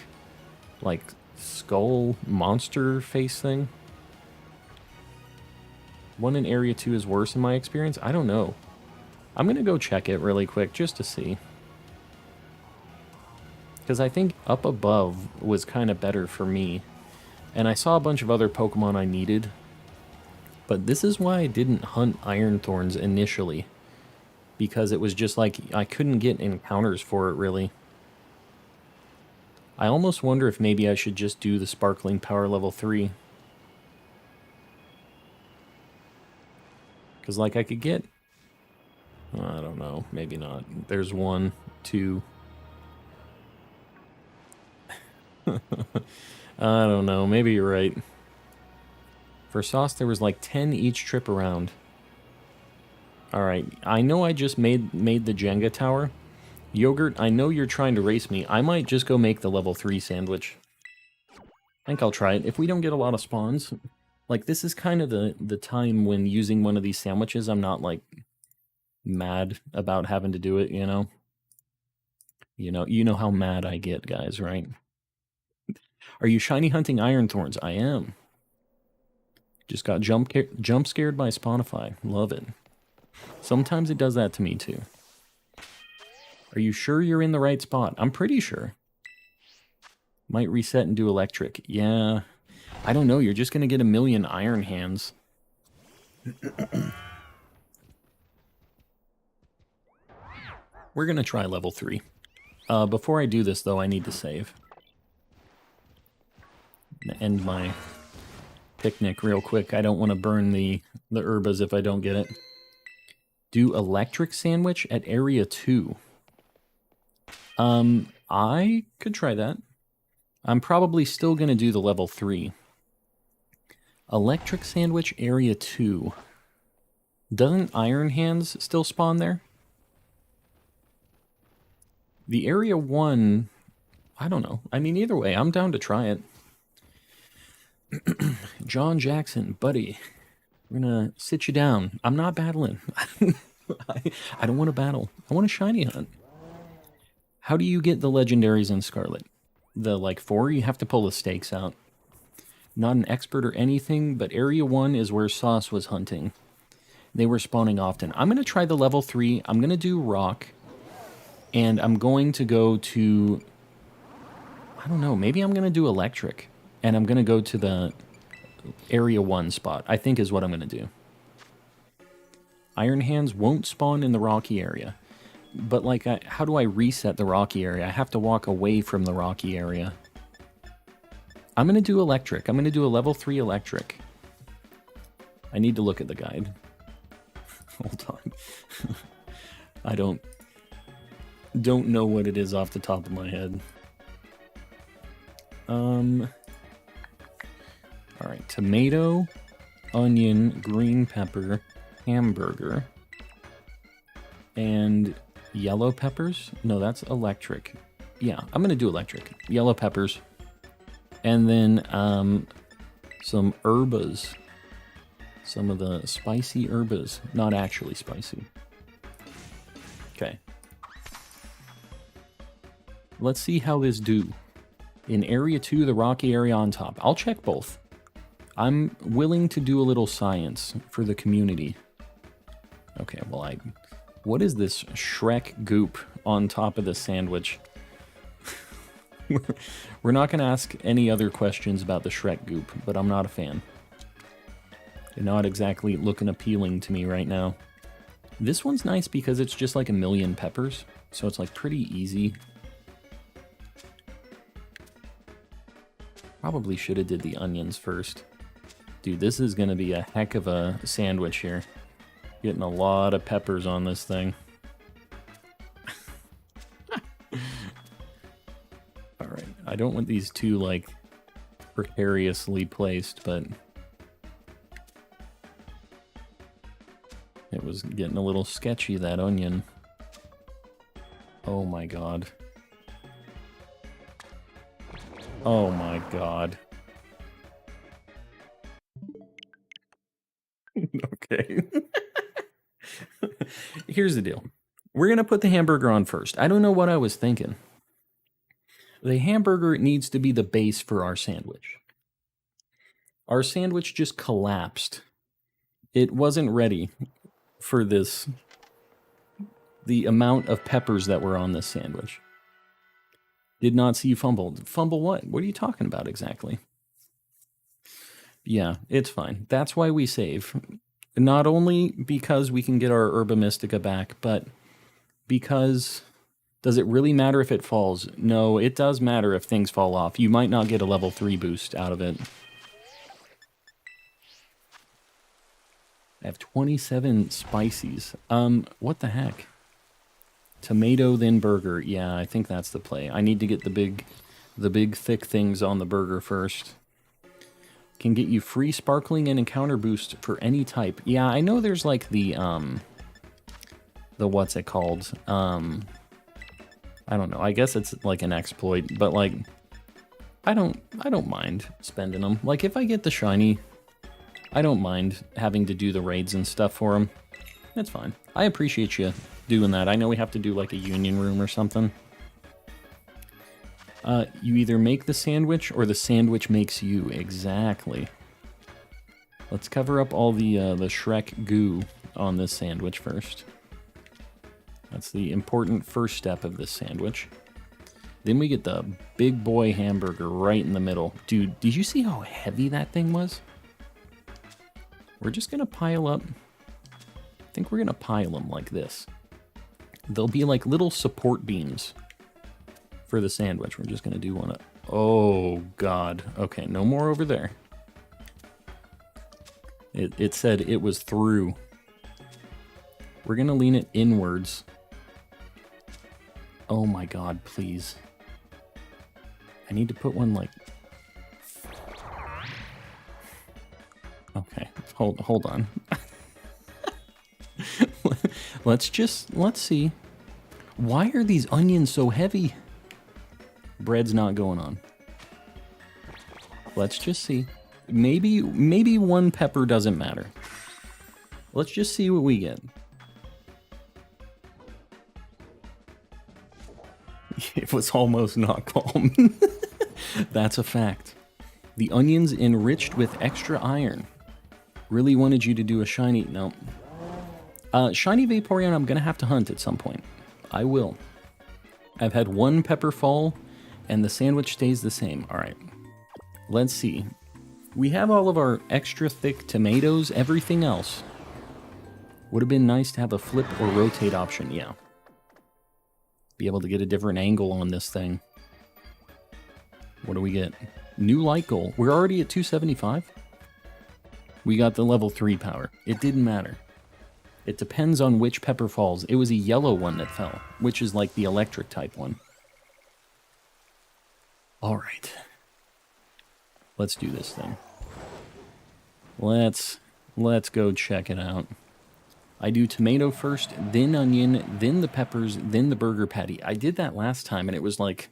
like, skull monster face thing. One in area 2 is worse in my experience? I don't know. I'm going to go check it really quick just to see. Because I think up above was kind of better for me. And I saw a bunch of other Pokemon I needed. But this is why I didn't hunt Iron Thorns initially. Because it was just like, I couldn't get encounters for it, really. I almost wonder if maybe I should just do the Sparkling Power level 3. Because, like, I could get... I don't know, maybe not. There's 1, 2... I don't know, maybe you're right. For Sauce, there was like 10 each trip around. Alright, I know I just made the Jenga tower. Yogurt, I know you're trying to race me. I might just go make the level 3 sandwich. I think I'll try it. If we don't get a lot of spawns, like, this is kind of the time when using one of these sandwiches, I'm not, like, mad about having to do it, you know? You know how mad I get, guys, right? Are you shiny hunting Iron Thorns? I am. Just got jump scared by Spotify. Love it. Sometimes it does that to me, too. Are you sure you're in the right spot? I'm pretty sure. Might reset and do electric. Yeah. I don't know. You're just going to get a million iron hands. We're going to try level 3. Before I do this, though, I need to save. End my picnic real quick. I don't want to burn the herbas if I don't get it. Do electric sandwich at area 2. I could try that. I'm probably still going to do the level 3. Electric sandwich area 2. Doesn't Iron Hands still spawn there? The area 1, I don't know. I mean, either way, I'm down to try it. John Jackson, buddy, we're gonna sit you down. I'm not battling. I don't want to battle. I want to shiny hunt. How do you get the legendaries in Scarlet? The, like, 4? You have to pull the stakes out. Not an expert or anything, but area 1 is where Sauce was hunting. They were spawning often. I'm gonna try the level 3. I'm gonna do rock. And I'm going to go to... I don't know, maybe I'm gonna do electric. And I'm going to go to the area 1 spot, I think is what I'm going to do. Iron Hands won't spawn in the rocky area. But, like, how do I reset the rocky area? I have to walk away from the rocky area. I'm going to do electric. I'm going to do a level 3 electric. I need to look at the guide. Hold on. I don't know what it is off the top of my head. Alright, tomato, onion, green pepper, hamburger, and yellow peppers? No, that's electric. Yeah, I'm gonna do electric. Yellow peppers. And then, some herbas. Some of the spicy herbas. Not actually spicy. Okay. Let's see how this do. In area 2, the rocky area on top. I'll check both. I'm willing to do a little science for the community. Okay, well, what is this Shrek goop on top of the sandwich? We're not going to ask any other questions about the Shrek goop, but I'm not a fan. They're not exactly looking appealing to me right now. This one's nice because it's just like a million peppers, so it's like pretty easy. Probably should have did the onions first. Dude, this is going to be a heck of a sandwich here. Getting a lot of peppers on this thing. don't want these two, like, precariously placed, but it was getting a little sketchy, that onion. Oh my god. Oh my god. Okay. Here's the deal. We're going to put the hamburger on first. I don't know what I was thinking. The hamburger needs to be the base for our sandwich. Our sandwich just collapsed. It wasn't ready for this. The amount of peppers that were on this sandwich. Did not see you fumble. Fumble what? What are you talking about exactly? Yeah, it's fine. That's why we save. Not only because we can get our Herba Mystica back, but because... Does it really matter if it falls? No, it does matter if things fall off. You might not get a level 3 boost out of it. I have 27 spices. What the heck? Tomato, then burger. Yeah, I think that's the play. I need to get the big thick things on the burger first. Can get you free sparkling and encounter boost for any type. Yeah, I know there's like the what's it called? I don't know. I guess it's like an exploit, but like I don't mind spending them. Like if I get the shiny, I don't mind having to do the raids and stuff for them. It's fine. I appreciate you doing that. I know we have to do like a union room or something. You either make the sandwich or the sandwich makes you. Exactly. Let's cover up all the Shrek goo on this sandwich first. That's the important first step of this sandwich. Then we get the big boy hamburger right in the middle. Dude, did you see how heavy that thing was? We're just going to pile up. I think we're going to pile them like this. They'll be like little support beams for the sandwich. We're just going to do one. Oh, God. Okay, no more over there. It said it was through. We're going to lean it inwards. Oh my god, please. I need to put one like... Okay, hold on. Let's see. Why are these onions so heavy? Bread's not going on. Let's just see. Maybe one pepper doesn't matter. Let's just see what we get. It was almost not calm. That's a fact. The onions enriched with extra iron. Really wanted you to do a shiny... No. Shiny Vaporeon I'm going to have to hunt at some point. I will. I've had one pepper fall, and the sandwich stays the same. Alright. Let's see. We have all of our extra thick tomatoes, everything else. Would have been nice to have a flip or rotate option, yeah. Be able to get a different angle on this thing. What do we get? New light goal. We're already at 275. We got the level 3 power. It didn't matter. It depends on which pepper falls. It was a yellow one that fell, which is like the electric type one. Alright. Let's do this thing. Let's go check it out. I do tomato first, then onion, then the peppers, then the burger patty. I did that last time, and it was like...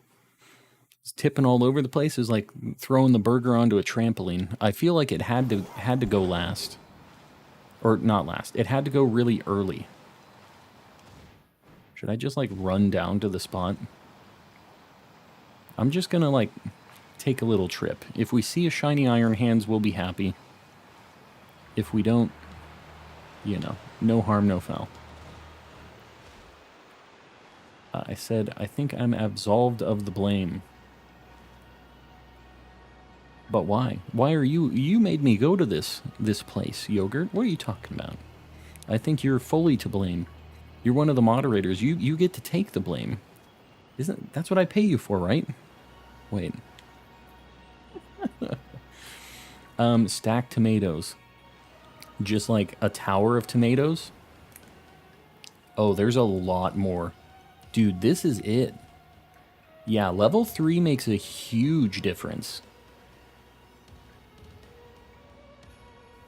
It's tipping all over the place. It was like throwing the burger onto a trampoline. I feel like it had to go last. Or not last. It had to go really early. Should I just like run down to the spot? I'm just gonna like take a little trip. If we see a shiny Iron Hands, we'll be happy. If we don't, you know, no harm, no foul. I said, I think I'm absolved of the blame. But why? Why are you... You made me go to this place, Yogurt. What are you talking about? I think you're fully to blame. You're one of the moderators. You get to take the blame. That's what I pay you for, right? Wait. Stacked tomatoes. Just like a tower of tomatoes? Oh, there's a lot more. Dude, this is it. Yeah, level 3 makes a huge difference.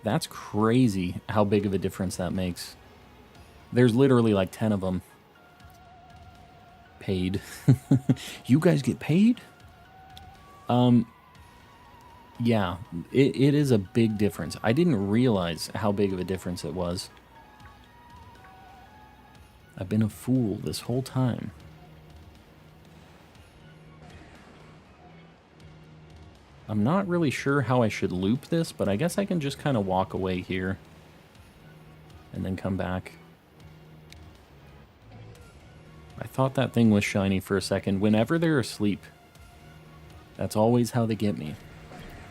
That's crazy how big of a difference that makes. There's literally like 10 of them. Paid. You guys get paid? Yeah, it is a big difference. I didn't realize how big of a difference it was. I've been a fool this whole time. I'm not really sure how I should loop this, but I guess I can just kind of walk away here and then come back. I thought that thing was shiny for a second. Whenever they're asleep, that's always how they get me.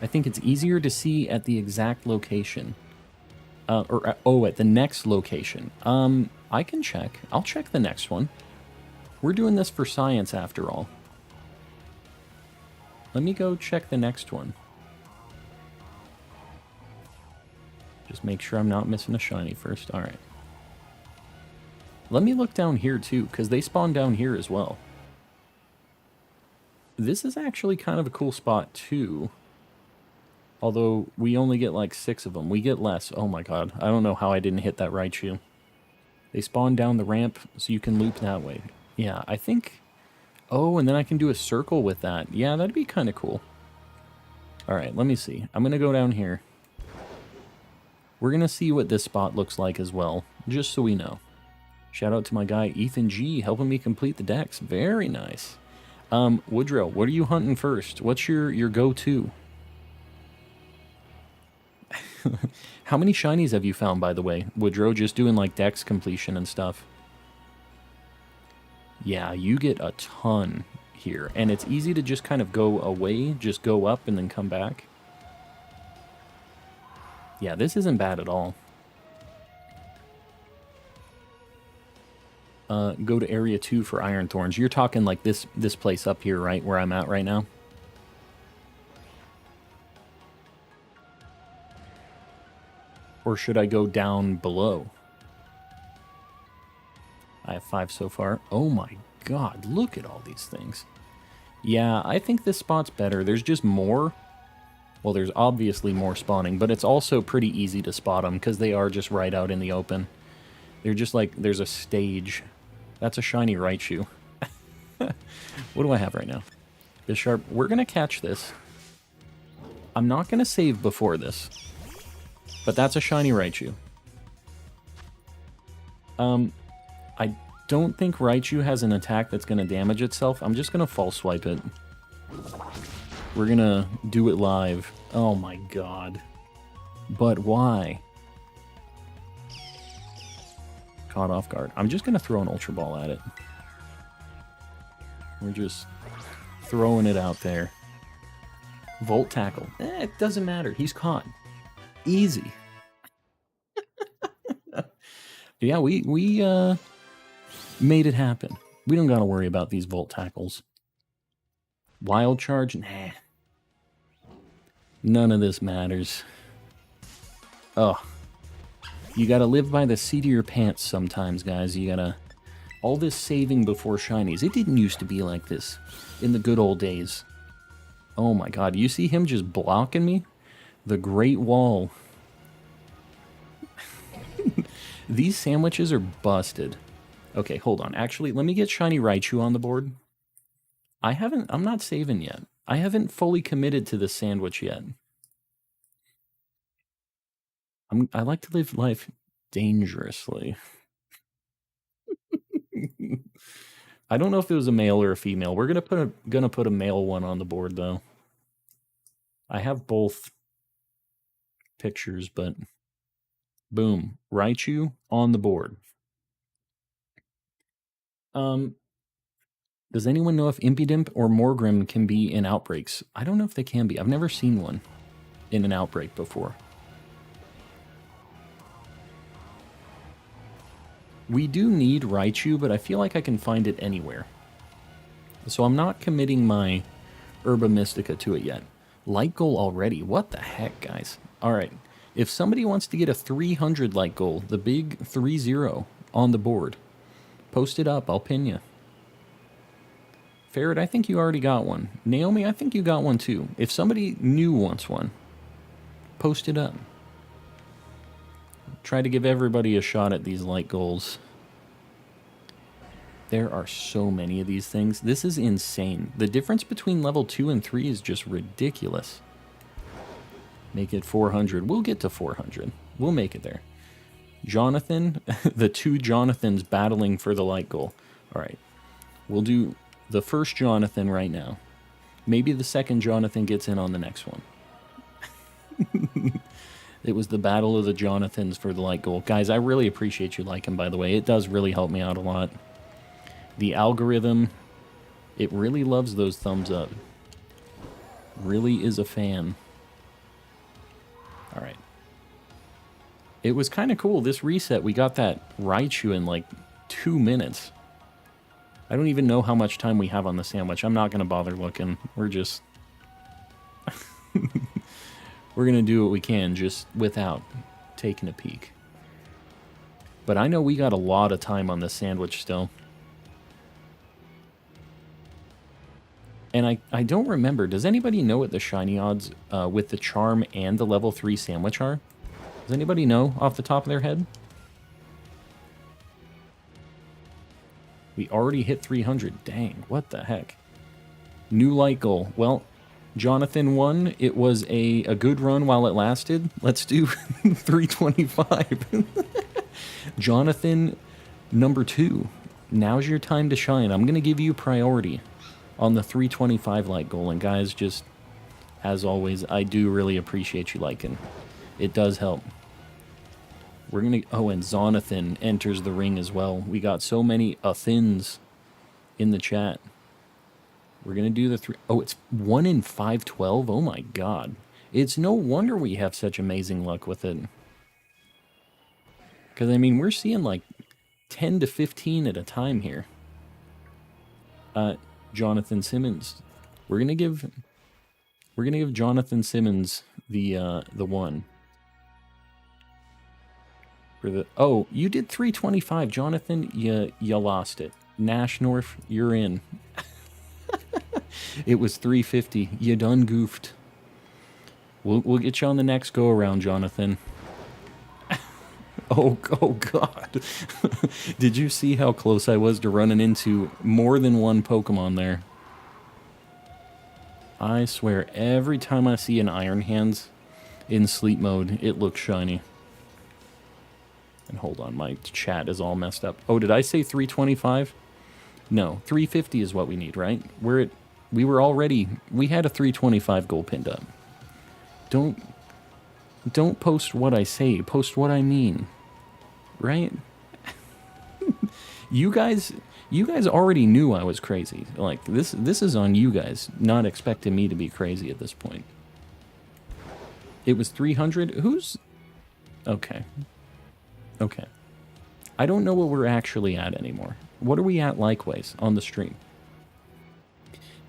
I think it's easier to see at the exact location. At the next location. I can check. I'll check the next one. We're doing this for science after all. Let me go check the next one. Just make sure I'm not missing a shiny first. Alright. Let me look down here too, because they spawn down here as well. This is actually kind of a cool spot too. Although we only get like 6 of them. We get less. Oh my god. I don't know how I didn't hit that Raichu. They spawn down the ramp so you can loop that way. Yeah, I think... Oh, and then I can do a circle with that. Yeah, that'd be kind of cool. Alright, let me see. I'm going to go down here. We're going to see what this spot looks like as well, just so we know. Shout out to my guy Ethan G helping me complete the decks. Very nice. Woodrow, what are you hunting first? What's your go-to? How many shinies have you found, by the way? Woodrow, just doing like dex completion and stuff. Yeah, you get a ton here. And it's easy to just kind of go away, just go up and then come back. Yeah, this isn't bad at all. Go to Area 2 for Iron Thorns. You're talking like this place up here, right? Where I'm at right now? Or should I go down below? I have 5 so far. Oh my god, look at all these things. Yeah, I think this spot's better. There's just more. Well, there's obviously more spawning, but it's also pretty easy to spot them because they are just right out in the open. They're just like, there's a stage. That's a shiny Raichu. What do I have right now? Bisharp, we're going to catch this. I'm not going to save before this. But that's a shiny Raichu. I don't think Raichu has an attack that's going to damage itself. I'm just going to false swipe it. We're going to do it live. Oh my god. But why? Caught off guard. I'm just going to throw an Ultra Ball at it. We're just throwing it out there. Volt Tackle. It doesn't matter. He's caught. Easy. Yeah, we made it happen. We don't got to worry about these Volt Tackles. Wild Charge? Nah. None of this matters. Oh. You gotta live by the seat of your pants sometimes, guys. You gotta... All this saving before shinies. It didn't used to be like this in the good old days. Oh my god, you see him just blocking me? The Great Wall. These sandwiches are busted. Okay, hold on. Actually, let me get shiny Raichu on the board. I'm not saving yet. I haven't fully committed to this sandwich yet. I like to live life dangerously. I don't know if it was a male or a female. We're gonna put a male one on the board though. I have both pictures, but boom, Raichu on the board. Does anyone know if Impidimp or Morgrem can be in outbreaks? I don't know if they can be. I've never seen one in an outbreak before. We do need Raichu, but I feel like I can find it anywhere. So I'm not committing my Herba Mystica to it yet. Light goal already? What the heck, guys? Alright, if somebody wants to get a 300 light goal, the big 3-0 on the board, post it up, I'll pin you. Ferret, I think you already got one. Naomi, I think you got one too. If somebody new wants one, post it up. Try to give everybody a shot at these light goals. There are so many of these things. This is insane. The difference between level 2 and 3 is just ridiculous. Make it 400. We'll get to 400. We'll make it there. Jonathan, the two Jonathans battling for the light goal. All right. We'll do the first Jonathan right now. Maybe the second Jonathan gets in on the next one. It was the battle of the Jonathans for the light goal. Guys, I really appreciate you liking, by the way. It does really help me out a lot. The algorithm, it really loves those thumbs up. Really is a fan. All right. It was kind of cool. This reset, we got that Raichu in like 2 minutes. I don't even know how much time we have on the sandwich. I'm not going to bother looking. We're just... We're going to do what we can just without taking a peek. But I know we got a lot of time on this sandwich still. And I don't remember. Does anybody know what the shiny odds with the charm and the level 3 sandwich are? Does anybody know off the top of their head? We already hit 300. Dang, what the heck? New light goal. Well, Jonathan won. It was a good run while it lasted. Let's do 325. Jonathan, number 2. Now's your time to shine. I'm going to give you priority on the 325 light goal. And guys, just as always, I do really appreciate you liking. It does help. We're going to... Oh, and Zonathan enters the ring as well. We got so many Athins in the chat. We're going to do the 3... Oh, it's 1 in 512? Oh my god. It's no wonder we have such amazing luck with it. Because, I mean, we're seeing like 10 to 15 at a time here. Jonathan Simmons. We're going to give Jonathan Simmons the 1. For the... Oh, you did 325, Jonathan. You lost it. Nash North, you're in. It was 350. You done goofed. We'll get you on the next go around, Jonathan. Oh God. Did you see how close I was to running into more than one Pokemon there? I swear, every time I see an Iron Hands in sleep mode, it looks shiny. And hold on, my chat is all messed up. Oh, did I say 325? No, 350 is what we need, right? We had a 325 goal pinned up. Don't post what I say, post what I mean. Right? You guys already knew I was crazy. Like, this is on you guys, not expecting me to be crazy at this point. It was 300? Who's... Okay. Okay. I don't know what we're actually at anymore. What are we at likewise on the stream?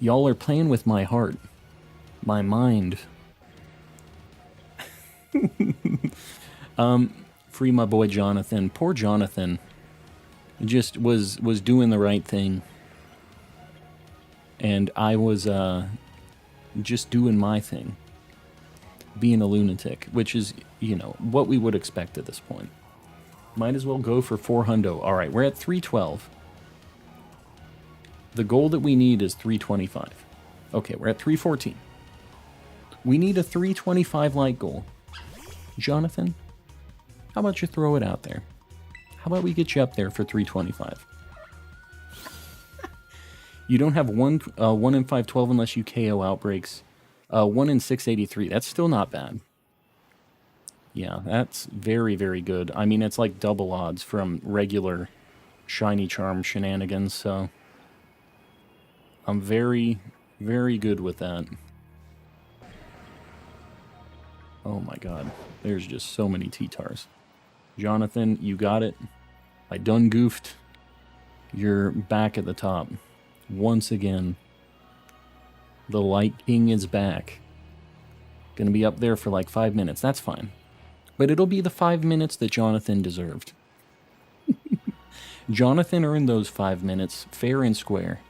Y'all are playing with my heart. My mind. Free my boy Jonathan. Poor Jonathan. Just was doing the right thing. And I was just doing my thing. Being a lunatic. Which is, you know, what we would expect at this point. Might as well go for 400. Alright, we're at 312. The goal that we need is 325. Okay, we're at 314. We need a 325 light goal. Jonathan, how about you throw it out there? How about we get you up there for 325? You don't have 1 in 512 unless you KO outbreaks. 1 in 683. That's still not bad. Yeah, that's very, very good. I mean, it's like double odds from regular shiny charm shenanigans, so I'm very, very good with that. Oh my god, there's just so many T-Tars. Jonathan, you got it. I done goofed. You're back at the top. Once again. The Light King is back. Gonna be up there for like 5 minutes. That's fine. But it'll be the 5 minutes that Jonathan deserved. Jonathan earned those 5 minutes fair and square.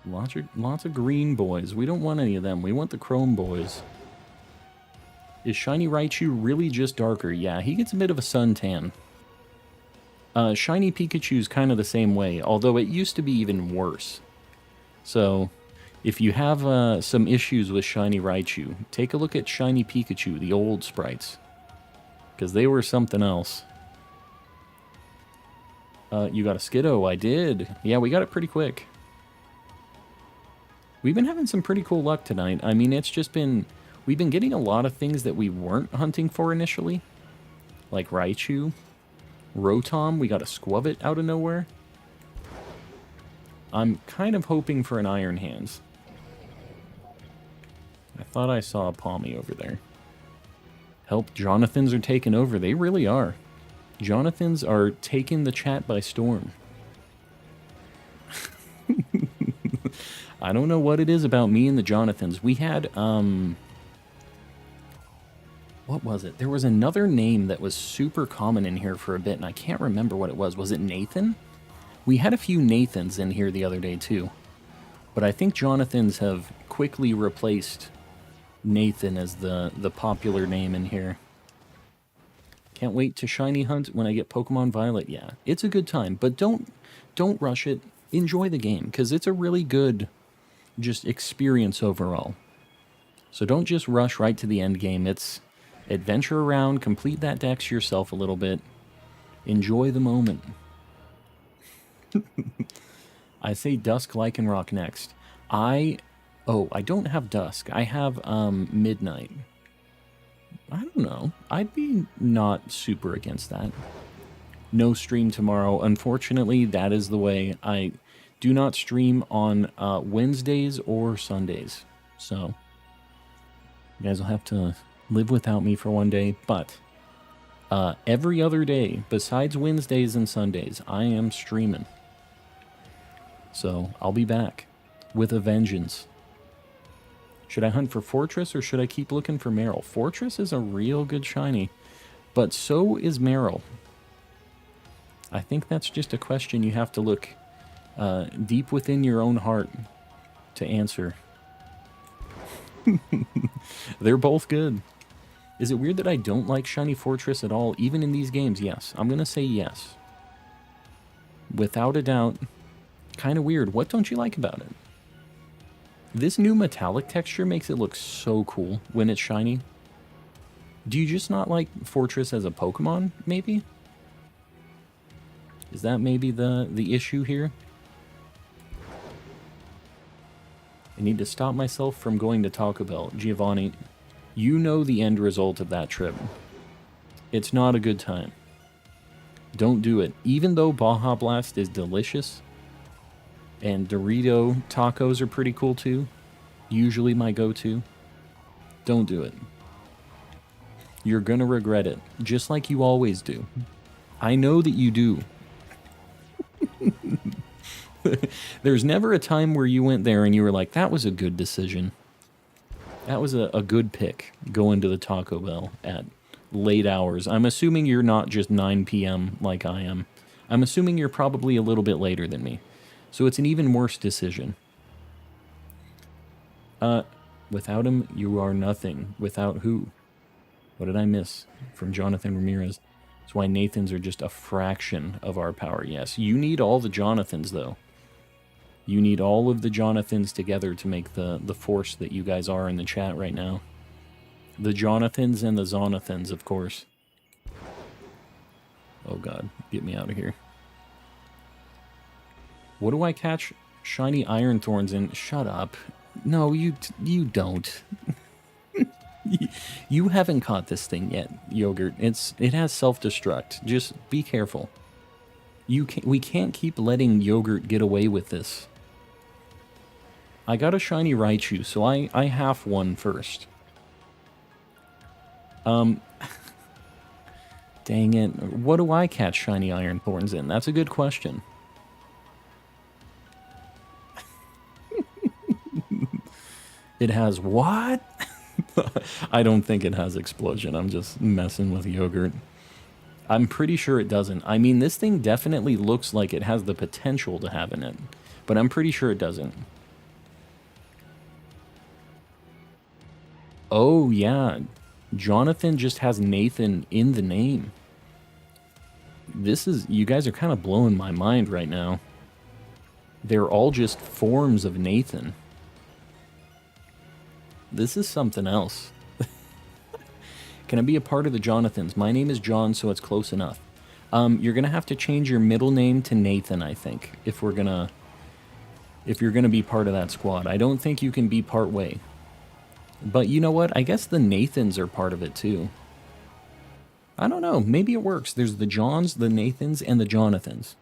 Lots of green boys. We don't want any of them. We want the chrome boys. Is Shiny Raichu really just darker? Yeah, he gets a bit of a suntan. Shiny Pikachu's kind of the same way, although it used to be even worse. So, if you have some issues with Shiny Raichu, take a look at Shiny Pikachu, the old sprites. Because they were something else. You got a Skiddo, I did. Yeah, we got it pretty quick. We've been having some pretty cool luck tonight. I mean, it's just been... We've been getting a lot of things that we weren't hunting for initially. Like Raichu. Rotom, we got a Squavit out of nowhere. I'm kind of hoping for an Iron Hands. I thought I saw a Palmy over there. Help, Jonathans are taking over. They really are. Jonathans are taking the chat by storm. I don't know what it is about me and the Jonathans. We had, what was it? There was another name that was super common in here for a bit, and I can't remember what it was. Was it Nathan? We had a few Nathans in here the other day, too. But I think Jonathans have quickly replaced Nathan as the popular name in here. Can't wait to shiny hunt when I get Pokemon Violet. Yeah, it's a good time, but don't rush it. Enjoy the game, because it's a really good just experience overall. So don't just rush right to the end game. It's adventure around, complete that dex yourself a little bit. Enjoy the moment. I say Dusk Lycanroc next. I don't have Dusk. I have Midnight. I don't know. I'd be not super against that. No stream tomorrow. Unfortunately, that is the way. I do not stream on Wednesdays or Sundays. So, you guys will have to live without me for one day. But every other day, besides Wednesdays and Sundays, I am streaming. So, I'll be back with a vengeance. Should I hunt for Fortress or should I keep looking for Meryl? Fortress is a real good shiny, but so is Meryl. I think that's just a question you have to look deep within your own heart to answer. They're both good. Is it weird that I don't like Shiny Fortress at all, even in these games? Yes. I'm going to say yes. Without a doubt. Kind of weird. What don't you like about it? This new metallic texture makes it look so cool when it's shiny. Do you just not like Fortress as a Pokemon, maybe? Is that maybe the issue here? I need to stop myself from going to Taco Bell. Giovanni, you know the end result of that trip. It's not a good time. Don't do it. Even though Baja Blast is delicious, and Dorito tacos are pretty cool too, usually my go-to, don't do it. You're gonna regret it, just like you always do. I know that you do. There's never a time where you went there and you were like, that was a good decision. That was a good pick, going to the Taco Bell at late hours. I'm assuming you're not just 9 p.m. like I am. I'm assuming you're probably a little bit later than me. So it's an even worse decision. Without him, you are nothing. Without who? What did I miss from Jonathan Ramirez? That's why Nathans are just a fraction of our power. Yes, you need all the Jonathans, though. You need all of the Jonathans together to make the force that you guys are in the chat right now. The Jonathans and the Zonathans, of course. Oh god, get me out of here. What do I catch shiny iron thorns in? Shut up. No, you don't. You haven't caught this thing yet, Yogurt. It has self-destruct. Just be careful. We can't keep letting Yogurt get away with this. I got a shiny Raichu, so I half won first. Dang it. What do I catch shiny iron thorns in? That's a good question. It has what? I don't think it has explosion. I'm just messing with Yogurt. I'm pretty sure it doesn't. I mean, this thing definitely looks like it has the potential to have in it, but I'm pretty sure it doesn't. Oh, yeah. Jonathan just has Nathan in the name. This is... You guys are kind of blowing my mind right now. They're all just forms of Nathan. This is something else. Can I be a part of the Jonathans? My name is John, so it's close enough. You're gonna have to change your middle name to Nathan, I think, if you're gonna be part of that squad. I don't think you can be part way. But you know what? I guess the Nathans are part of it too. I don't know. Maybe it works. There's the Johns, the Nathans, and the Jonathans.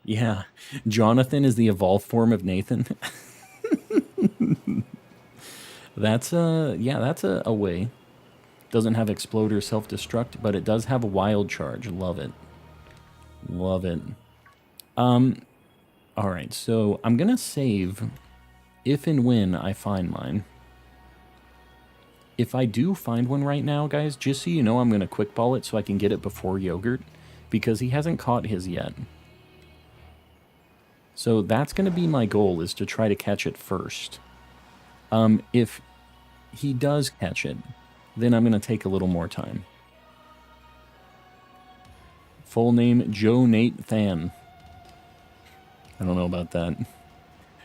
Yeah, Jonathan is the evolved form of Nathan. That's a way. Doesn't have explode or self-destruct, but it does have a wild charge. Love it. Love it. Alright, so I'm gonna save if and when I find mine. If I do find one right now, guys, just so you know, I'm gonna quick ball it so I can get it before Yogurt, because he hasn't caught his yet. So that's gonna be my goal, is to try to catch it first. If he does catch it, then I'm going to take a little more time. Full name, Joe Nate Than. I don't know about that.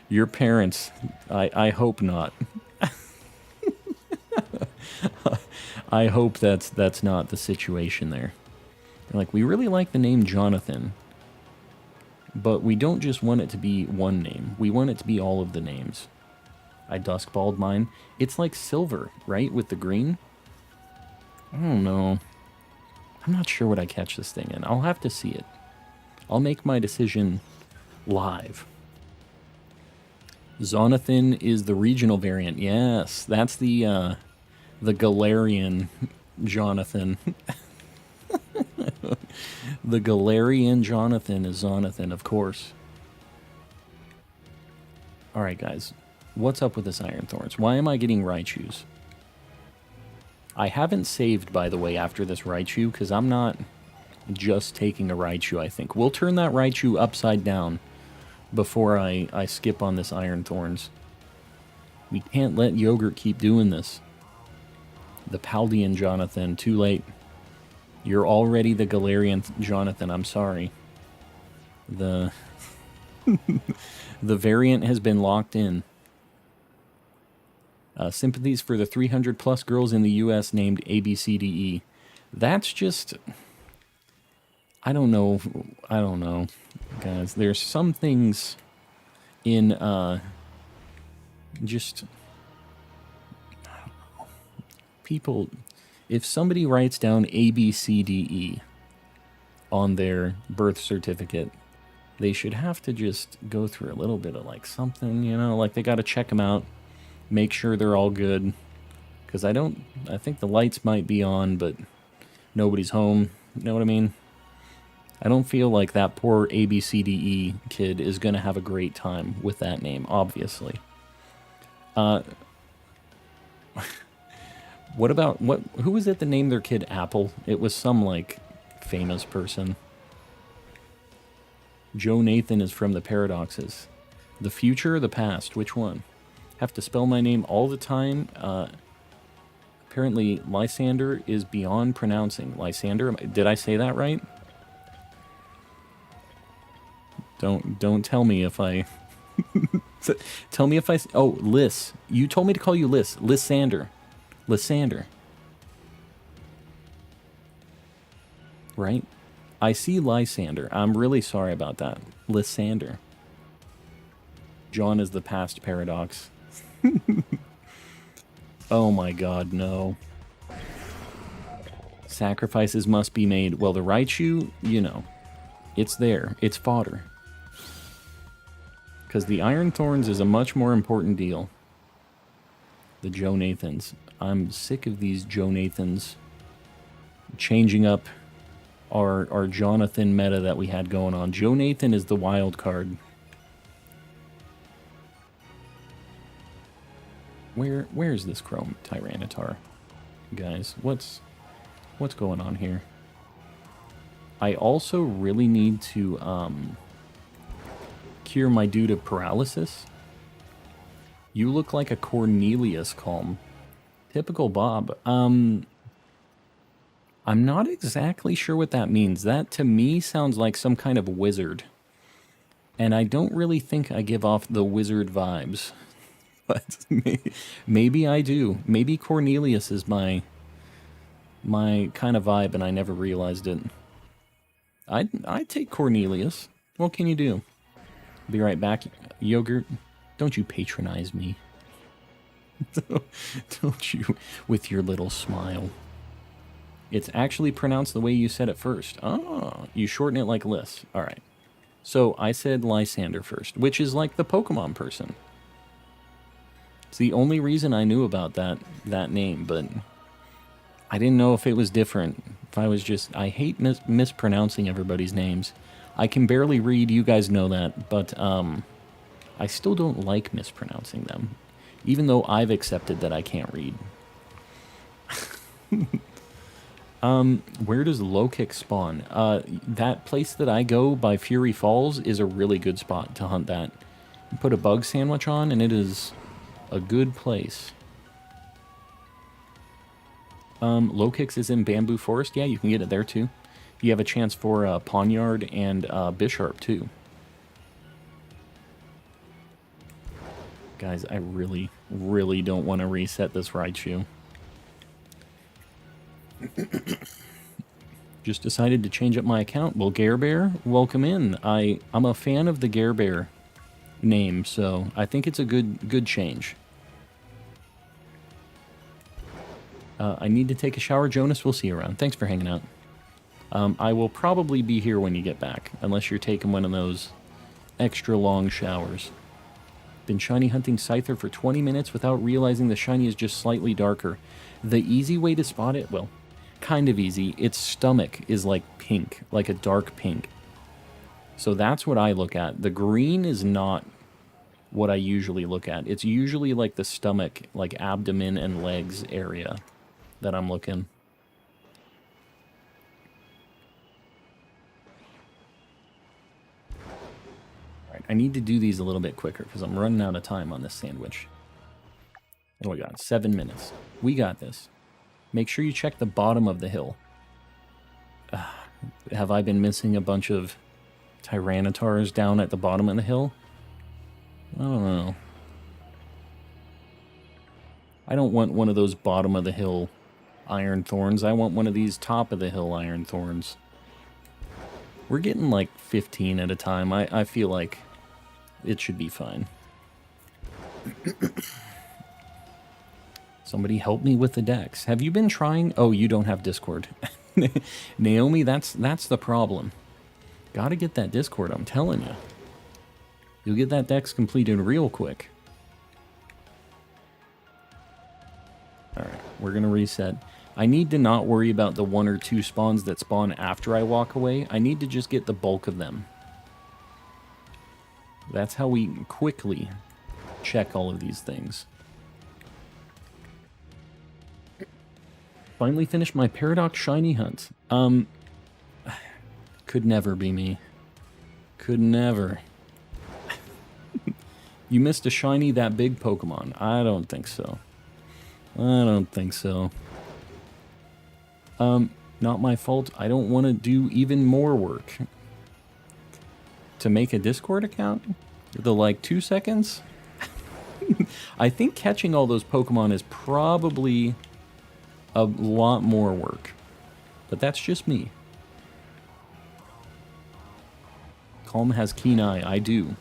Your parents, I hope not. I hope that's not the situation there. Like, we really like the name Jonathan, but we don't just want it to be one name. We want it to be all of the names. I duskballed mine. It's like silver, right? With the green? I don't know. I'm not sure what I catch this thing in. I'll have to see it. I'll make my decision live. Zonathan is the regional variant. Yes, that's the Galarian Jonathan. The Galarian Jonathan is Zonathan, of course. Alright, guys. What's up with this Iron Thorns? Why am I getting Raichus? I haven't saved, by the way, after this Raichu, because I'm not just taking a Raichu, I think. We'll turn that Raichu upside down before I skip on this Iron Thorns. We can't let Yogurt keep doing this. The Paldean Jonathan, too late. You're already the Galarian Jonathan, I'm sorry. The variant has been locked in. Sympathies for the 300 plus girls in the U.S. named ABCDE. That's just... I don't know, guys. There's some things in, just... people... If somebody writes down ABCDE on their birth certificate, they should have to just go through a little bit of, like, something, you know? Like, they gotta check them out. Make sure they're all good, because I think the lights might be on, but nobody's home, you know what I mean? I don't feel like that poor ABCDE kid is going to have a great time with that name, obviously. Who was it that named their kid Apple? It was some, like, famous person. Joe Nathan is from the Paradoxes. The future or the past? Which one? Have to spell my name all the time. Apparently, Lysander is beyond pronouncing. Lysander? Did I say that right? Don't tell me if I... Tell me if I... Oh, Liz. You told me to call you Liz. Lysander. Lysander. Right? I see Lysander. I'm really sorry about that. Lysander. John is the past paradox. Oh my god, no. Sacrifices must be made. Well, the Raichu, you know, it's there. It's fodder. Because the Iron Thorns is a much more important deal. The Joe Nathans. I'm sick of these Joe Nathans changing up our Jonathan meta that we had going on. Joe Nathan is the wild card. Where's this Chrome Tyranitar? Guys, what's going on here? I also really need to cure my dude of paralysis. You look like a Cornelius Calm. Typical Bob. I'm not exactly sure what that means. That to me sounds like some kind of wizard. And I don't really think I give off the wizard vibes. But maybe I do. Maybe Cornelius is my kind of vibe and I never realized it. I'd take Cornelius. What can you do? Be right back. Yogurt, don't you patronize me. Don't you with your little smile. It's actually pronounced the way you said it first. Oh, you shorten it like Liss. All right. So I said Lysander first, which is like the Pokemon person. It's the only reason I knew about that name, but I didn't know if it was different. If I was just... I hate mispronouncing everybody's names. I can barely read, you guys know that, but I still don't like mispronouncing them, even though I've accepted that I can't read. Where does low kick spawn? That place that I go by Fury Falls is a really good spot to hunt that. You put a bug sandwich on and it is a good place. Low kicks is in Bamboo Forest. Yeah, you can get it there too. You have a chance for Pawniard and Bisharp too. Guys, I really, really don't want to reset this Raichu. Just decided to change up my account. Well, Gare Bear, welcome in. I'm a fan of the Gare Bear name, so I think it's a good change. I need to take a shower. Jonas, we'll see you around. Thanks for hanging out. I will probably be here when you get back, unless you're taking one of those extra long showers. Been shiny hunting Scyther for 20 minutes without realizing the shiny is just slightly darker. The easy way to spot it, well, kind of easy. Its stomach is like pink, like a dark pink. So that's what I look at. The green is not what I usually look at. It's usually like the stomach, like abdomen and legs area that I'm looking. Alright, I need to do these a little bit quicker because I'm running out of time on this sandwich. What do we got? 7 minutes. We got this. Make sure you check the bottom of the hill. Have I been missing a bunch of Tyrannitars down at the bottom of the hill? I don't know. I don't want one of those bottom of the hill Iron Thorns. I want one of these top of the hill Iron Thorns. We're getting like 15 at a time. I feel like it should be fine. Somebody help me with the decks. Have you been trying? Oh, you don't have Discord. Naomi, that's the problem. Gotta get that Discord, I'm telling you. You'll get that dex completed real quick. Alright, we're gonna reset. I need to not worry about the 1 or 2 spawns that spawn after I walk away. I need to just get the bulk of them. That's how we quickly check all of these things. Finally finished my Paradox Shiny hunt. Could never be me. Could never. You missed a shiny that big Pokemon. I don't think so. I don't think so. Not my fault. I don't want to do even more work. To make a Discord account? The like 2 seconds? I think catching all those Pokemon is probably a lot more work. But that's just me. Calm has keen eye. I do.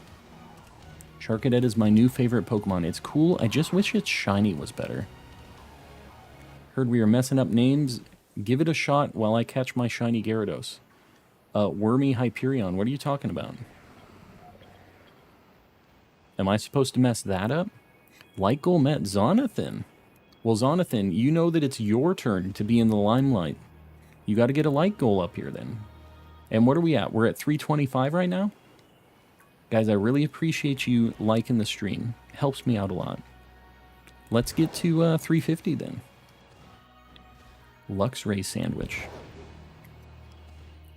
Charcadet is my new favorite Pokemon. It's cool. I just wish its shiny was better. Heard we are messing up names. Give it a shot while I catch my shiny Gyarados. Wormy Hyperion. What are you talking about? Am I supposed to mess that up? Light Goal met Zonathan. Well, Zonathan, you know that it's your turn to be in the limelight. You got to get a Light Goal up here then. And what are we at? We're at 325 right now? Guys, I really appreciate you liking the stream. Helps me out a lot. Let's get to 350 then. Luxray Sandwich.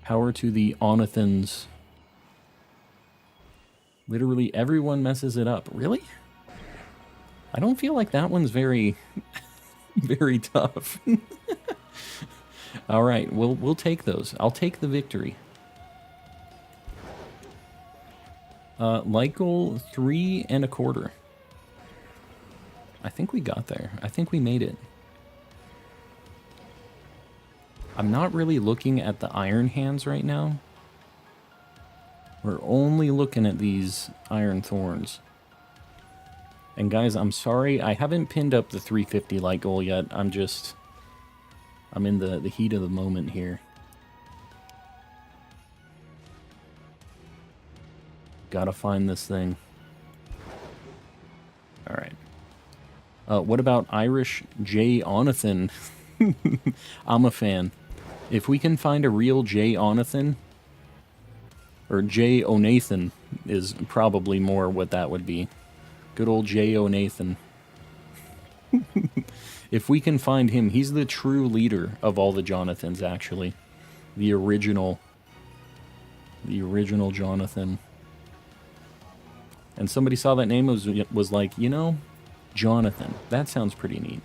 Power to the Onathans. Literally everyone messes it up. Really? I don't feel like that one's very, very tough. All right, we'll take those. I'll take the victory. Light goal 3 1/4. I think we got there. I think we made it. I'm not really looking at the iron hands right now. We're only looking at these iron thorns. And guys, I'm sorry, I haven't pinned up the 350 light goal yet. I'm in the heat of the moment here. Gotta find this thing. Alright. What about Irish J. Onathan? I'm a fan. If we can find a real J. Onathan, or J. O'Nathan is probably more what that would be. Good old J. O'Nathan. If we can find him, he's the true leader of all the Jonathans, actually. The original Jonathan. And somebody saw that name was like, you know, Jonathan. That sounds pretty neat.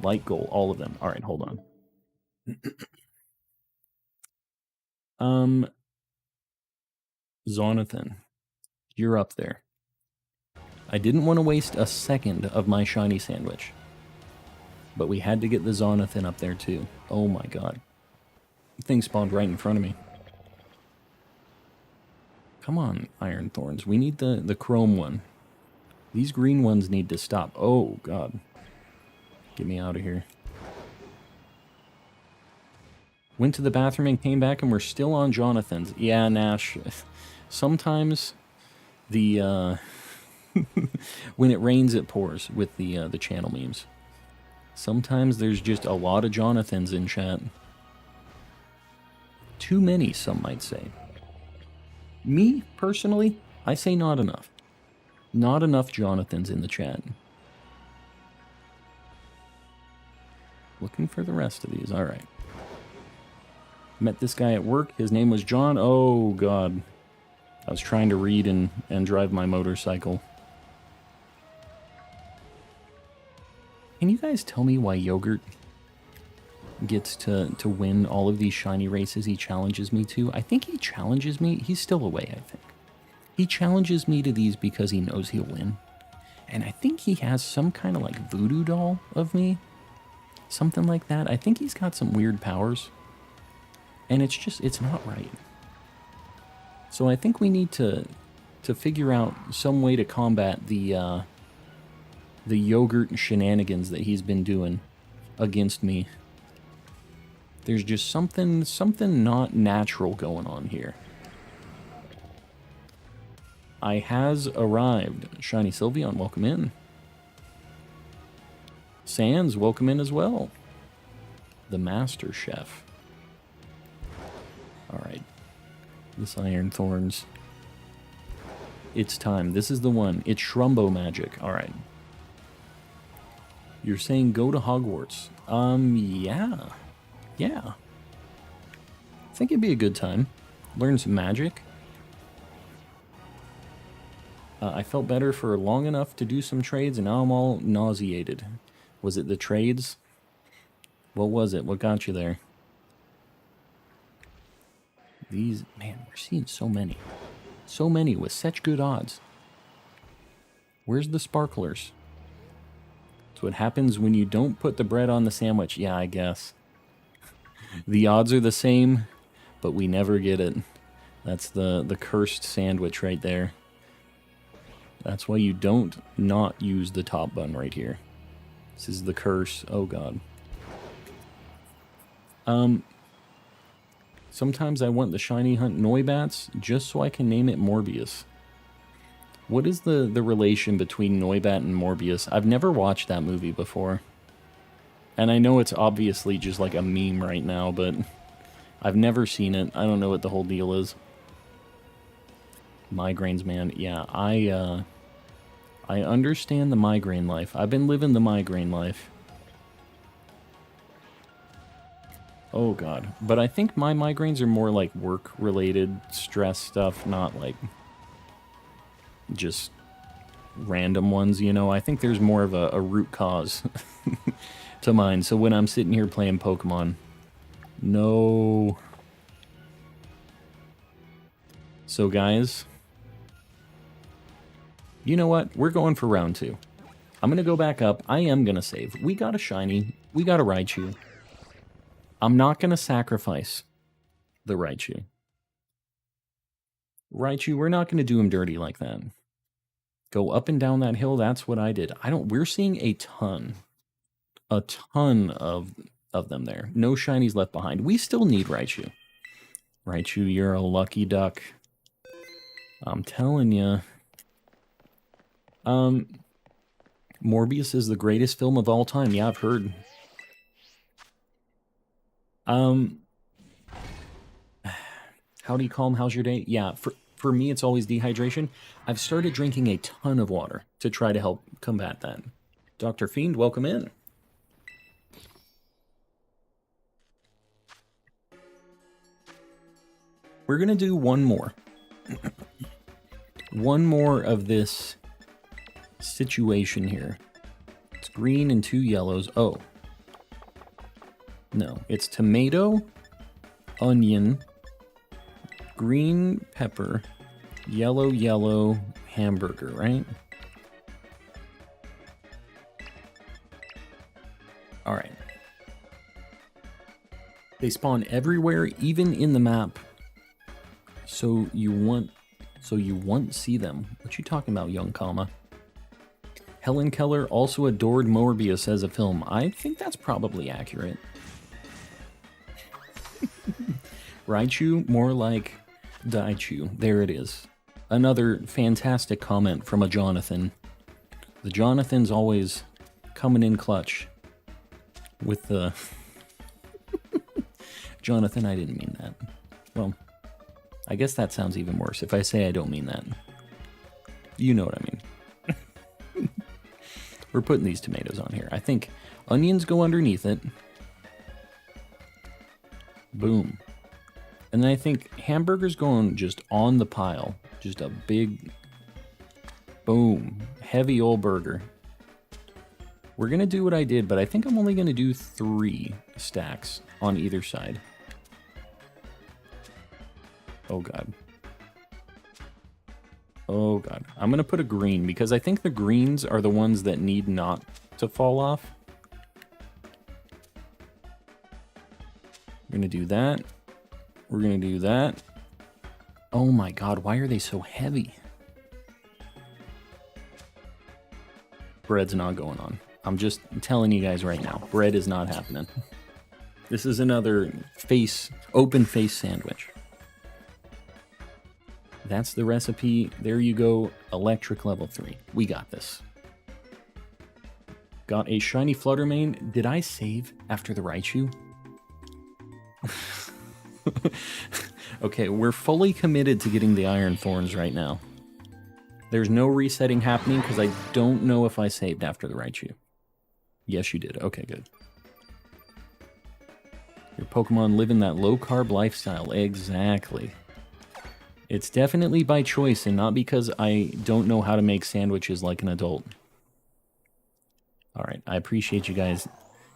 Light goal, all of them. All right, hold on. Zonathan, you're up there. I didn't want to waste a second of my shiny sandwich. But we had to get the Zonathan up there too. Oh my god. The thing spawned right in front of me. Come on, Iron Thorns. We need the chrome one. These green ones need to stop. Oh god. Get me out of here. Went to the bathroom and came back and we're still on Jonathan's. Yeah, Nash. Sometimes the when it rains it pours with the channel memes. Sometimes there's just a lot of Jonathans in chat. Too many, some might say. Me, personally, I say not enough. Not enough Jonathans in the chat. Looking for the rest of these. Alright. Met this guy at work. His name was John. Oh, God. I was trying to read and drive my motorcycle. Can you guys tell me why Yogurt gets to win all of these shiny races he challenges me to? I think he challenges me. He's still away, I think. He challenges me to these because he knows he'll win. And I think he has some kind of like voodoo doll of me. Something like that. I think he's got some weird powers. And it's not right. So I think we need to figure out some way to combat the Yogurt shenanigans that he's been doing against me. There's just something not natural going on here. I has arrived. Shiny Sylveon, welcome in. Sans, welcome in as well. The Master Chef. Alright. This Iron Thorns. It's time. This is the one. It's Shrumbo magic. Alright. You're saying go to Hogwarts. Yeah. Yeah. I think it'd be a good time. Learn some magic. I felt better for long enough to do some trades, and now I'm all nauseated. Was it the trades? What was it? What got you there? These, man, we're seeing so many. So many with such good odds. Where's the sparklers? That's what happens when you don't put the bread on the sandwich. Yeah, I guess. The odds are the same, but we never get it. That's the cursed sandwich right there. That's why you don't not use the top bun right here. This is the curse. Oh, God. Sometimes I want the shiny hunt Noibats just so I can name it Morbius. What is the relation between Noibat and Morbius? I've never watched that movie before. And I know it's obviously just like a meme right now, but I've never seen it. I don't know what the whole deal is. Migraines, man. Yeah, I understand the migraine life. I've been living the migraine life. Oh, God. But I think my migraines are more like work-related stress stuff, not like just random ones, you know. I think there's more of a root cause to mine. So when I'm sitting here playing Pokemon, no. So guys, you know what? We're going for round 2. I'm going to go back up. I am going to save. We got a shiny. We got a Raichu. I'm not going to sacrifice the Raichu. Raichu, we're not going to do him dirty like that. Go up and down that hill. That's what I did. We're seeing a ton of them there. No shinies left behind. We still need Raichu. Raichu, you're a lucky duck. I'm telling you. Morbius is the greatest film of all time. Yeah, I've heard. How do you call him? How's your day? Yeah, for me, it's always dehydration. I've started drinking a ton of water to try to help combat that. Dr. Fiend, welcome in. We're going to do one more. One more of this situation here. It's green and 2 yellows. Oh. No, it's tomato, onion, green pepper, yellow hamburger, right? All right. They spawn everywhere, even in the map. So you won't see them. What you talking about, young comma? Helen Keller also adored Morbius as a film. I think that's probably accurate. Raichu, more like Daichu. There it is. Another fantastic comment from a Jonathan. The Jonathan's always coming in clutch with the... Jonathan, I didn't mean that. Well, I guess that sounds even worse if I say I don't mean that. You know what I mean. We're putting these tomatoes on here. I think onions go underneath it. Boom. And then I think hamburgers going just on the pile. Just a big, boom, heavy old burger. We're going to do what I did, but I think I'm only going to do 3 stacks on either side. Oh, God. Oh, God. I'm going to put a green because I think the greens are the ones that need not to fall off. We're going to do that. We're going to do that. Oh, my God. Why are they so heavy? Bread's not going on. I'm just telling you guys right now. Bread is not happening. This is another open face sandwich. That's the recipe. There you go. Electric level 3. We got this. Got a shiny Fluttermane. Did I save after the Raichu? Okay, we're fully committed to getting the Iron Thorns right now. There's no resetting happening because I don't know if I saved after the Raichu. Yes, you did. Okay, good. Your Pokemon live in that low-carb lifestyle. Exactly. It's definitely by choice and not because I don't know how to make sandwiches like an adult. Alright, I appreciate you guys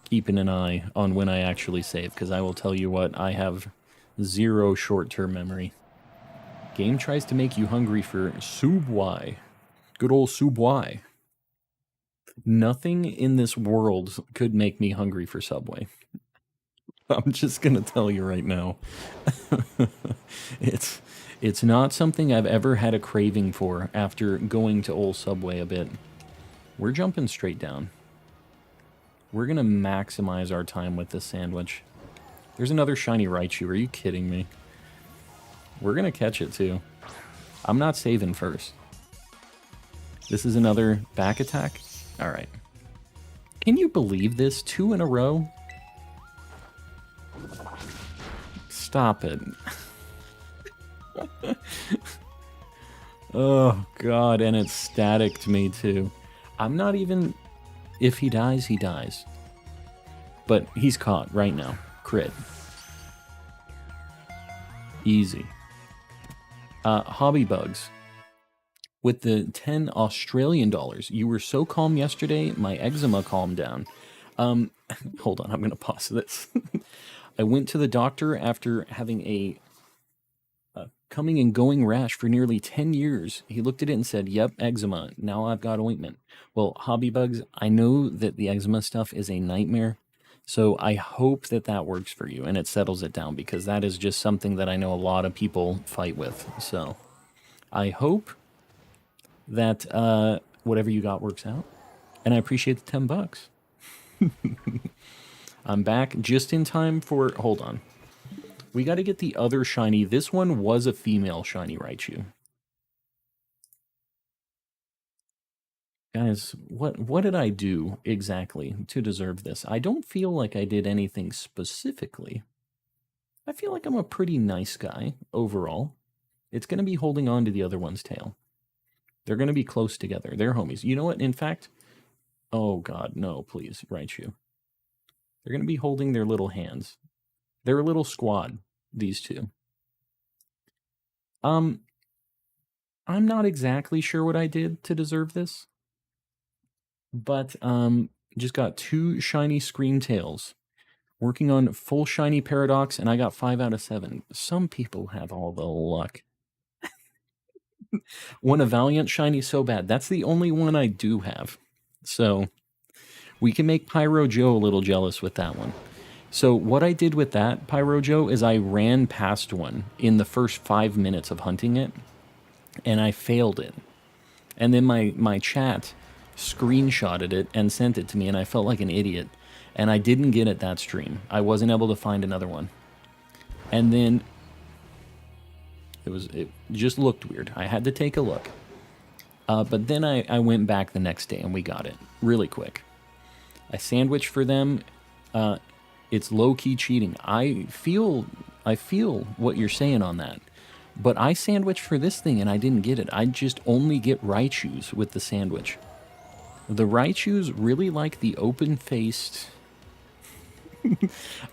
keeping an eye on when I actually save, because I will tell you what, I have 0 short-term memory. Game tries to make you hungry for Subway. Good old Subway. Nothing in this world could make me hungry for Subway. I'm just gonna tell you right now. It's not something I've ever had a craving for after going to old Subway a bit. We're jumping straight down. We're gonna maximize our time with this sandwich. There's another shiny Raichu. Are you kidding me? We're gonna catch it too. I'm not saving first. This is another back attack. All right. Can you believe this? 2 in a row? Stop it. Oh, God, and it's static to me, too. I'm not even... If he dies, he dies. But he's caught right now. Crit. Easy. Hobby Bugs. with the 10 Australian dollars. You were so calm yesterday, my eczema calmed down. Hold on, I'm going to pause this. I went to the doctor after having a coming and going rash for nearly 10 years. He looked at it and said, yep, eczema. Now I've got ointment. Well, Hobby Bugs, I know that the eczema stuff is a nightmare. So I hope that that works for you and it settles it down, because that is just something that I know a lot of people fight with. So I hope that whatever you got works out. And I appreciate the 10 bucks. I'm back just in time for... Hold on. We got to get the other shiny. This one was a female shiny Raichu. Guys, what did I do exactly to deserve this? I don't feel like I did anything specifically. I feel like I'm a pretty nice guy overall. It's going to be holding on to the other one's tail. They're going to be close together. They're homies. You know what? In fact... Oh, God, no, please, Raichu. They're going to be holding their little hands. They're a little squad, these two. I'm not exactly sure what I did to deserve this. But just got 2 shiny Screamtails. Working on full shiny Paradox, and I got 5 out of 7. Some people have all the luck. Want a Valiant shiny so bad. That's the only one I do have. So we can make Pyro Joe a little jealous with that one. So what I did with that Pyro Joe is I ran past one in the first 5 minutes of hunting it, and I failed it. And then my chat screenshotted it and sent it to me, and I felt like an idiot. And I didn't get it that stream. I wasn't able to find another one. And then it just looked weird. I had to take a look. But then I went back the next day and we got it really quick. I sandwiched for them. It's low-key cheating. I feel what you're saying on that. But I sandwiched for this thing and I didn't get it. I just only get Raichus with the sandwich. The Raichus really like the open-faced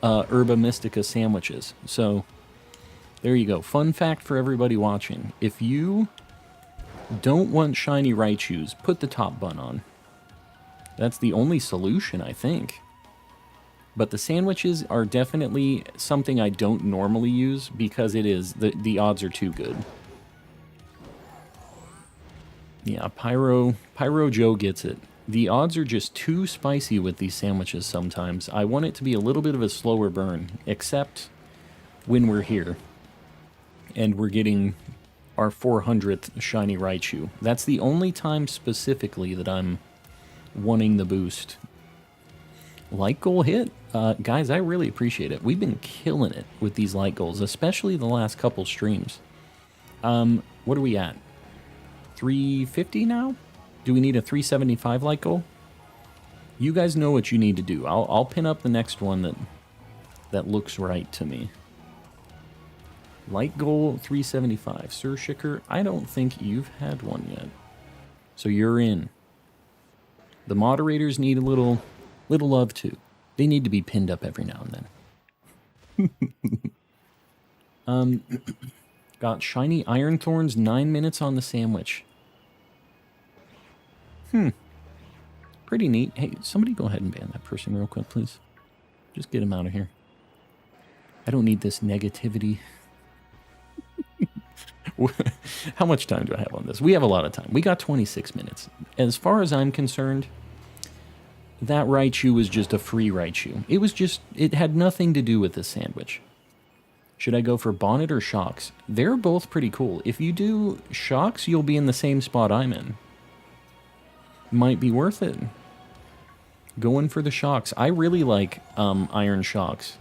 Herba Mystica sandwiches. So there you go. Fun fact for everybody watching. If you don't want shiny Raichus, put the top bun on. That's the only solution, I think. But the sandwiches are definitely something I don't normally use because it is the odds are too good. Yeah, Pyro Joe gets it. The odds are just too spicy with these sandwiches sometimes. I want it to be a little bit of a slower burn, except when we're here and we're getting our 400th shiny Raichu. That's the only time specifically that I'm wanting the boost. Light goal hit. Guys, I really appreciate it. We've been killing it with these light goals, especially the last couple streams. What are we at? 350 now? Do we need a 375 light goal? You guys know what you need to do. I'll pin up the next one that looks right to me. Light goal 375. Sir Shicker, I don't think you've had one yet. So you're in. The moderators need a little love too. They need to be pinned up every now and then. Got shiny Iron Thorns, 9 minutes on the sandwich. Pretty neat. Hey, somebody go ahead and ban that person real quick, please. Just get him out of here. I don't need this negativity. How much time do I have on this? We have a lot of time. We got 26 minutes. As far as I'm concerned, that Raichu was just a free Raichu. It had nothing to do with this sandwich. Should I go for Bonnet or Shocks? They're both pretty cool. If you do Shocks, you'll be in the same spot I'm in. Might be worth it. Going for the Shocks. I really like Iron Shocks,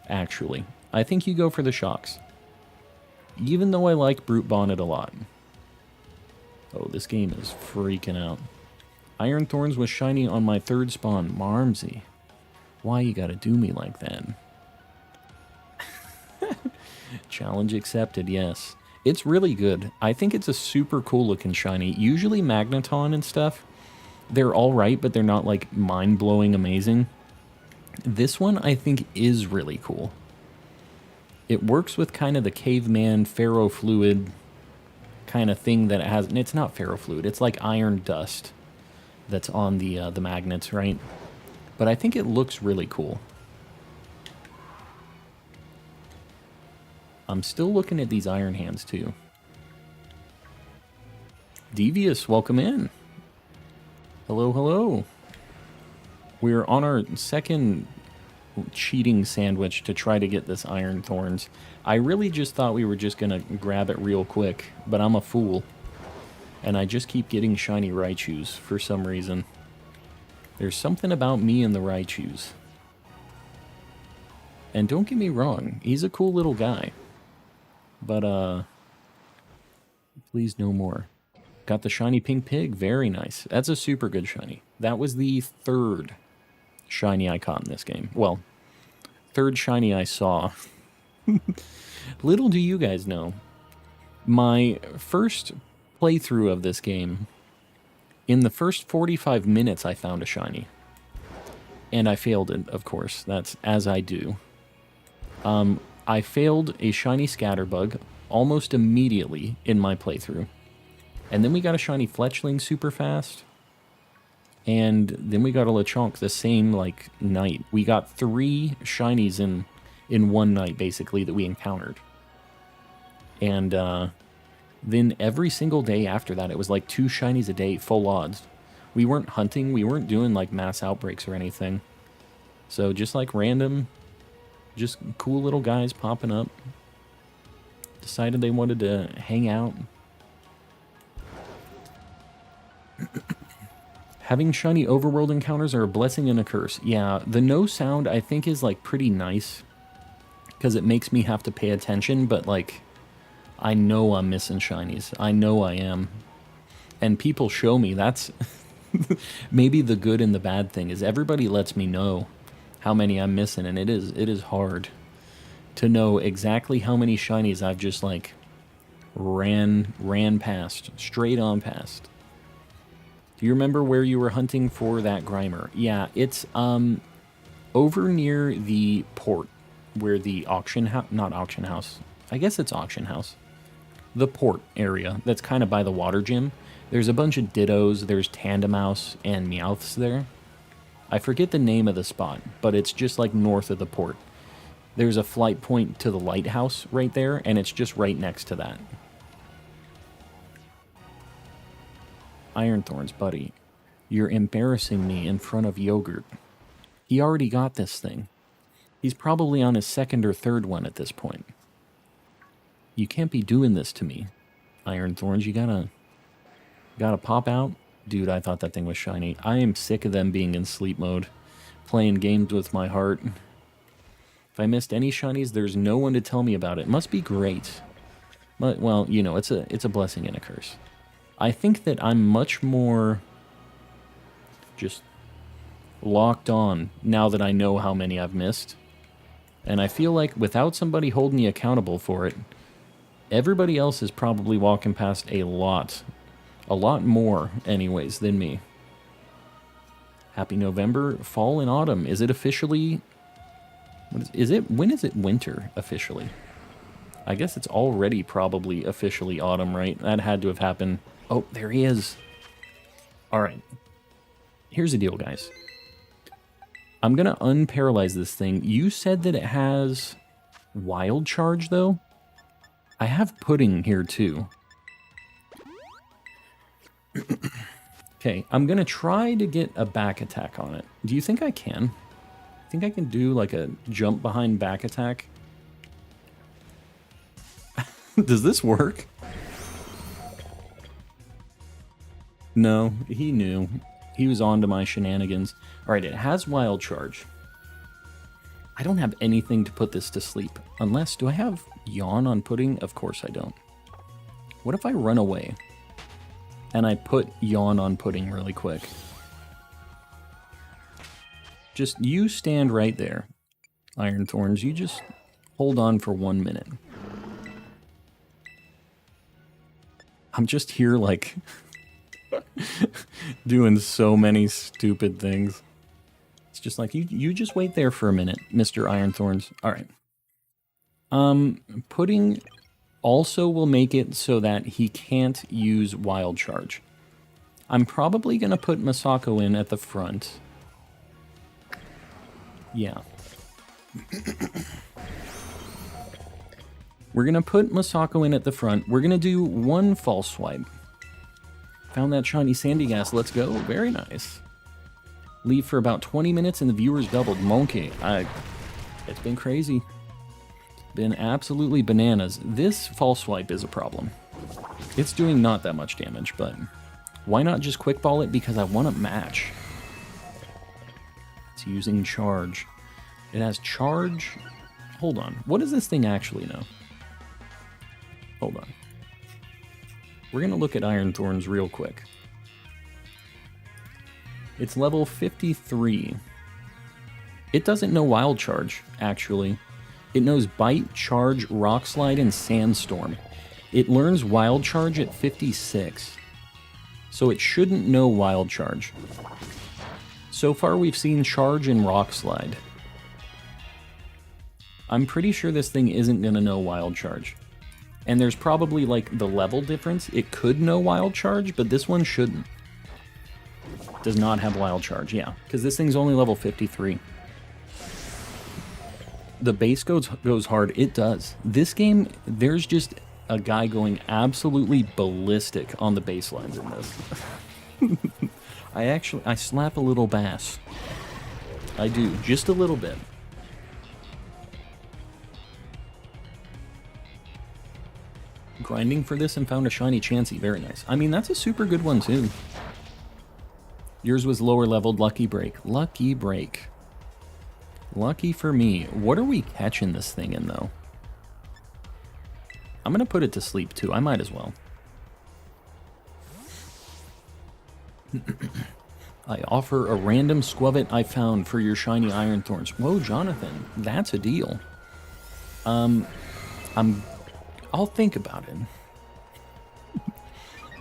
actually. I think you go for the Shocks. Even though I like Brute Bonnet a lot. Oh, this game is freaking out. Iron Thorns was shiny on my 3rd spawn. Marmsy. Why you gotta do me like that? Challenge accepted, yes. It's really good. I think it's a super cool looking shiny. Usually Magneton and stuff, they're alright, but they're not like mind-blowing amazing. This one I think is really cool. It works with kind of the caveman ferrofluid kind of thing that it has. And it's not ferrofluid. It's like iron dust that's on the magnets, right? But I think it looks really cool. I'm still looking at these iron hands, too. Devious, welcome in. Hello, hello. We're on our second cheating sandwich to try to get this Iron Thorns. I really just thought we were just going to grab it real quick, but I'm a fool. And I just keep getting shiny Raichus for some reason. There's something about me and the Raichus. And don't get me wrong, he's a cool little guy. But, please no more. Got the shiny pink pig, very nice. That's a super good shiny. That was the third shiny I caught in this game. Well, third shiny I saw. Little do you guys know, my first playthrough of this game, in the first 45 minutes I found a shiny. And I failed it, of course. That's as I do. I failed a shiny Scatterbug almost immediately in my playthrough. And then we got a shiny Fletchling super fast. And then we got a Lechonk the same, like, night. We got 3 shinies in one night, basically, that we encountered. And then every single day after that, it was like 2 shinies a day, full odds. We weren't hunting. We weren't doing, like, mass outbreaks or anything. So just, like, random, just cool little guys popping up. Decided they wanted to hang out. Having shiny overworld encounters are a blessing and a curse. Yeah, the no sound I think is like pretty nice because it makes me have to pay attention, but like I know I'm missing shinies. I know I am. And people show me. That's maybe the good and the bad thing is everybody lets me know how many I'm missing, and it is hard to know exactly how many shinies I've just like ran past, straight on past. Do you remember where you were hunting for that Grimer? Yeah, it's over near the port where the auction house, not auction house, I guess it's auction house. The port area that's kind of by the water gym. There's a bunch of Dittos, there's Tandemaus and Meowths there. I forget the name of the spot, but it's just like north of the port. There's a flight point to the lighthouse right there, and it's just right next to that. Iron Thorns, buddy, you're embarrassing me in front of Yogurt. He already got this thing. He's probably on his second or third one at this point. You can't be doing this to me, Iron Thorns. You gotta pop out. Dude, I thought that thing was shiny. I am sick of them being in sleep mode, playing games with my heart. If I missed any shinies, there's no one to tell me about it. Must be great. But, well, you know, it's a blessing and a curse. I think that I'm much more just locked on now that I know how many I've missed. And I feel like without somebody holding you accountable for it, everybody else is probably walking past a lot more anyways than me. Happy November, fall and autumn. Is it officially... when is it winter officially? I guess it's already probably officially autumn, right? That had to have happened. Oh, there he is. All right. Here's the deal, guys. I'm going to unparalyze this thing. You said that it has wild charge, though? I have pudding here, too. Okay, I'm going to try to get a back attack on it. Do you think I can? I think I can do, like, a jump behind back attack. Does this work? No, he knew. He was on to my shenanigans. Alright, it has wild charge. I don't have anything to put this to sleep. Unless, do I have yawn on pudding? Of course I don't. What if I run away? And I put yawn on pudding really quick. Just, you stand right there, Iron Thorns. You just hold on for 1 minute. I'm just here, like... doing so many stupid things. It's just like, you just wait there for a minute, Mr. Iron Thorns. Alright. Pudding also will make it so that he can't use Wild Charge. I'm probably going to put Masako in at the front. Yeah. We're going to put Masako in at the front. We're going to do one false swipe. Found that shiny Sandygast. Let's go. Very nice. Leave for about 20 minutes and the viewers doubled. Monkey. It's been crazy. Been absolutely bananas. This false swipe is a problem. It's doing not that much damage, but why not just quick ball it? Because I want to match. It's using charge. It has charge. Hold on. What does this thing actually know? Hold on. We're going to look at Iron Thorns real quick. It's level 53. It doesn't know Wild Charge, actually. It knows Bite, Charge, Rock Slide, and Sandstorm. It learns Wild Charge at 56. So it shouldn't know Wild Charge. So far we've seen Charge and Rock Slide. I'm pretty sure this thing isn't going to know Wild Charge. And there's probably like the level difference. It could know Wild Charge, but this one shouldn't. Does not have Wild Charge, yeah. Because this thing's only level 53. The base goes hard. It does. This game, there's just a guy going absolutely ballistic on the baselines in this. I slap a little bass. I do, just a little bit. Grinding for this and found a shiny Chansey. Very nice. I mean, that's a super good one, too. Yours was lower leveled. Lucky break. Lucky break. Lucky for me. What are we catching this thing in, though? I'm going to put it to sleep, too. I might as well. I offer a random Squavit I found for your shiny Iron Thorns. Whoa, Jonathan. That's a deal. I'll think about it.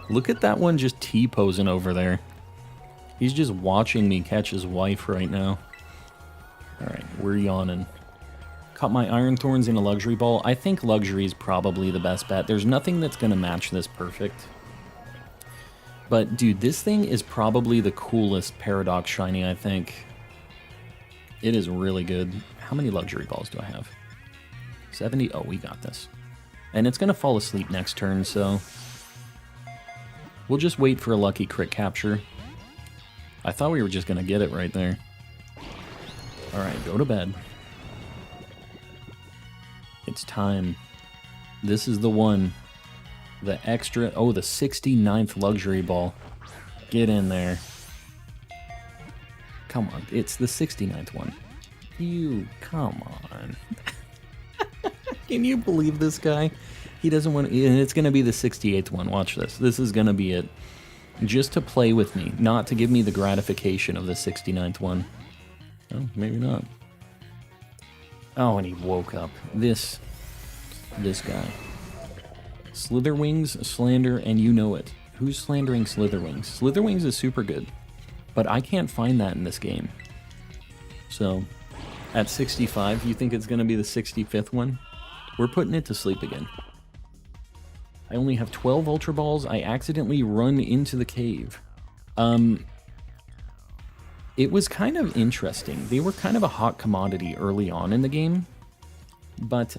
Look at that one just T-posing over there. He's just watching me catch his wife right now. Alright, we're yawning. Caught my Iron Thorns in a Luxury Ball. I think Luxury is probably the best bet. There's nothing that's going to match this perfect. But, dude, this thing is probably the coolest Paradox Shiny, I think. It is really good. How many Luxury Balls do I have? 70? Oh, we got this. And it's going to fall asleep next turn, so we'll just wait for a lucky crit capture. I thought we were just going to get it right there. Alright, go to bed. It's time. This is the one. The extra... Oh, the 69th Luxury Ball. Get in there. Come on, it's the 69th one. Come on. Can you believe this guy? He doesn't want to... And it's going to be the 68th one. Watch this. This is going to be it. Just to play with me. Not to give me the gratification of the 69th one. Oh, maybe not. Oh, and he woke up. This guy. Slitherwings, Slander, and you know it. Who's slandering Slitherwings? Slitherwings is super good. But I can't find that in this game. So, at 65, you think it's going to be the 65th one? We're putting it to sleep again. I only have 12 Ultra Balls. I accidentally run into the cave. It was kind of interesting. They were kind of a hot commodity early on in the game. But,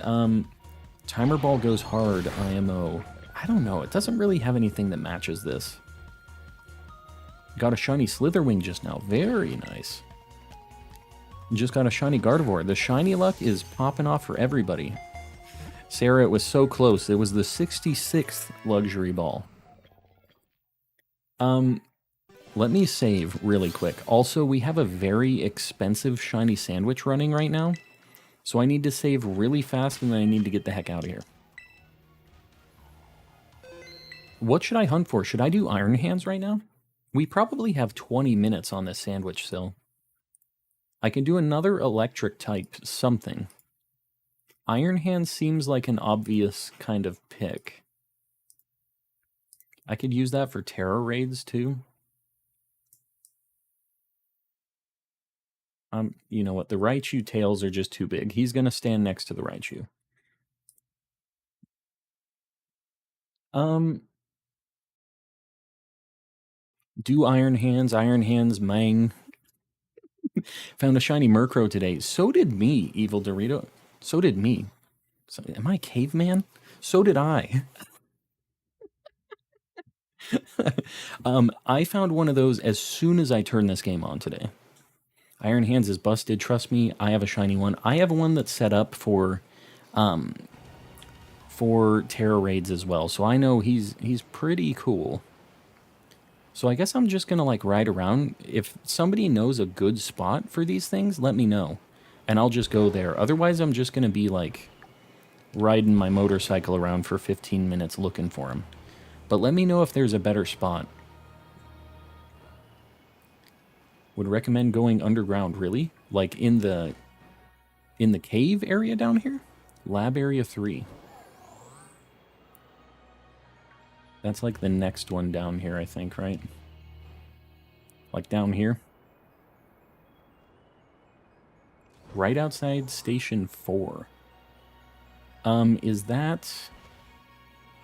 Timer Ball goes hard, IMO. I don't know. It doesn't really have anything that matches this. Got a shiny Slitherwing just now. Very nice. Just got a shiny Gardevoir. The shiny luck is popping off for everybody. Sarah, it was so close. It was the 66th Luxury Ball. Let me save really quick. Also, we have a very expensive shiny sandwich running right now. So I need to save really fast and then I need to get the heck out of here. What should I hunt for? Should I do Iron Hands right now? We probably have 20 minutes on this sandwich still. I can do another electric type something. Iron Hands seems like an obvious kind of pick. I could use that for Terror Raids too. You know what? The Raichu tails are just too big. He's going to stand next to the Raichu. Um, do Iron Hands, Mang. Found a shiny Murkrow today. So did me, Evil Dorito. So did me. So, am I caveman? So did I. I found one of those as soon as I turned this game on today. Iron Hands is busted. Trust me, I have a shiny one. I have one that's set up for Terra raids as well, so I know he's pretty cool. So I guess I'm just gonna like ride around. If somebody knows a good spot for these things, let me know, and I'll just go there. Otherwise, I'm just gonna be like riding my motorcycle around for 15 minutes looking for him. But let me know if there's a better spot. Would recommend going underground, really? Like in the cave area down here? Lab area 3. That's like the next one down here, I think, right? Like down here. Right outside Station 4. Is that...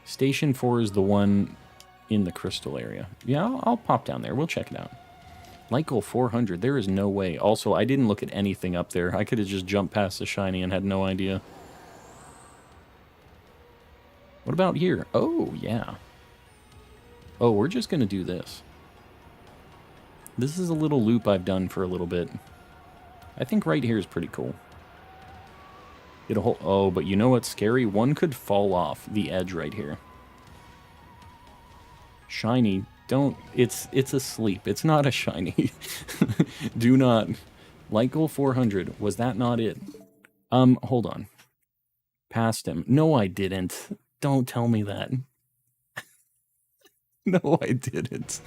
Station 4 is the one in the crystal area. Yeah, I'll pop down there. We'll check it out. Light Goal 400. There is no way. Also, I didn't look at anything up there. I could have just jumped past the shiny and had no idea. What about here? Oh, yeah. Oh, we're just going to do this. This is a little loop I've done for a little bit. I think right here is pretty cool. Get a whole... Oh, but you know what's scary? One could fall off the edge right here. Shiny. Don't... It's asleep. It's not a shiny. Do not... Light Goal 400. Was that not it? Hold on. Passed him. No, I didn't. Don't tell me that. No, I didn't.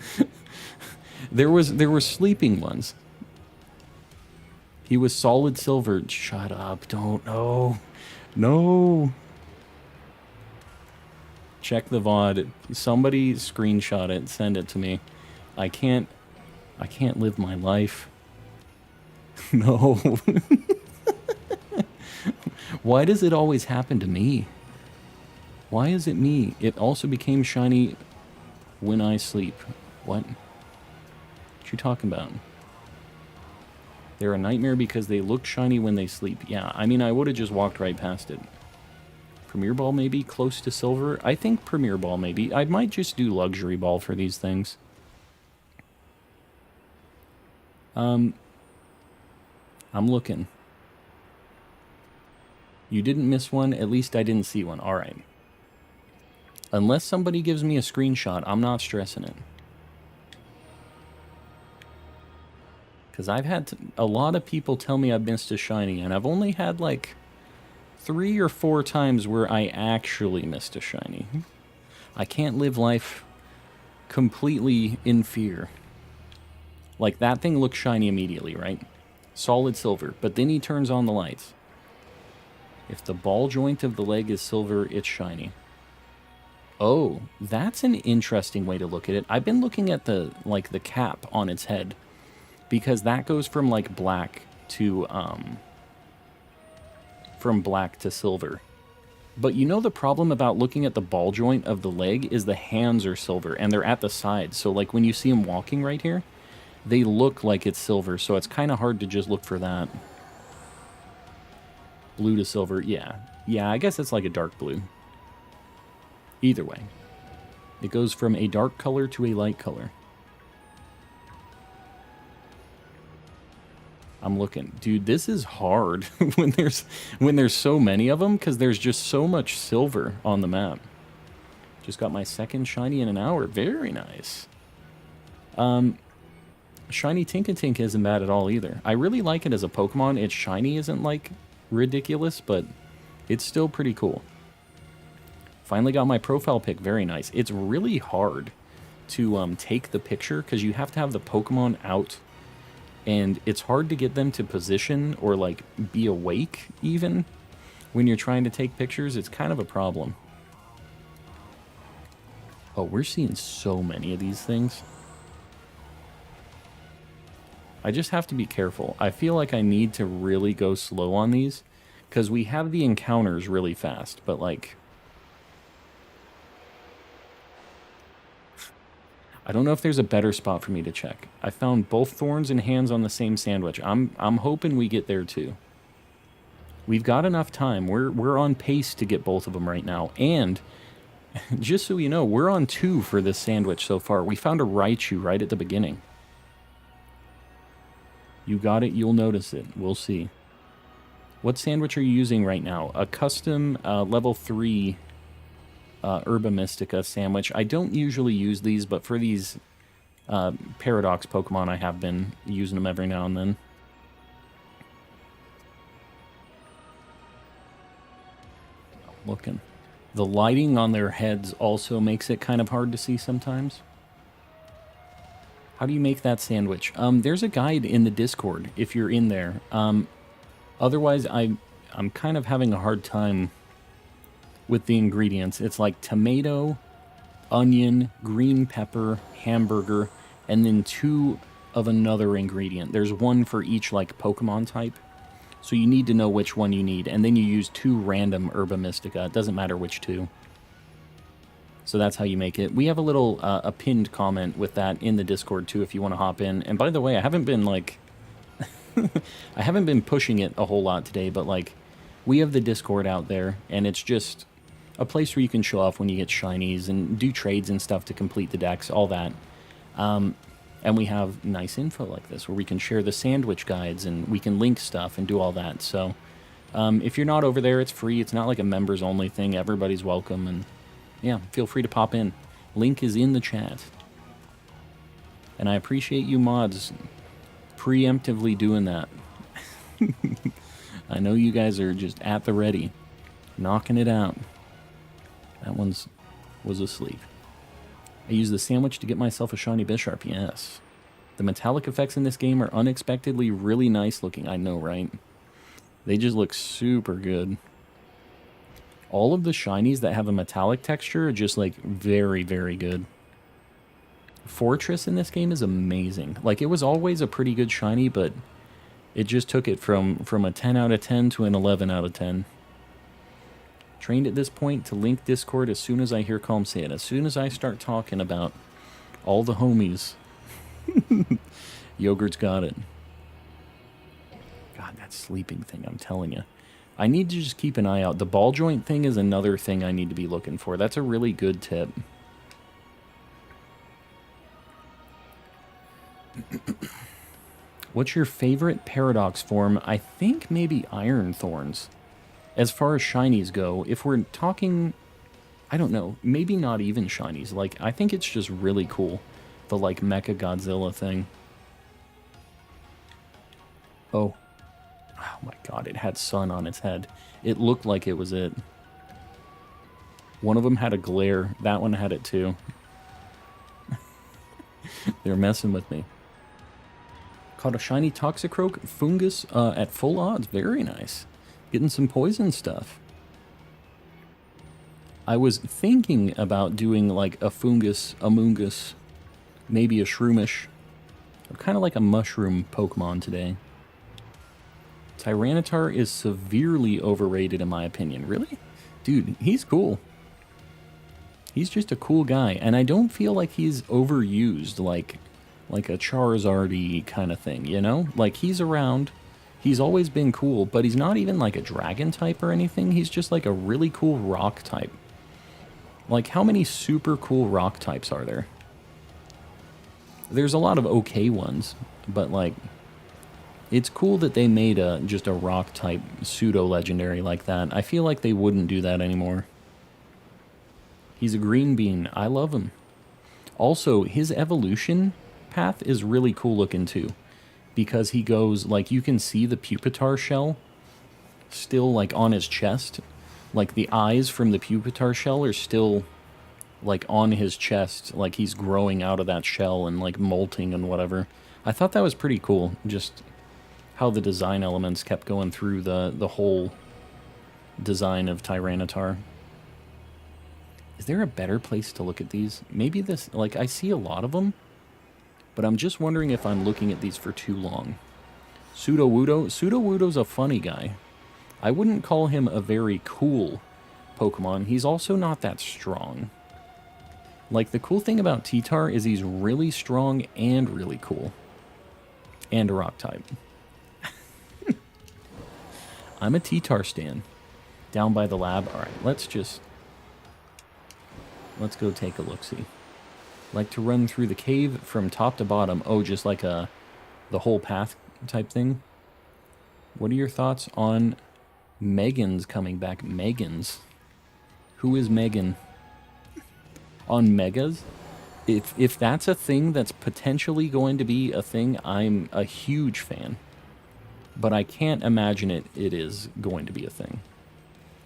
There were sleeping ones. He was solid silver. Shut up. Don't. No. No. Check the VOD. Somebody screenshot it. Send it to me. I can't live my life. No. Why does it always happen to me? Why is it me? It also became shiny when I sleep. What? What you talking about? They're a nightmare because they look shiny when they sleep. Yeah, I mean, I would have just walked right past it. Premier Ball maybe? Close to silver? I think Premier Ball maybe. I might just do Luxury Ball for these things. I'm looking. You didn't miss one? At least I didn't see one. Alright. Unless somebody gives me a screenshot, I'm not stressing it. Because I've had a lot of people tell me I've missed a shiny, and I've only had like 3 or 4 times where I actually missed a shiny. I can't live life completely in fear. Like, that thing looks shiny immediately, right? Solid silver, but then he turns on the lights. If the ball joint of the leg is silver, it's shiny. Oh, that's an interesting way to look at it. I've been looking at the cap on its head, because that goes from like black to silver. But you know the problem about looking at the ball joint of the leg is the hands are silver and they're at the side. So like when you see them walking right here, they look like it's silver. So it's kind of hard to just look for that. Blue to silver, yeah. Yeah, I guess it's like a dark blue. Either way. It goes from a dark color to a light color. I'm looking. Dude, this is hard when there's so many of them, because there's just so much silver on the map. Just got my second shiny in an hour. Very nice. Shiny Tinkatink isn't bad at all either. I really like it as a Pokemon. Its shiny isn't like ridiculous, but it's still pretty cool. Finally got my profile pic. Very nice. It's really hard to take the picture because you have to have the Pokemon out, and it's hard to get them to position or like be awake even when you're trying to take pictures. It's kind of a problem. Oh, we're seeing so many of these things. I just have to be careful. I feel like I need to really go slow on these because we have the encounters really fast, but like I don't know if there's a better spot for me to check. I found both thorns and hands on the same sandwich. I'm hoping we get there too. We've got enough time. We're on pace to get both of them right now. And just so you know, we're on 2 for this sandwich so far. We found a Raichu right at the beginning. You got it, you'll notice it. We'll see. What sandwich are you using right now? A custom level 3 Herba Mystica sandwich. I don't usually use these, but for these Paradox Pokemon, I have been using them every now and then. Looking. The lighting on their heads also makes it kind of hard to see sometimes. How do you make that sandwich? There's a guide in the Discord if you're in there. Otherwise, I'm kind of having a hard time with the ingredients. It's like tomato, onion, green pepper, hamburger, and then 2 of another ingredient. There's 1 for each like Pokemon type. So you need to know which one you need, and then you use 2 random Herba Mystica. It doesn't matter which 2. So that's how you make it. We have a little a pinned comment with that in the Discord too if you want to hop in. And by the way, I haven't been like I haven't been pushing it a whole lot today, but like we have the Discord out there, and it's just a place where you can show off when you get shinies and do trades and stuff to complete the decks, all that. And we have nice info like this where we can share the sandwich guides and we can link stuff and do all that. So if you're not over there, it's free. It's not like a members only thing. Everybody's welcome. And yeah, feel free to pop in. Link is in the chat. And I appreciate you mods preemptively doing that. I know you guys are just at the ready, knocking it out. That one's was asleep. I use the sandwich to get myself a shiny Bisharp, yes. The metallic effects in this game are unexpectedly really nice looking. I know, right? They just look super good. All of the shinies that have a metallic texture are just like very, very good. Fortress in this game is amazing. Like, it was always a pretty good shiny, but it just took it from a 10 out of 10 to an 11 out of 10. Trained at this point to link Discord as soon as I hear Calm say it. As soon as I start talking about all the homies. Yogurt's got it. God, that sleeping thing, I'm telling you. I need to just keep an eye out. The ball joint thing is another thing I need to be looking for. That's a really good tip. What's your favorite Paradox form? I think maybe Iron Thorns. As far as shinies go, if we're talking, I don't know, maybe not even shinies. Like, I think it's just really cool. The, like, Mecha Godzilla thing. Oh. Oh my god, it had sun on its head. It looked like it was it. One of them had a glare. That one had it too. They're messing with me. Caught a shiny Toxicroak Fungus at full odds. Very nice. Getting some poison stuff. I was thinking about doing like a Fungus, a Mungus, maybe a Shroomish. I'm kind of like a mushroom Pokemon today. Tyranitar is severely overrated in my opinion. Really? Dude, he's cool. He's just a cool guy, and I don't feel like he's overused like a Charizard-y kind of thing, you know? Like, he's around, he's always been cool, but he's not even like a dragon type or anything. He's just like a really cool rock type. Like, how many super cool rock types are there? There's a lot of okay ones, but like, it's cool that they made just a rock type pseudo-legendary like that. I feel like they wouldn't do that anymore. He's a green bean. I love him. Also, his evolution path is really cool looking too, because he goes, like, you can see the Pupitar shell still like on his chest. Like, the eyes from the Pupitar shell are still like on his chest, like he's growing out of that shell and like molting and whatever. I thought that was pretty cool, just how the design elements kept going through the whole design of Tyranitar. Is there a better place to look at these? Maybe this, like, I see a lot of them, but I'm just wondering if I'm looking at these for too long. Sudowoodo. Sudowoodo's a funny guy. I wouldn't call him a very cool Pokemon. He's also not that strong. Like, the cool thing about T-Tar is he's really strong and really cool. And a rock type. I'm a T-Tar stan. Down by the lab. Alright, let's go take a look-see. Like to run through the cave from top to bottom. Oh, just like the whole path type thing. What are your thoughts on Megan's coming back? Megan's? Who is Megan? On Megas? If that's a thing that's potentially going to be a thing, I'm a huge fan. But I can't imagine it is going to be a thing.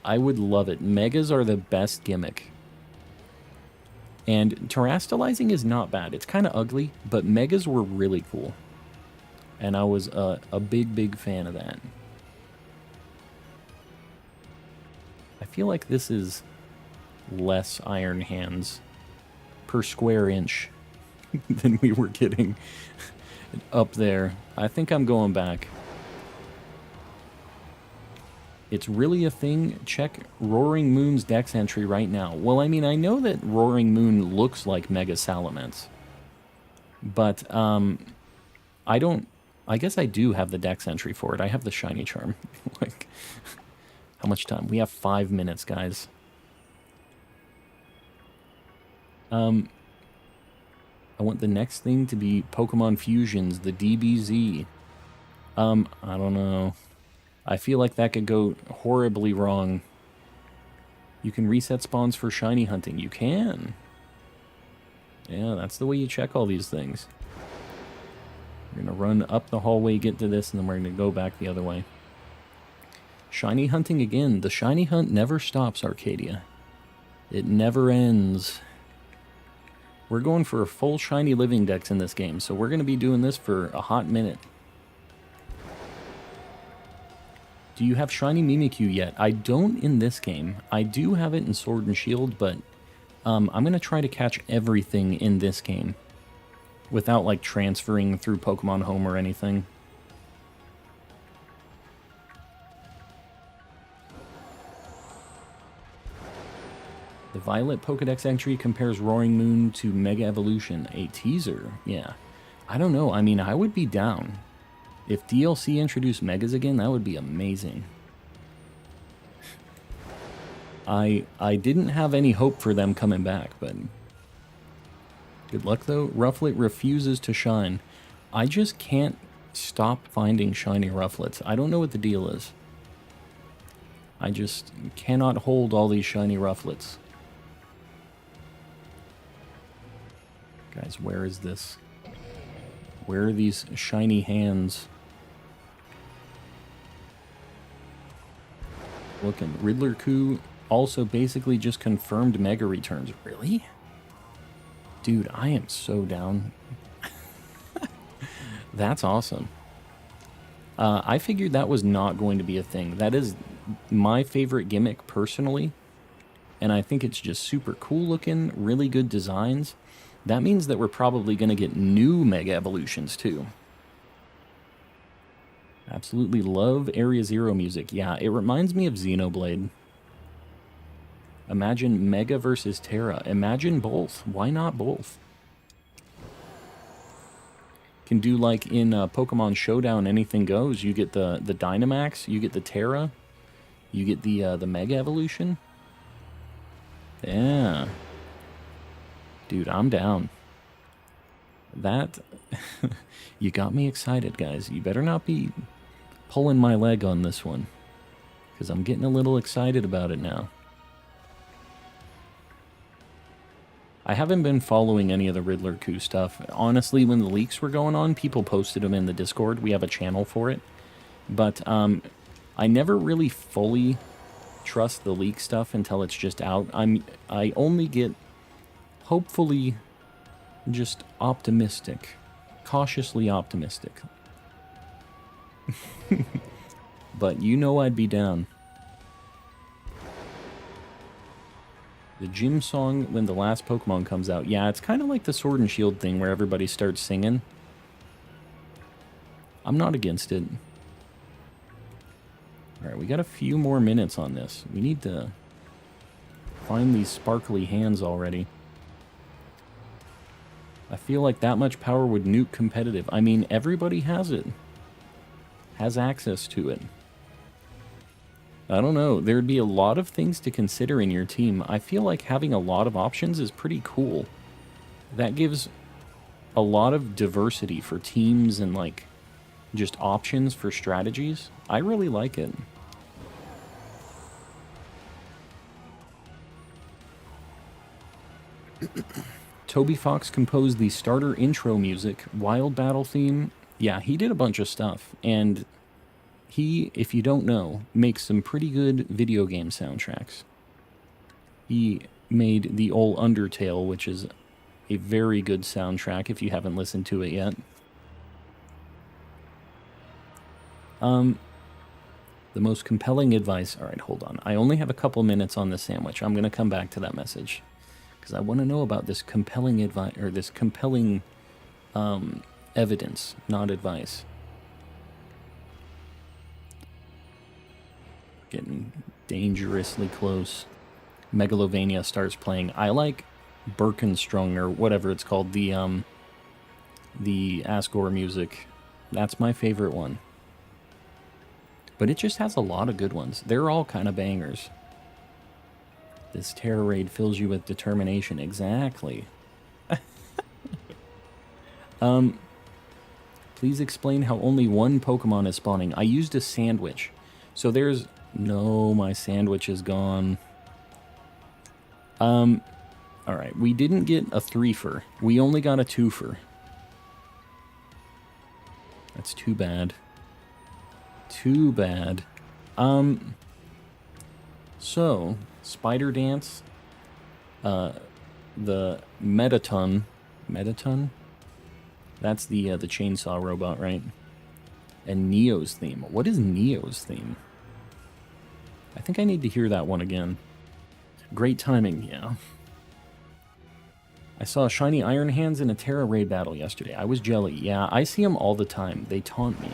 I would love it. Megas are the best gimmick. And terastallizing is not bad. It's kind of ugly, but Megas were really cool. And I was a big, big fan of that. I feel like this is less Iron Hands per square inch than we were getting up there. I think I'm going back. It's really a thing. Check Roaring Moon's Dex entry right now. Well, I mean, I know that Roaring Moon looks like Mega Salamence. But, I don't... I guess I do have the Dex entry for it. I have the Shiny Charm. Like, how much time? We have 5 minutes, guys. I want the next thing to be Pokemon Fusions, the DBZ. I don't know. I feel like that could go horribly wrong. You can reset spawns for shiny hunting. You can. Yeah, that's the way you check all these things. We're going to run up the hallway, get to this, and then we're going to go back the other way. Shiny hunting again. The shiny hunt never stops, Arcadia. It never ends. We're going for a full shiny living dex in this game, so we're going to be doing this for a hot minute. Do you have shiny Mimikyu yet? I don't in this game. I do have it in Sword and Shield, but I'm going to try to catch everything in this game without, like, transferring through Pokemon Home or anything. The Violet Pokedex entry compares Roaring Moon to Mega Evolution. A teaser? Yeah. I don't know. I mean, I would be down. If DLC introduced Megas again, that would be amazing. I didn't have any hope for them coming back, but... Good luck, though. Rufflet refuses to shine. I just can't stop finding shiny Rufflets. I don't know what the deal is. I just cannot hold all these shiny Rufflets. Guys, where is this? Where are these shiny hands? Looking. Riddler Coup also basically just confirmed Mega returns. Really? Dude, I am so down. That's awesome. I figured that was not going to be a thing. That is my favorite gimmick personally. And I think it's just super cool looking, really good designs. That means that we're probably going to get new Mega Evolutions too. Absolutely love Area Zero music. Yeah, it reminds me of Xenoblade. Imagine Mega versus Terra. Imagine both. Why not both? Can do like in Pokemon Showdown, anything goes. You get the Dynamax, you get the Terra, you get the Mega Evolution. Yeah. Dude, I'm down. That... You got me excited, guys. You better not be pulling my leg on this one, because I'm getting a little excited about it now. I haven't been following any of the Riddler Coup stuff. Honestly, when the leaks were going on, people posted them in the Discord. We have a channel for it. But I never really fully trust the leak stuff until it's just out. I only get, hopefully, just optimistic. Cautiously optimistic. But you know I'd be down. The gym song when the last Pokemon comes out. Yeah, it's kind of like the Sword and Shield thing where everybody starts singing. I'm not against it. Alright, we got a few more minutes on this. We need to find these sparkly hands already. I feel like that much power would nuke competitive. I mean, everybody has it. Has access to it. I don't know. There'd be a lot of things to consider in your team. I feel like having a lot of options is pretty cool. That gives a lot of diversity for teams and, like, just options for strategies. I really like it. Toby Fox composed the starter intro music, Wild Battle theme. Yeah, he did a bunch of stuff. And he, if you don't know, makes some pretty good video game soundtracks. He made the old Undertale, which is a very good soundtrack if you haven't listened to it yet. The most compelling advice... Alright, hold on. I only have a couple minutes on this sandwich. I'm going to come back to that message. Because I want to know about this compelling advice, or this compelling evidence, not advice. Getting dangerously close. Megalovania starts playing. I like Birkenstrung, or whatever it's called, the Asgore music. That's my favorite one. But it just has a lot of good ones. They're all kind of bangers. This terror raid fills you with determination. Exactly. Please explain how only one Pokemon is spawning. I used a sandwich. So there's... No, my sandwich is gone. Alright, we didn't get a 3-fer. We only got a 2-fer. That's too bad. Too bad. So, Spider Dance, the Mettaton, that's the chainsaw robot, right? And Neo's theme. What is Neo's theme? I think I need to hear that one again. Great timing, yeah. I saw Shiny Iron Hands in a Terra Raid battle yesterday. I was jelly. Yeah, I see them all the time. They taunt me.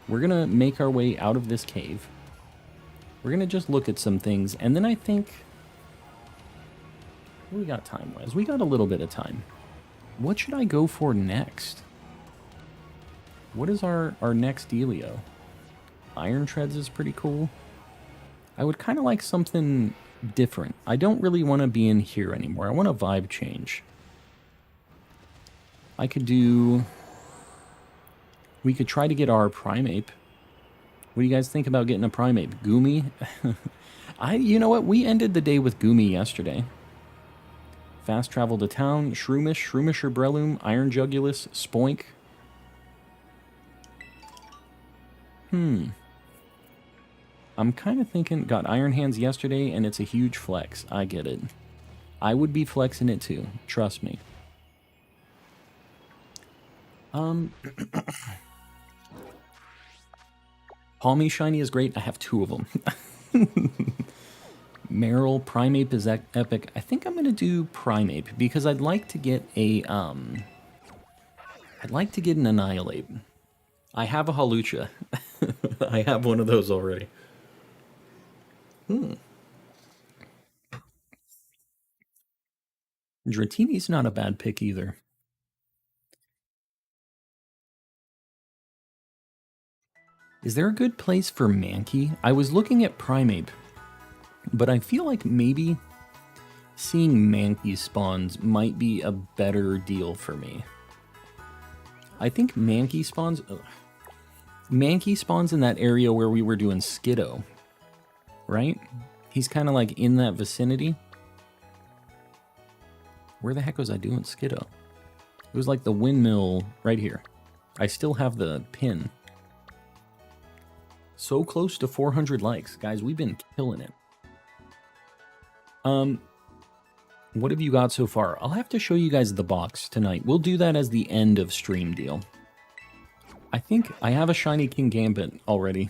We're gonna make our way out of this cave. We're gonna just look at some things, and then I think... What do we got time-wise? We got a little bit of time. What should I go for next? What is our next dealio? Iron Treads is pretty cool. I would kind of like something different. I don't really want to be in here anymore. I want a vibe change. I could do... We could try to get our Primeape. What do you guys think about getting a Primeape? Goomy? You know what? We ended the day with Goomy yesterday. Fast travel to town, Shroomish, Shroomisher Breloom, Iron Jugulus, Spoink. I'm kind of thinking, got Iron Hands yesterday, and it's a huge flex. I get it. I would be flexing it too. Trust me. Palmy Shiny is great. I have 2 of them. Meryl, Primeape is epic. I think I'm going to do Primeape, because I'd like to get a, I'd like to get an Annihilate. I have a Hawlucha. I have one of those already. Dratini's not a bad pick either. Is there a good place for Mankey? I was looking at Primeape, but I feel like maybe seeing Mankey spawns might be a better deal for me. I think Mankey spawns... Mankey spawns in that area where we were doing Skiddo, right? He's kind of like in that vicinity. Where the heck was I doing Skiddo? It was like the windmill right here. I still have the pin. So close to 400 likes. Guys, we've been killing it. What have you got so far? I'll have to show you guys the box tonight. We'll do that as the end of stream deal. I think I have a shiny King Gambit already.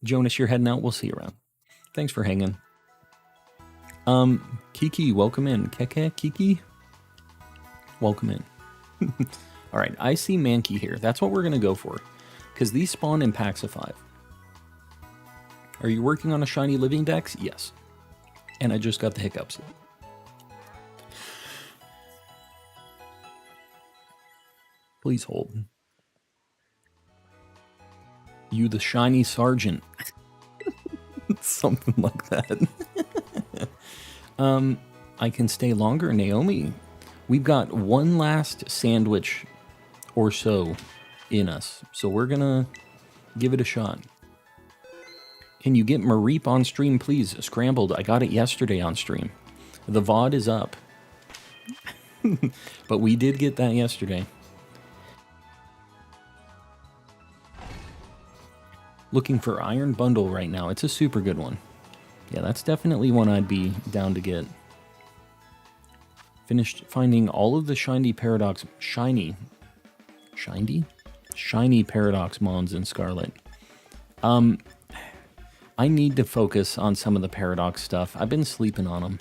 Jonas, you're heading out. We'll see you around. Thanks for hanging. Kiki, welcome in. Keke, Kiki? Welcome in. Alright, I see Mankey here. That's what we're going to go for. Because these spawn in packs of 5. Are you working on a shiny living dex? Yes. And I just got the hiccups. Please hold. You the shiny sergeant. Something like that. I can stay longer, Naomi. We've got one last sandwich or so in us, so we're gonna give it a shot. Can you get Mareep on stream, please? Scrambled. I got it yesterday on stream. The VOD is up. But we did get that yesterday. Looking for Iron Bundle right now. It's a super good one. Yeah, that's definitely one I'd be down to get. Finished finding all of the shiny Paradox Paradox Mons in Scarlet. I need to focus on some of the Paradox stuff. I've been sleeping on them.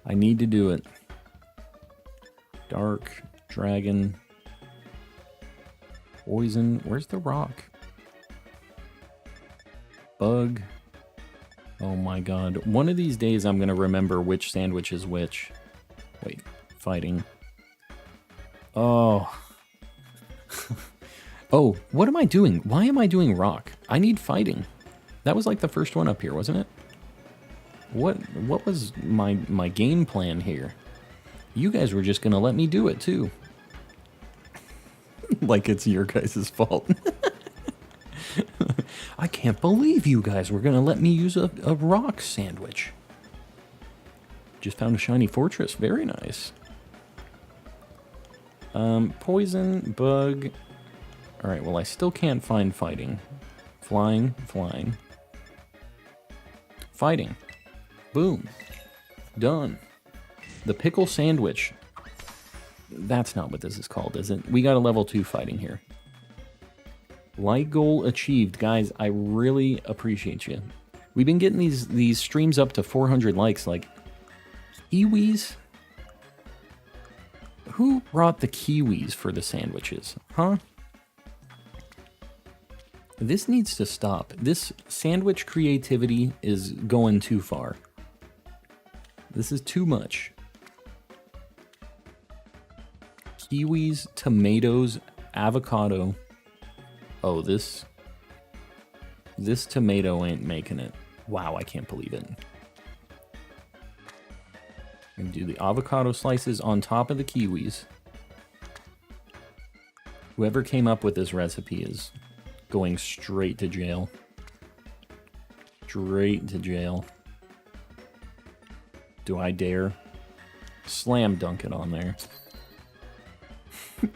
I need to do it. Dark, Dragon, Poison. Where's the rock? Bug. Oh my god. One of these days I'm going to remember which sandwich is which. Wait. Fighting. Oh. Oh, what am I doing? Why am I doing rock? I need fighting. That was like the first one up here, wasn't it? What was my game plan here? You guys were just going to let me do it too. Like it's your guys' fault. I can't believe you guys were going to let me use a rock sandwich. Just found a shiny fortress. Very nice. Poison, bug. Alright, well I still can't find fighting. Flying. Fighting. Boom. Done. The pickle sandwich. That's not what this is called, is it? We got a level 2 fighting here. Like goal achieved. Guys, I really appreciate you. We've been getting these streams up to 400 likes. Like, kiwis? Who brought the kiwis for the sandwiches? Huh? This needs to stop. This sandwich creativity is going too far. This is too much. Kiwis, tomatoes, avocado. Oh, this tomato ain't making it. Wow, I can't believe it. I'm gonna do the avocado slices on top of the kiwis. Whoever came up with this recipe is going straight to jail. Straight to jail. Do I dare? Slam dunk it on there.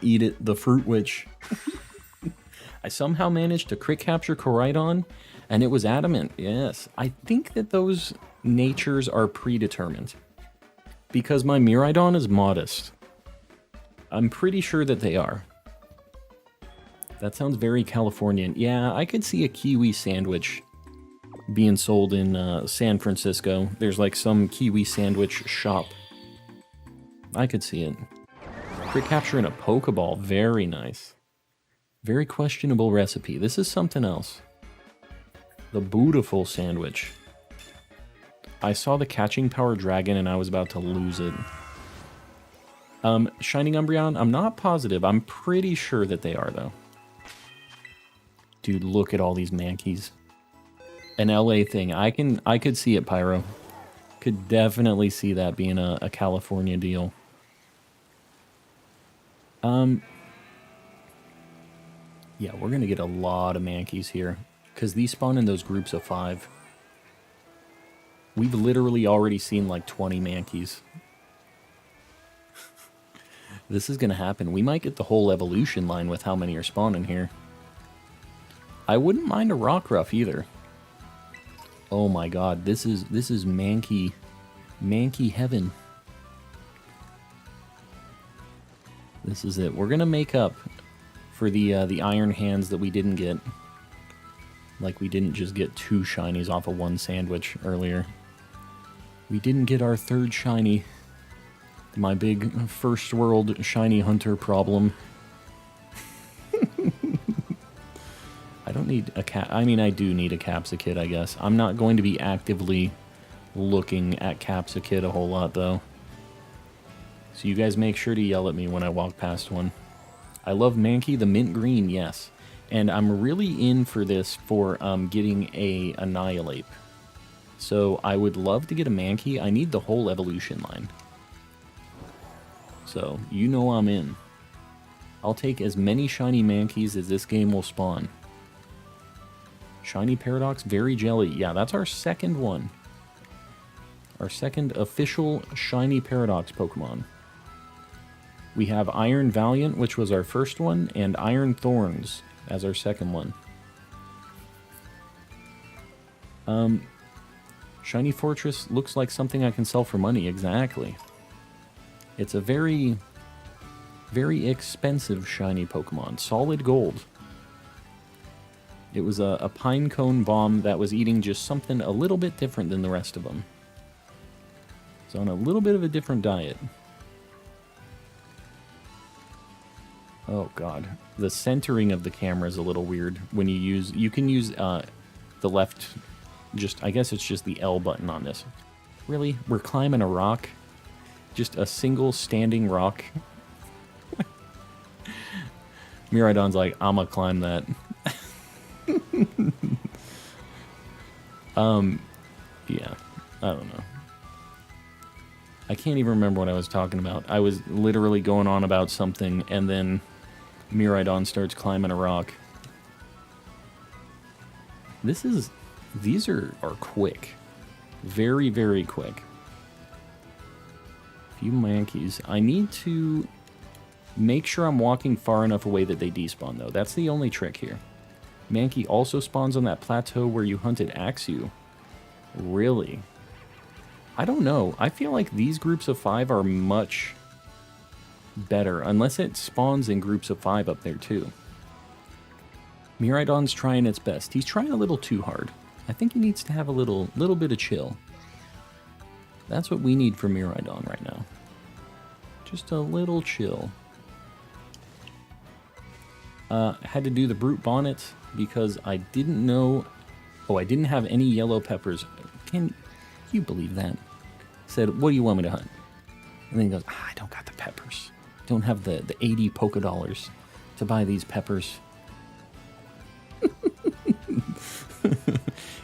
Eat it, the Fruit Witch. I somehow managed to crit capture Koraidon, and it was adamant. Yes, I think that those natures are predetermined. Because my Miraidon is modest. I'm pretty sure that they are. That sounds very Californian. Yeah, I could see a kiwi sandwich being sold in San Francisco. There's like some kiwi sandwich shop. I could see it. Crit capture in a Pokeball. Very nice. Very questionable recipe. This is something else. The Beautiful sandwich. I saw the catching power dragon and I was about to lose it. Shining Umbreon, I'm not positive. I'm pretty sure that they are, though. Dude, look at all these Mankeys. An LA thing. I could see it, Pyro. Could definitely see that being a California deal. Yeah, we're gonna get a lot of Mankeys here. Because these spawn in those groups of 5. We've literally already seen like 20 Mankeys. This is gonna happen. We might get the whole evolution line with how many are spawning here. I wouldn't mind a Rockruff either. Oh my god, this is Mankey heaven. This is it. We're gonna make up for the Iron Hands that we didn't get. Like we didn't just get 2 shinies off of 1 sandwich earlier. We didn't get our 3rd shiny. My big first world shiny hunter problem. I don't need a I mean, I do need a Capsakid, I guess. I'm not going to be actively looking at Capsakid a whole lot, though. So you guys make sure to yell at me when I walk past one. I love Mankey, the mint green, yes. And I'm really in for this for getting a Annihilate. So I would love to get a Mankey. I need the whole evolution line. So you know I'm in. I'll take as many shiny Mankeys as this game will spawn. Shiny Paradox, very jelly. Yeah, that's our second one. Our second official shiny Paradox Pokemon. We have Iron Valiant, which was our first one, and Iron Thorns as our second one. Shiny Fortress looks like something I can sell for money, exactly. It's a very, very expensive shiny Pokemon. Solid gold. It was a Pinecone Bomb that was eating just something a little bit different than the rest of them. It's on a little bit of a different diet. Oh god. The centering of the camera is a little weird when you can use the left, I guess it's just the L button on this. Really? We're climbing a rock? Just a single standing rock? Miraidon's like, I'ma climb that. Yeah, I don't know. I can't even remember what I was talking about. I was literally going on about something, and then Miraidon starts climbing a rock. These are quick. Very, very quick. Few Mankeys. I need to make sure I'm walking far enough away that they despawn, though. That's the only trick here. Mankey also spawns on that plateau where you hunted Axew. Really? I don't know. I feel like these groups of 5 are much better, unless it spawns in groups of 5 up there too. Miraidon's trying its best. He's trying a little too hard. I think he needs to have a little bit of chill. That's what we need from Miraidon right now. Just a little chill. I had to do the Brute Bonnet because I didn't know... Oh, I didn't have any yellow peppers. Can you believe that? Said, what do you want me to hunt? And then he goes, I don't got the peppers. Don't have the 80 polka dollars to buy these peppers.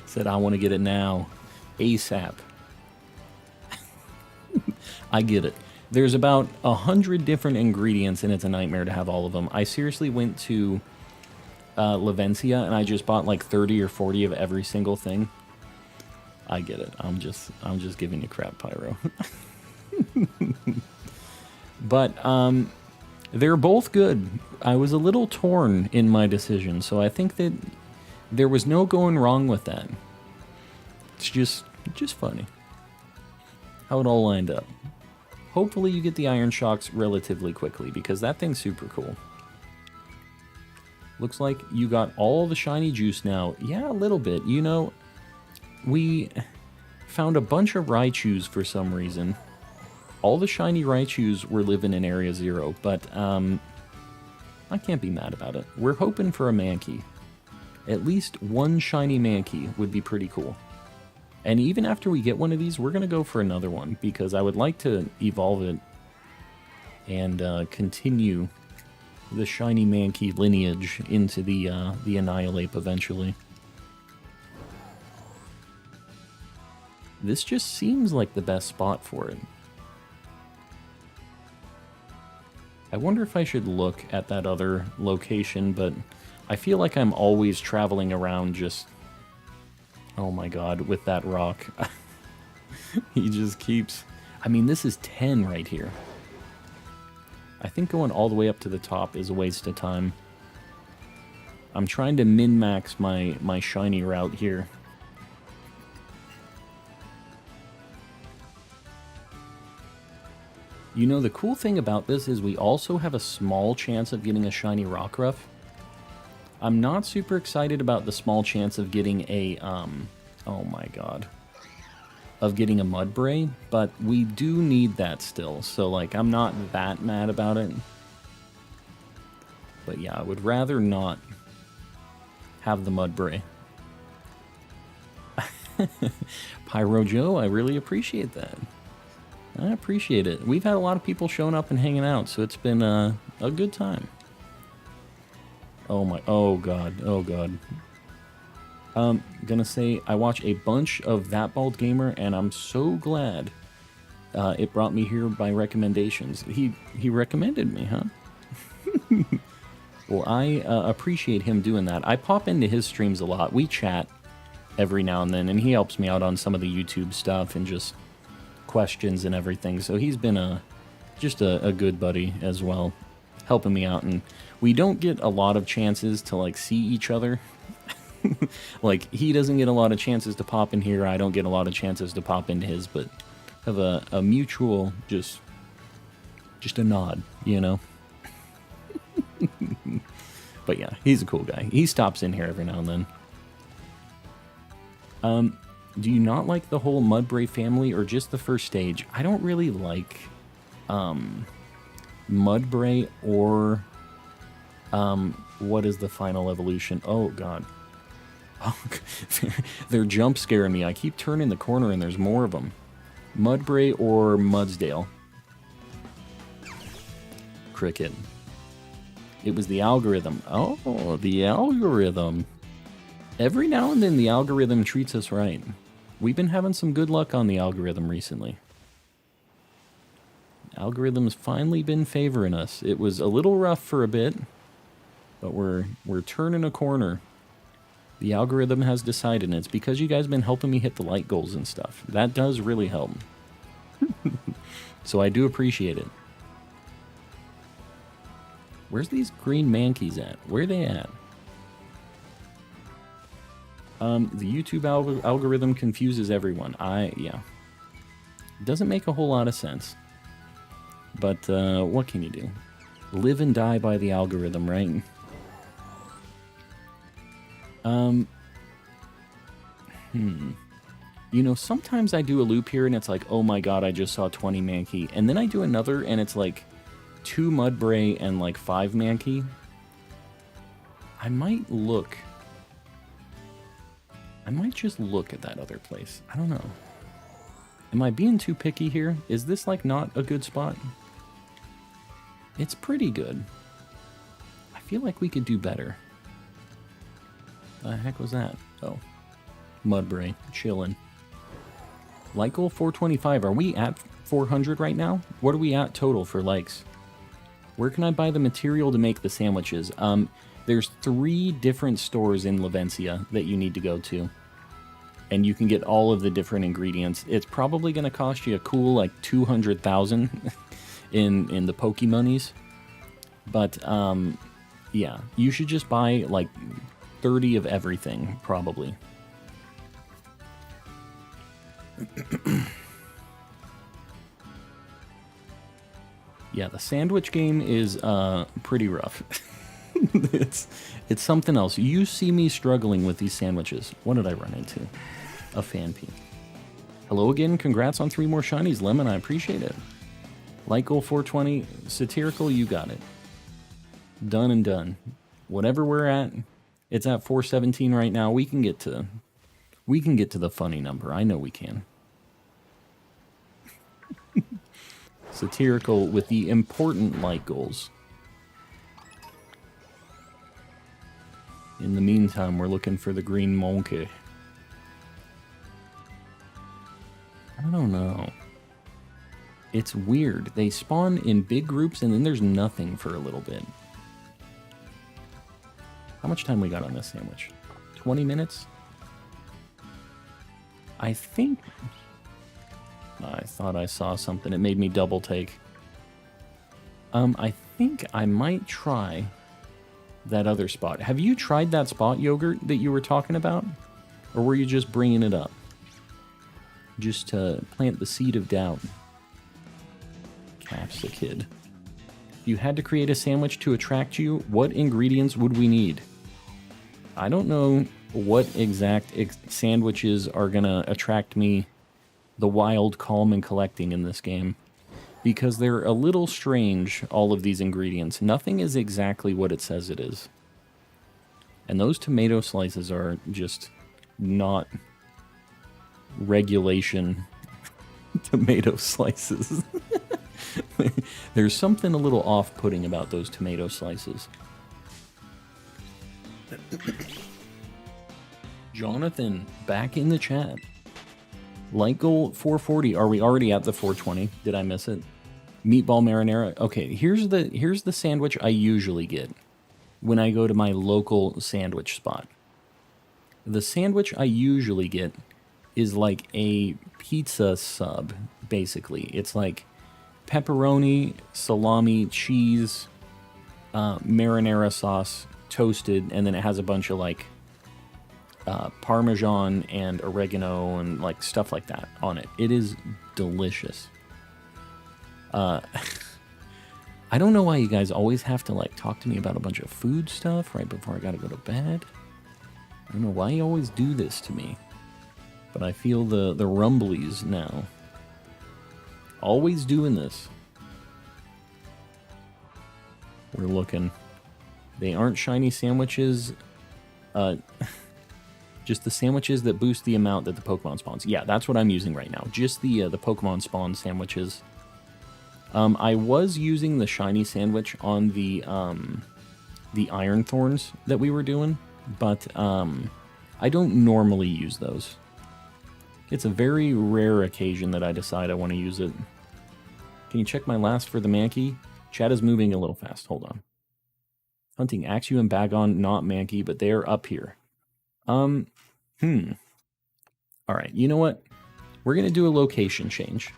Said, I want to get it now. ASAP. I get it. There's about 100 different ingredients, and it's a nightmare to have all of them. I seriously went to Lavencia, and I just bought like 30 or 40 of every single thing. I get it. I'm just giving you crap, Pyro. But they're both good. I was a little torn in my decision, so I think that there was no going wrong with that. It's just funny how it all lined up. Hopefully you get the Iron Shocks relatively quickly, because that thing's super cool. Looks like you got all the shiny juice now. Yeah, a little bit. You know, we found a bunch of Raichus for some reason. All the shiny Raichus were living in Area 0, but I can't be mad about it. We're hoping for a Mankey. At least one shiny Mankey would be pretty cool. And even after we get one of these, we're going to go for another one, because I would like to evolve it and continue the shiny Mankey lineage into the Annihilate eventually. This just seems like the best spot for it. I wonder if I should look at that other location, but I feel like I'm always traveling around just... Oh my god, with that rock. He just keeps... I mean, this is 10 right here. I think going all the way up to the top is a waste of time. I'm trying to min-max my shiny route here. You know, the cool thing about this is we also have a small chance of getting a shiny Rockruff. I'm not super excited about the small chance of getting a, oh my god, of getting a Mudbray, but we do need that still, so, like, I'm not that mad about it. But yeah, I would rather not have the Mudbray. Pyro Joe, I really appreciate that. I appreciate it. We've had a lot of people showing up and hanging out, so it's been a good time. Oh god, oh god. Gonna say I watch a bunch of That Bald Gamer, and I'm so glad it brought me here by recommendations. He recommended me, huh? Well, I appreciate him doing that. I pop into his streams a lot. We chat every now and then, and he helps me out on some of the YouTube stuff and just questions and everything. So he's been just a good buddy as well, helping me out. And we don't get a lot of chances to like see each other. Like, he doesn't get a lot of chances to pop in here. I don't get a lot of chances to pop into his, but have a mutual just a nod, you know? But yeah, he's a cool guy. He stops in here every now and then. Do you not like the whole Mudbray family or just the first stage? I don't really like Mudbray or what is the final evolution? Oh god. Oh, they're jump scaring me. I keep turning the corner and there's more of them. Mudbray or Mudsdale? Cricket. It was the algorithm. Oh, the algorithm. Every now and then the algorithm treats us right. We've been having some good luck on the algorithm recently. Algorithm's finally been favoring us. It was a little rough for a bit, but we're turning a corner. The algorithm has decided, and it's because you guys have been helping me hit the light goals and stuff. That does really help. So I do appreciate it. Where's these green mankeys at? Where are they at? The YouTube algorithm confuses everyone. Yeah. It doesn't make a whole lot of sense. But what can you do? Live and die by the algorithm, right? You know, sometimes I do a loop here and it's like, oh my god, I just saw 20 Mankey. And then I do another and it's like 2 Mudbray and like 5 Mankey. I might just look at that other place. I don't know. Am I being too picky here? Is this like not a good spot? It's pretty good. I feel like we could do better. The heck was that? Oh. Mudbray. Chillin'. Like goal 425. Are we at 400 right now? What are we at total for likes? Where can I buy the material to make the sandwiches? There's 3 different stores in Levencia that you need to go to. And you can get all of the different ingredients. It's probably going to cost you a cool like 200,000 in the Pokemonies. But yeah, you should just buy like 30 of everything, probably. Yeah, the sandwich game is pretty rough. it's something else. You see me struggling with these sandwiches. What did I run into? A fan pea. Hello again. Congrats on 3 more shinies, Lemon. I appreciate it. Light goal 420. Satirical, you got it. Done and done. Whatever we're at, it's at 417 right now. We can get to the funny number. I know we can. Satirical with the important light goals. In the meantime, we're looking for the green monkey. I don't know. It's weird. They spawn in big groups and then there's nothing for a little bit. How much time we got on this sandwich? 20 minutes? I think... I thought I saw something. It made me double take. I think I might try that other spot. Have you tried that spot, Yogurt, that you were talking about? Or were you just bringing it up? Just to plant the seed of doubt. Caps the kid. If you had to create a sandwich to attract you, what ingredients would we need? I don't know what exact sandwiches are gonna attract me the wild, calm, and collecting in this game. Because they're a little strange, all of these ingredients. Nothing is exactly what it says it is. And those tomato slices are just not regulation Tomato slices. There's something a little off-putting about those tomato slices. Jonathan, back in the chat. Light goal 440. Are we already at the 420? Did I miss it? Meatball marinara. Okay, here's the sandwich I usually get when I go to my local sandwich spot. The sandwich I usually get is like a pizza sub, basically. It's like pepperoni, salami, cheese, marinara sauce, toasted, and then it has a bunch of like Parmesan and oregano and like stuff like that on it. It is delicious. I don't know why you guys always have to like talk to me about a bunch of food stuff right before I gotta go to bed. I don't know why you always do this to me, but I feel the rumblies now. Always doing this. We're looking. They aren't shiny sandwiches. Just the sandwiches that boost the amount that the Pokemon spawns. Yeah, that's what I'm using right now. Just the Pokemon spawn sandwiches. I was using the shiny sandwich on the Iron Thorns that we were doing, but I don't normally use those. It's a very rare occasion that I decide I want to use it. Can you check my last for the Mankey? Chat is moving a little fast. Hold on. Hunting Axew and Bagon, not Mankey, but they're up here. All right, you know what? We're going to do a location change.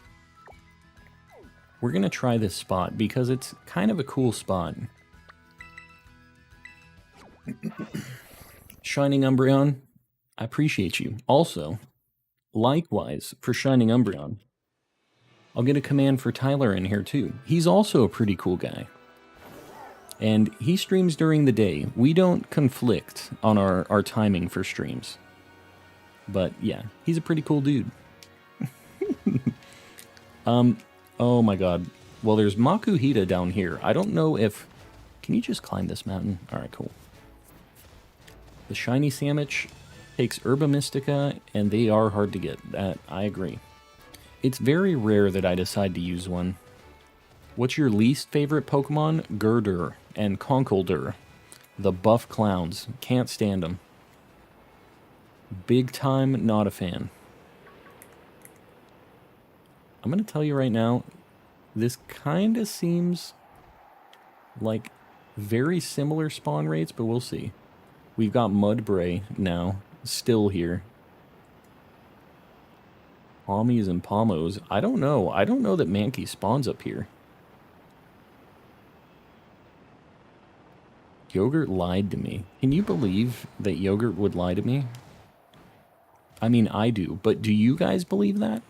We're going to try this spot because it's kind of a cool spot. Shining Umbreon, I appreciate you. Also, likewise for Shining Umbreon, I'll get a command for Tyler in here too. He's also a pretty cool guy. And he streams during the day. We don't conflict on our timing for streams. But yeah, he's a pretty cool dude. Oh my god. Well, there's Makuhita down here. I don't know if... Can you just climb this mountain? Alright, cool. The shiny sandwich takes Herba Mystica, and they are hard to get. That I agree. It's very rare that I decide to use one. What's your least favorite Pokemon? Gurdurr and Conkeldurr. The buff clowns. Can't stand them. Big time not a fan. I'm going to tell you right now, this kind of seems like very similar spawn rates, but we'll see. We've got Mudbray now, still here. Pommies and Pommos. I don't know. I don't know that Mankey spawns up here. Yogurt lied to me. Can you believe that Yogurt would lie to me? I mean, I do, but do you guys believe that?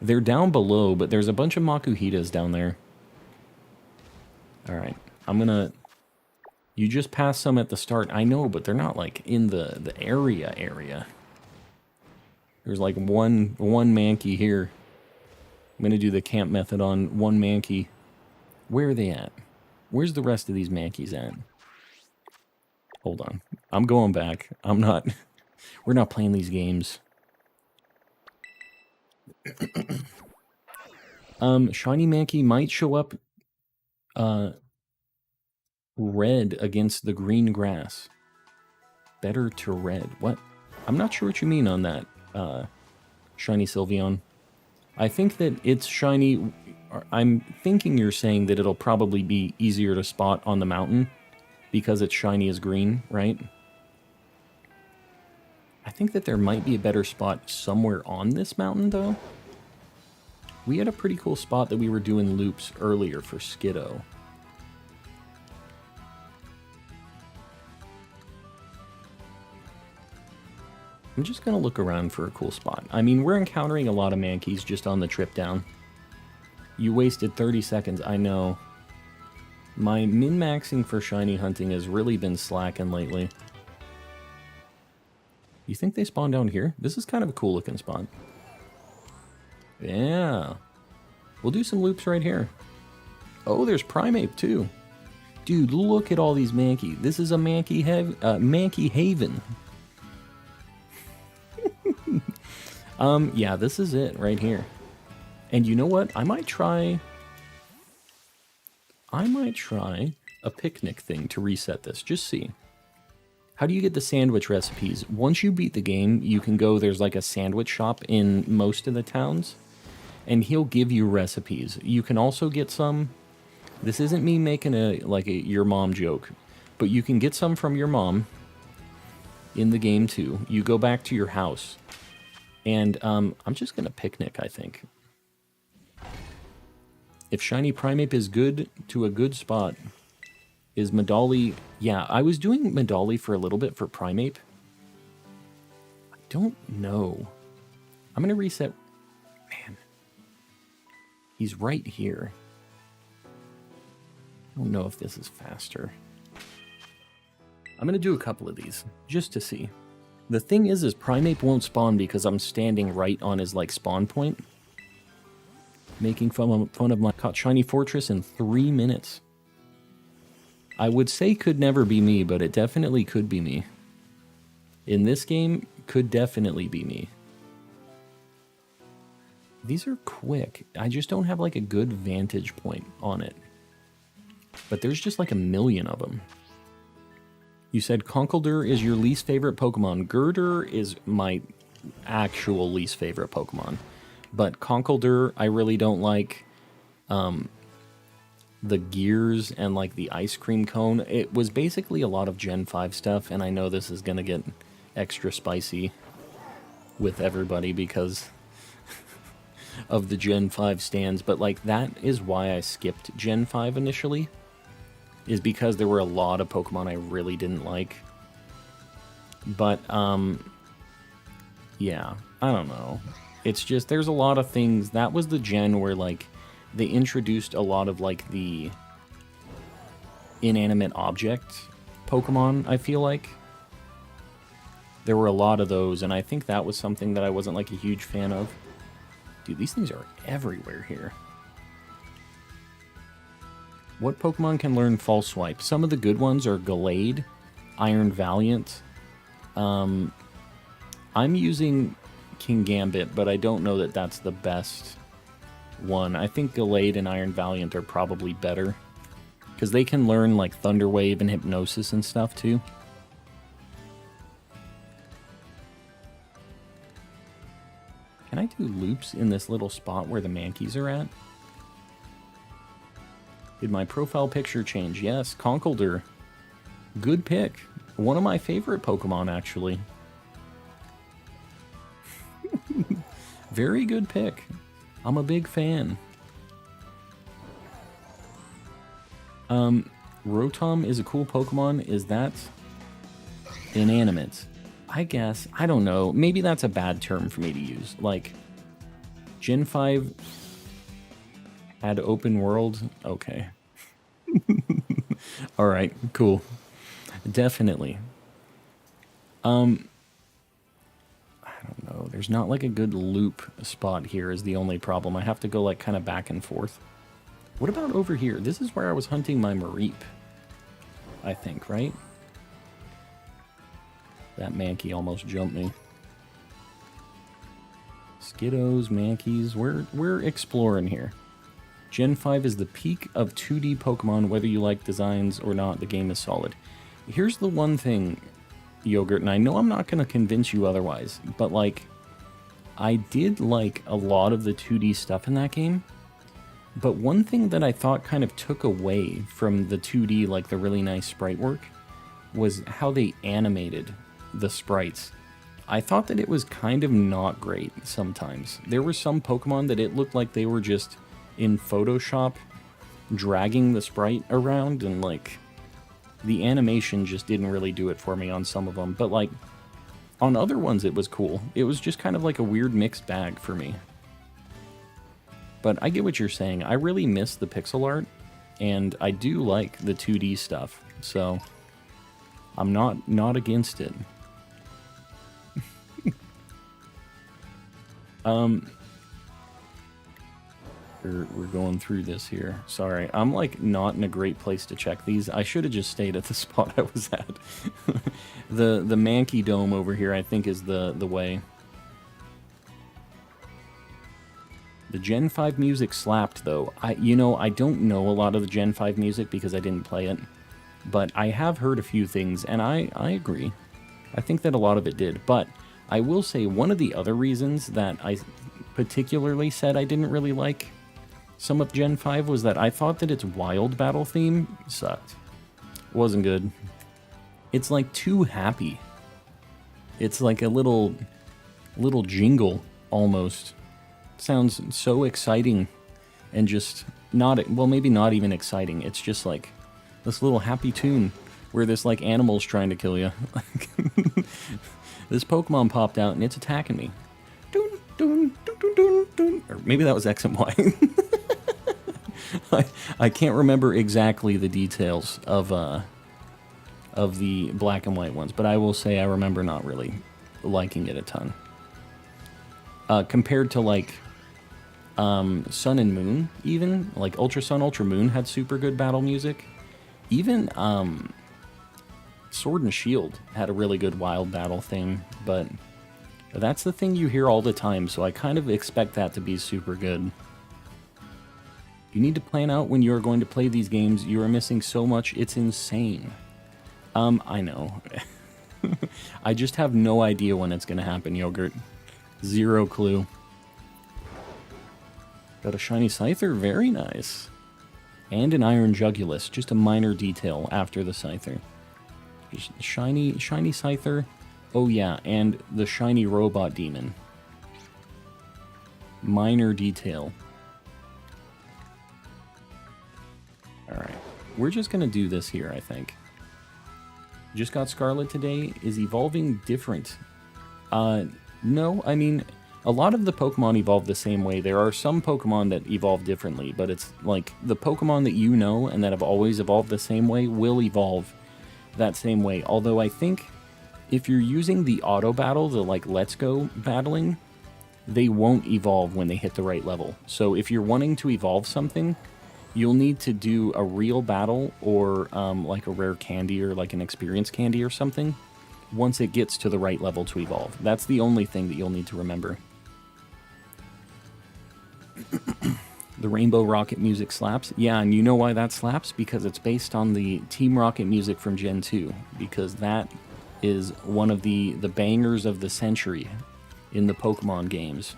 They're down below, but there's a bunch of Makuhitas down there. Alright, I'm gonna... You just passed some at the start. I know, but they're not, like, in the area. There's, like, one Mankey here. I'm gonna do the camp method on one Mankey. Where are they at? Where's the rest of these Mankeys at? Hold on. I'm going back. I'm not... We're not playing these games. Shiny Mankey might show up red against the green grass. Better to red. What? I'm not sure what you mean on that, Shiny Sylveon. I think that it's shiny... I'm thinking you're saying that it'll probably be easier to spot on the mountain because it's shiny as green, right? I think that there might be a better spot somewhere on this mountain, though. We had a pretty cool spot that we were doing loops earlier for Skiddo. I'm just going to look around for a cool spot. I mean, we're encountering a lot of Mankeys just on the trip down. You wasted 30 seconds, I know. My min-maxing for shiny hunting has really been slacking lately. You think they spawn down here? This is kind of a cool looking spot. Yeah. We'll do some loops right here. Oh, there's Primeape too. Dude, look at all these Mankey. This is a Mankey Haven. Yeah, this is it right here. And you know what? I might try a picnic thing to reset this. Just see. How do you get the sandwich recipes? Once you beat the game, you can go, there's like a sandwich shop in most of the towns, and he'll give you recipes. You can also get some, this isn't me making a your mom joke, but you can get some from your mom in the game too. You go back to your house, and I'm just gonna picnic, I think. If Shiny Primeape is good to a good spot, is Medali... Yeah, I was doing Medali for a little bit for Primeape. I don't know. I'm going to reset... Man. He's right here. I don't know if this is faster. I'm going to do a couple of these, just to see. The thing is Primeape won't spawn because I'm standing right on his, like, spawn point. Making fun of my caught Shiny Fortress in 3 minutes. I would say could never be me, but it definitely could be me. In this game, could definitely be me. These are quick. I just don't have like a good vantage point on it. But there's just like a million of them. You said Conkeldurr is your least favorite Pokemon. Gurdurr is my actual least favorite Pokemon. But Conkeldurr, I really don't like. The gears and like the ice cream cone. It was basically a lot of Gen 5 stuff, and I know this is gonna get extra spicy with everybody because of the Gen 5 stands, but like that is why I skipped Gen 5 initially, is because there were a lot of Pokemon I really didn't like. But yeah, I don't know. It's just there's a lot of things. That was the gen where like they introduced a lot of, like, the inanimate object Pokemon, I feel like. There were a lot of those, and I think that was something that I wasn't, like, a huge fan of. Dude, these things are everywhere here. What Pokemon can learn False Swipe? Some of the good ones are Gallade, Iron Valiant. I'm using Kingambit, but I don't know that that's the best one. I think Gallade and Iron Valiant are probably better because they can learn like Thunder Wave and Hypnosis and stuff too. Can I do loops in this little spot where the Mankeys are at? Did my profile picture change? Yes, Conkeldurr. Good pick. One of my favorite Pokemon, actually. Very good pick. I'm a big fan. Rotom is a cool Pokemon. Is that inanimate? I guess. I don't know. Maybe that's a bad term for me to use. Like, Gen 5 had open world? Okay. Alright, cool. Definitely. I don't know. There's not like a good loop spot here is the only problem. I have to go like kind of back and forth. What about over here? This is where I was hunting my Mareep. I think, right? That Mankey almost jumped me. Skiddos, Mankeys, we're exploring here. Gen 5 is the peak of 2D Pokemon, whether you like designs or not, the game is solid. Here's the one thing, Yogurt, and I know I'm not going to convince you otherwise, but like, I did like a lot of the 2D stuff in that game, but one thing that I thought kind of took away from the 2D, like the really nice sprite work, was how they animated the sprites. I thought that it was kind of not great sometimes. There were some Pokemon that it looked like they were just in Photoshop dragging the sprite around, and like the animation just didn't really do it for me on some of them, but like on other ones it was cool. It was just kind of like a weird mixed bag for me. But I get what you're saying. I really miss the pixel art, and I do like the 2D stuff, so I'm not against it. We're going through this here. Sorry, I'm like not in a great place to check these. I should have just stayed at the spot I was at. the Mankey Dome over here, I think, is the way. The Gen 5 music slapped, though. I don't know a lot of the Gen 5 music because I didn't play it, but I have heard a few things, and I agree. I think that a lot of it did, but I will say one of the other reasons that I particularly said I didn't really like some of Gen 5 was that I thought that its wild battle theme sucked. Wasn't good. It's like too happy. It's like a little jingle almost. Sounds so exciting and just not, well, maybe not even exciting. It's just like this little happy tune where this like animal's trying to kill you. This Pokemon popped out and it's attacking me. Dun, dun, dun, dun, dun, dun. Or maybe that was X and Y. I can't remember exactly the details of the black and white ones, but I will say I remember not really liking it a ton. Compared to like Sun and Moon, even like Ultra Sun, Ultra Moon had super good battle music. Even Sword and Shield had a really good wild battle theme, but that's the thing you hear all the time, so I kind of expect that to be super good. You need to plan out when you are going to play these games. You are missing so much, it's insane. I know. I just have no idea when it's going to happen, Yogurt. Zero clue. Got a shiny Scyther, very nice. And an Iron Jugulus, just a minor detail after the Scyther. Just shiny Scyther. Oh yeah, and the shiny Robot Demon. Minor detail. Alright, we're just gonna do this here, I think. Just got Scarlet today, is evolving different. No, I mean, a lot of the Pokemon evolve the same way. There are some Pokemon that evolve differently, but it's like the Pokemon that you know and that have always evolved the same way will evolve that same way. Although I think if you're using the auto battle, the like Let's Go battling, they won't evolve when they hit the right level. So if you're wanting to evolve something, you'll need to do a real battle or like a rare candy or like an experience candy or something once it gets to the right level to evolve. That's the only thing that you'll need to remember. The Rainbow Rocket music slaps. Yeah, and you know why that slaps? Because it's based on the Team Rocket music from Gen 2. Because that is one of the bangers of the century in the Pokemon games.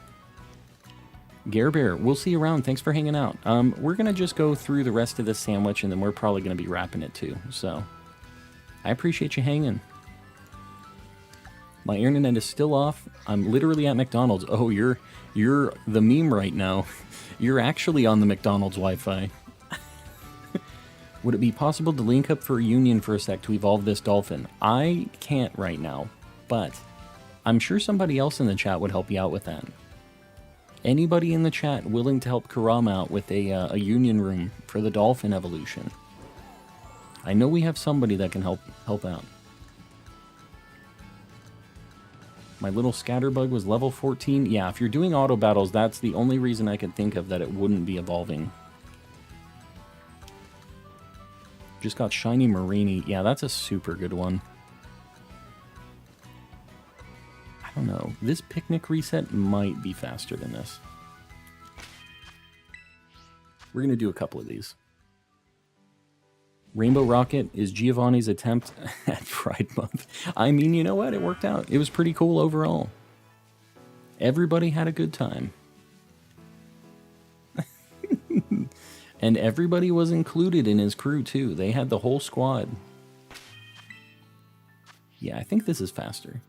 Gare Bear, we'll see you around. Thanks for hanging out. We're going to just go through the rest of this sandwich, and then we're probably going to be wrapping it too. So, I appreciate you hanging. My internet is still off. I'm literally at McDonald's. Oh, you're the meme right now. You're actually on the McDonald's Wi-Fi. Would it be possible to link up for a union for a sec to evolve this dolphin? I can't right now, but I'm sure somebody else in the chat would help you out with that. Anybody in the chat willing to help Kurama out with a union room for the dolphin evolution? I know we have somebody that can help out. My little Scatterbug was level 14. Yeah, if you're doing auto battles, that's the only reason I could think of that it wouldn't be evolving. Just got Shiny Marini. Yeah, that's a super good one. I don't know. This Picnic reset might be faster than this. We're going to do a couple of these. Rainbow Rocket is Giovanni's attempt at Pride Month. I mean, you know what? It worked out. It was pretty cool overall. Everybody had a good time. And everybody was included in his crew, too. They had the whole squad. Yeah, I think this is faster.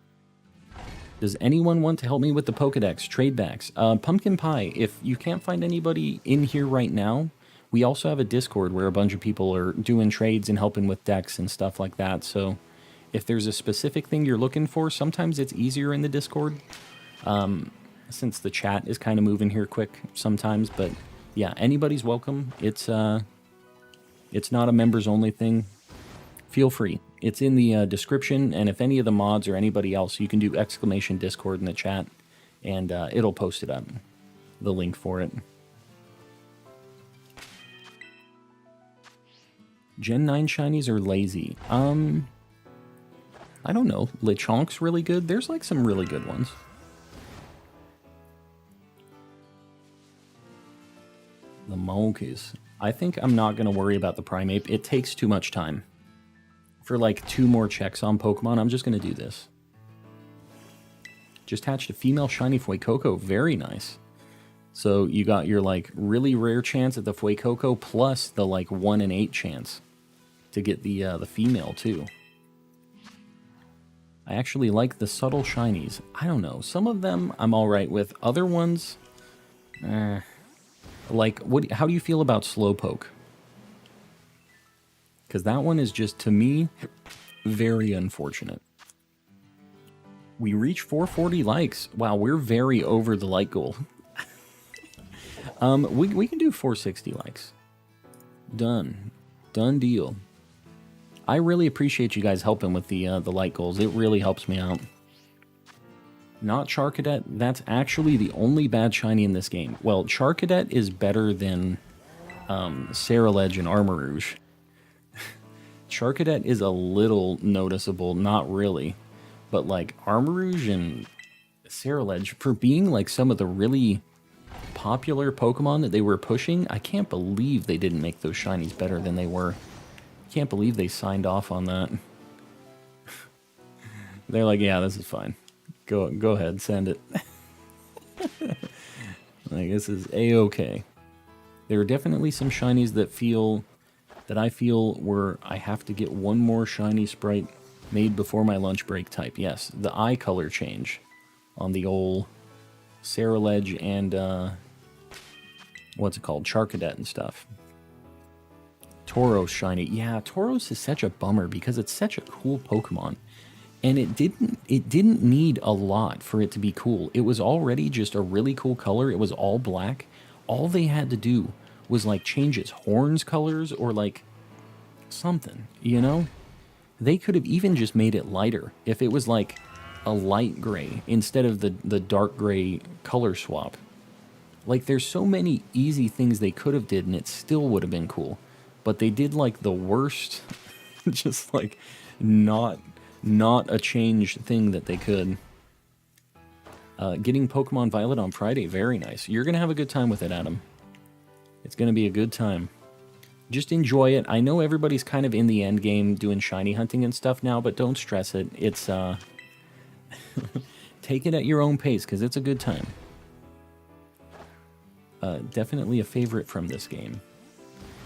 Does anyone want to help me with the Pokedex? Tradebacks. Pumpkin Pie, if you can't find anybody in here right now, we also have a Discord where a bunch of people are doing trades and helping with decks and stuff like that. So if there's a specific thing you're looking for, sometimes it's easier in the Discord. Since the chat is kind of moving here quick sometimes. But yeah, anybody's welcome. It's not a members only thing. Feel free. It's in the description. And if any of the mods or anybody else, you can do !Discord in the chat. And it'll post it up. The link for it. Gen 9 shinies are lazy. I don't know. Lechonk's really good. There's like some really good ones. smokies. I think I'm not going to worry about the Primeape. It takes too much time. For like 2 more checks on Pokemon, I'm just going to do this. Just hatched a female shiny Fuecoco. Very nice. So you got your like really rare chance at the Fuecoco plus the like 1 in 8 chance to get the female too. I actually like the subtle shinies. I don't know. Some of them I'm alright with. Other ones, like, how do you feel about Slowpoke? Because that one is just, to me, very unfortunate. We reach 440 likes. Wow, we're very over the like goal. We can do 460 likes. Done. Done deal. I really appreciate you guys helping with the like goals. It really helps me out. Not Charcadet. That's actually the only bad shiny in this game. Well, Charcadet is better than Ceruledge and Armarouge. Charcadet is a little noticeable, not really. But like Armarouge and Ceruledge, for being like some of the really popular Pokemon that they were pushing, I can't believe they didn't make those shinies better than they were. Can't believe they signed off on that. They're like, yeah, this is fine. Go ahead, send it. Like, this is a-okay. There are definitely some shinies that I feel were, I have to get one more shiny sprite made before my lunch break type. Yes, the eye color change on the old Ceruledge and, what's it called? Charcadet and stuff. Tauros shiny. Yeah, Tauros is such a bummer because it's such a cool Pokemon. And it didn't need a lot for it to be cool. It was already just a really cool color. It was all black. All they had to do was like change its horns colors or like something, you know? They could have even just made it lighter if it was like a light gray instead of the dark gray color swap. Like, there's so many easy things they could have did and it still would have been cool. But they did like the worst, just like not a change thing that they could. Getting Pokemon Violet on Friday, very nice. You're going to have a good time with it, Adam. It's going to be a good time. Just enjoy it. I know everybody's kind of in the end game doing shiny hunting and stuff now, but don't stress it. It's, take it at your own pace, because it's a good time. Definitely a favorite from this game.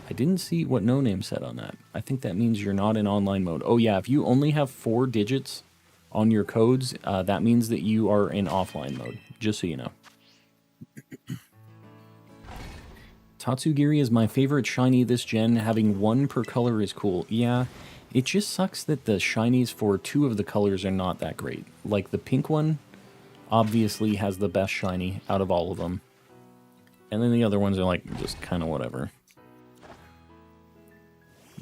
I didn't see what No Name said on that. I think that means you're not in online mode. Oh yeah, if you only have 4 digits on your codes, that means that you are in offline mode, just so you know. Tatsugiri is my favorite shiny this gen. Having 1 per color is cool. Yeah, it just sucks that the shinies for 2 of the colors are not that great. Like the pink one, obviously has the best shiny out of all of them. And then the other ones are like, just kind of whatever.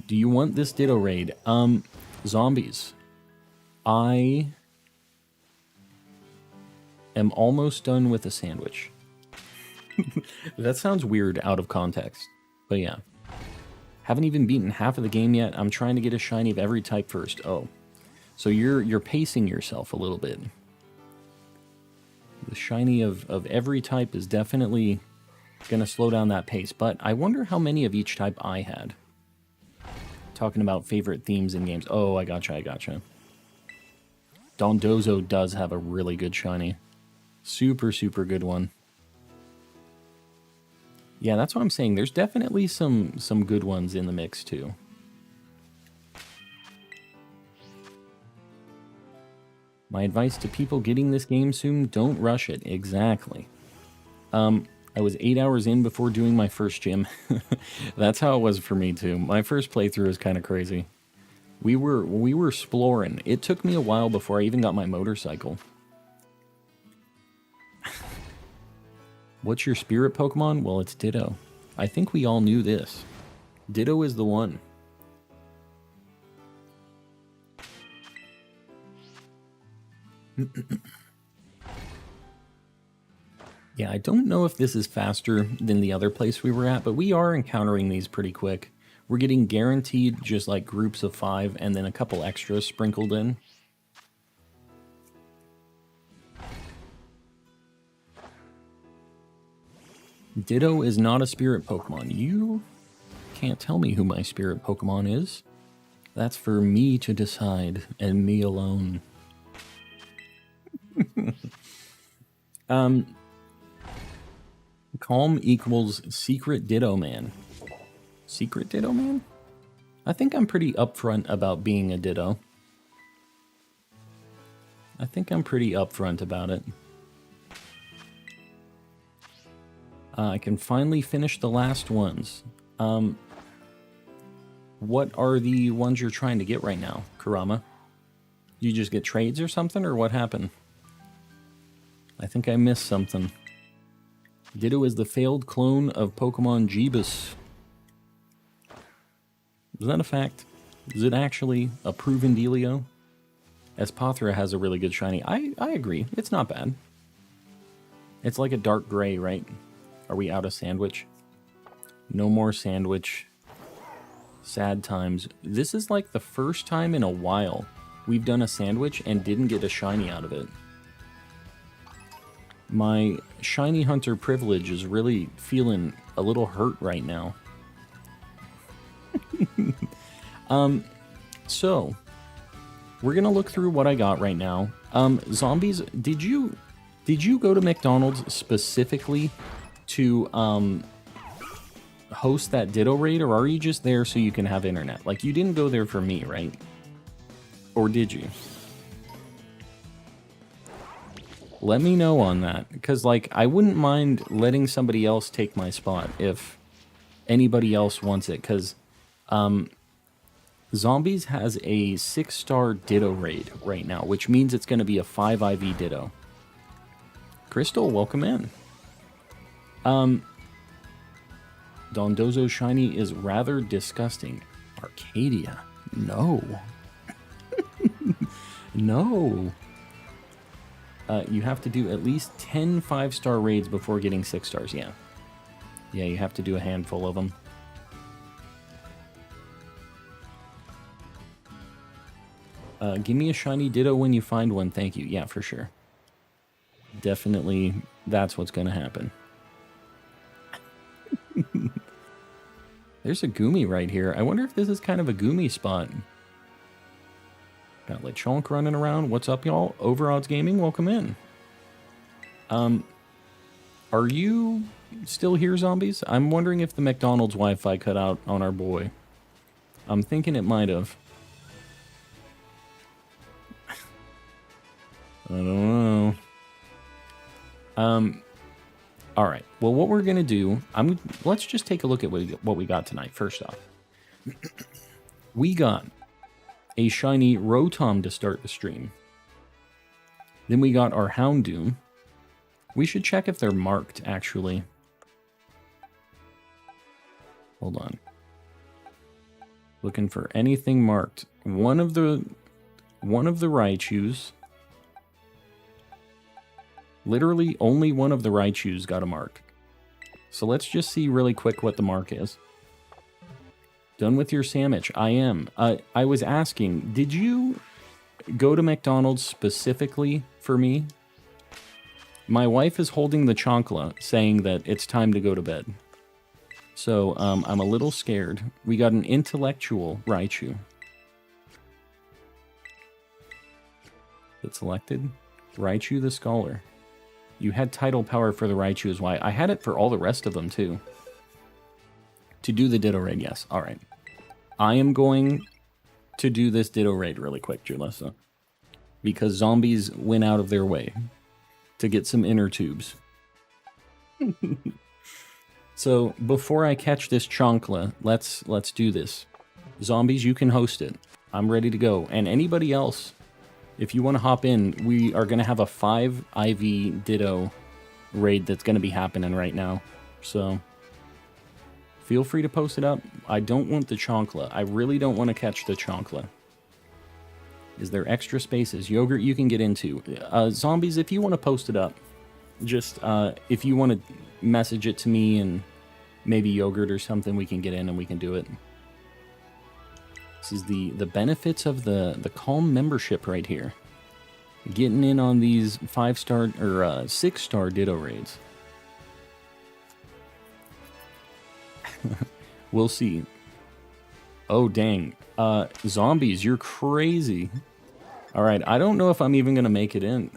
Do you want this Ditto raid? Zombies. I am almost done with a sandwich. That sounds weird out of context, but yeah. Haven't even beaten half of the game yet. I'm trying to get a shiny of every type first. Oh, so you're pacing yourself a little bit. The shiny of every type is definitely gonna slow down that pace, but I wonder how many of each type I had. Talking about favorite themes in games. Oh, I gotcha. Dondozo does have a really good shiny. Super good one. Yeah, that's what I'm saying. There's definitely some good ones in the mix, too. My advice to people getting this game soon, don't rush it. Exactly. I was 8 hours in before doing my first gym. That's how it was for me, too. My first playthrough was kind of crazy. We were exploring. It took me a while before I even got my motorcycle. What's your spirit Pokemon? Well, it's Ditto. I think we all knew this. Ditto is the one. Yeah, I don't know if this is faster than the other place we were at, but we are encountering these pretty quick. We're getting guaranteed just like groups of 5 and then a couple extras sprinkled in. Ditto is not a spirit Pokemon. You can't tell me who my spirit Pokemon is. That's for me to decide, and me alone. Calm equals Secret Ditto Man. Secret Ditto Man? I think I'm pretty upfront about being a Ditto. I think I'm pretty upfront about it. I can finally finish the last ones. What are the ones you're trying to get right now, Kurama? You just get trades or something, or what happened? I think I missed something. Ditto is the failed clone of Pokemon Jeebus. Is that a fact? Is it actually a proven dealio? Espathra has a really good shiny. I agree. It's not bad. It's like a dark gray, right? Are we out of sandwich? No more sandwich. Sad times. This is like the first time in a while we've done a sandwich and didn't get a shiny out of it. My shiny hunter privilege is really feeling a little hurt right now. So we're gonna look through what I got right now. Zombies, did you go to McDonald's specifically to host that Ditto raid, or are you just there so you can have internet? Like, you didn't go there for me, right? Or did you? Let me know on that, because, like, I wouldn't mind letting somebody else take my spot if anybody else wants it, because Zombies has a 6-star Ditto raid right now, which means it's going to be a 5 IV Ditto. Crystal, welcome in. Dondozo shiny is rather disgusting. Arcadia, no. No. You have to do at least 10 5-star raids before getting 6 stars, yeah. Yeah, you have to do a handful of them. Give me a shiny Ditto when you find one, thank you. Yeah, for sure. Definitely, that's what's going to happen. There's a Goomy right here. I wonder if this is kind of a Goomy spot. Got Lechonk running around. What's up, y'all? Overodds Gaming, welcome in. Are you still here, zombies? I'm wondering if the McDonald's Wi-Fi cut out on our boy. I'm thinking it might have. I don't know. All right. Well, what we're gonna do, let's just take a look at what we got tonight. First off, we got a shiny Rotom to start the stream. Then we got our Houndoom. We should check if they're marked, actually. Hold on. Looking for anything marked. One of the Raichus. Literally, only one of the Raichus got a mark. So let's just see really quick what the mark is. Done with your sandwich. I am. I was asking, did you go to McDonald's specifically for me? My wife is holding the chancla, saying that it's time to go to bed. So, I'm a little scared. We got an intellectual Raichu. That's selected. Raichu the Scholar. You had title power for the Raichu is why. I had it for all the rest of them, too. To do the Ditto raid, yes. Alright. I am going to do this Ditto raid really quick, Julissa. Because zombies went out of their way to get some inner tubes. So, before I catch this chancla, let's do this. Zombies, you can host it. I'm ready to go. And anybody else, if you want to hop in, we are going to have a 5 IV Ditto raid that's going to be happening right now. So, feel free to post it up. I don't want the chancla. I really don't want to catch the chancla. Is there extra spaces? Yogurt you can get into. Zombies, if you want to post it up, just if you want to message it to me and maybe Yogurt or something, we can get in and we can do it. This is the benefits of the Calm membership right here. Getting in on these 5-star or 6-star Ditto raids. We'll see. Oh, dang. Zombies, you're crazy. All right, I don't know if I'm even going to make it in.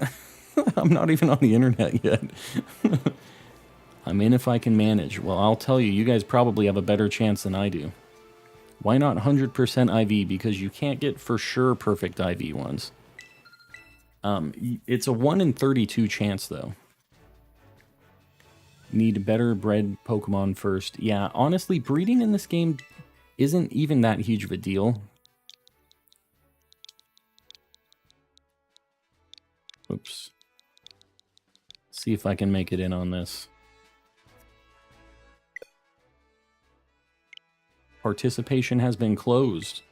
I'm not even on the internet yet. I'm in if I can manage. Well, I'll tell you, you guys probably have a better chance than I do. Why not 100% IV? Because you can't get for sure perfect IV ones. It's a 1 in 32 chance, though. Need better bred Pokemon first. Yeah, honestly, breeding in this game isn't even that huge of a deal. Oops. See if I can make it in on this. Participation has been closed.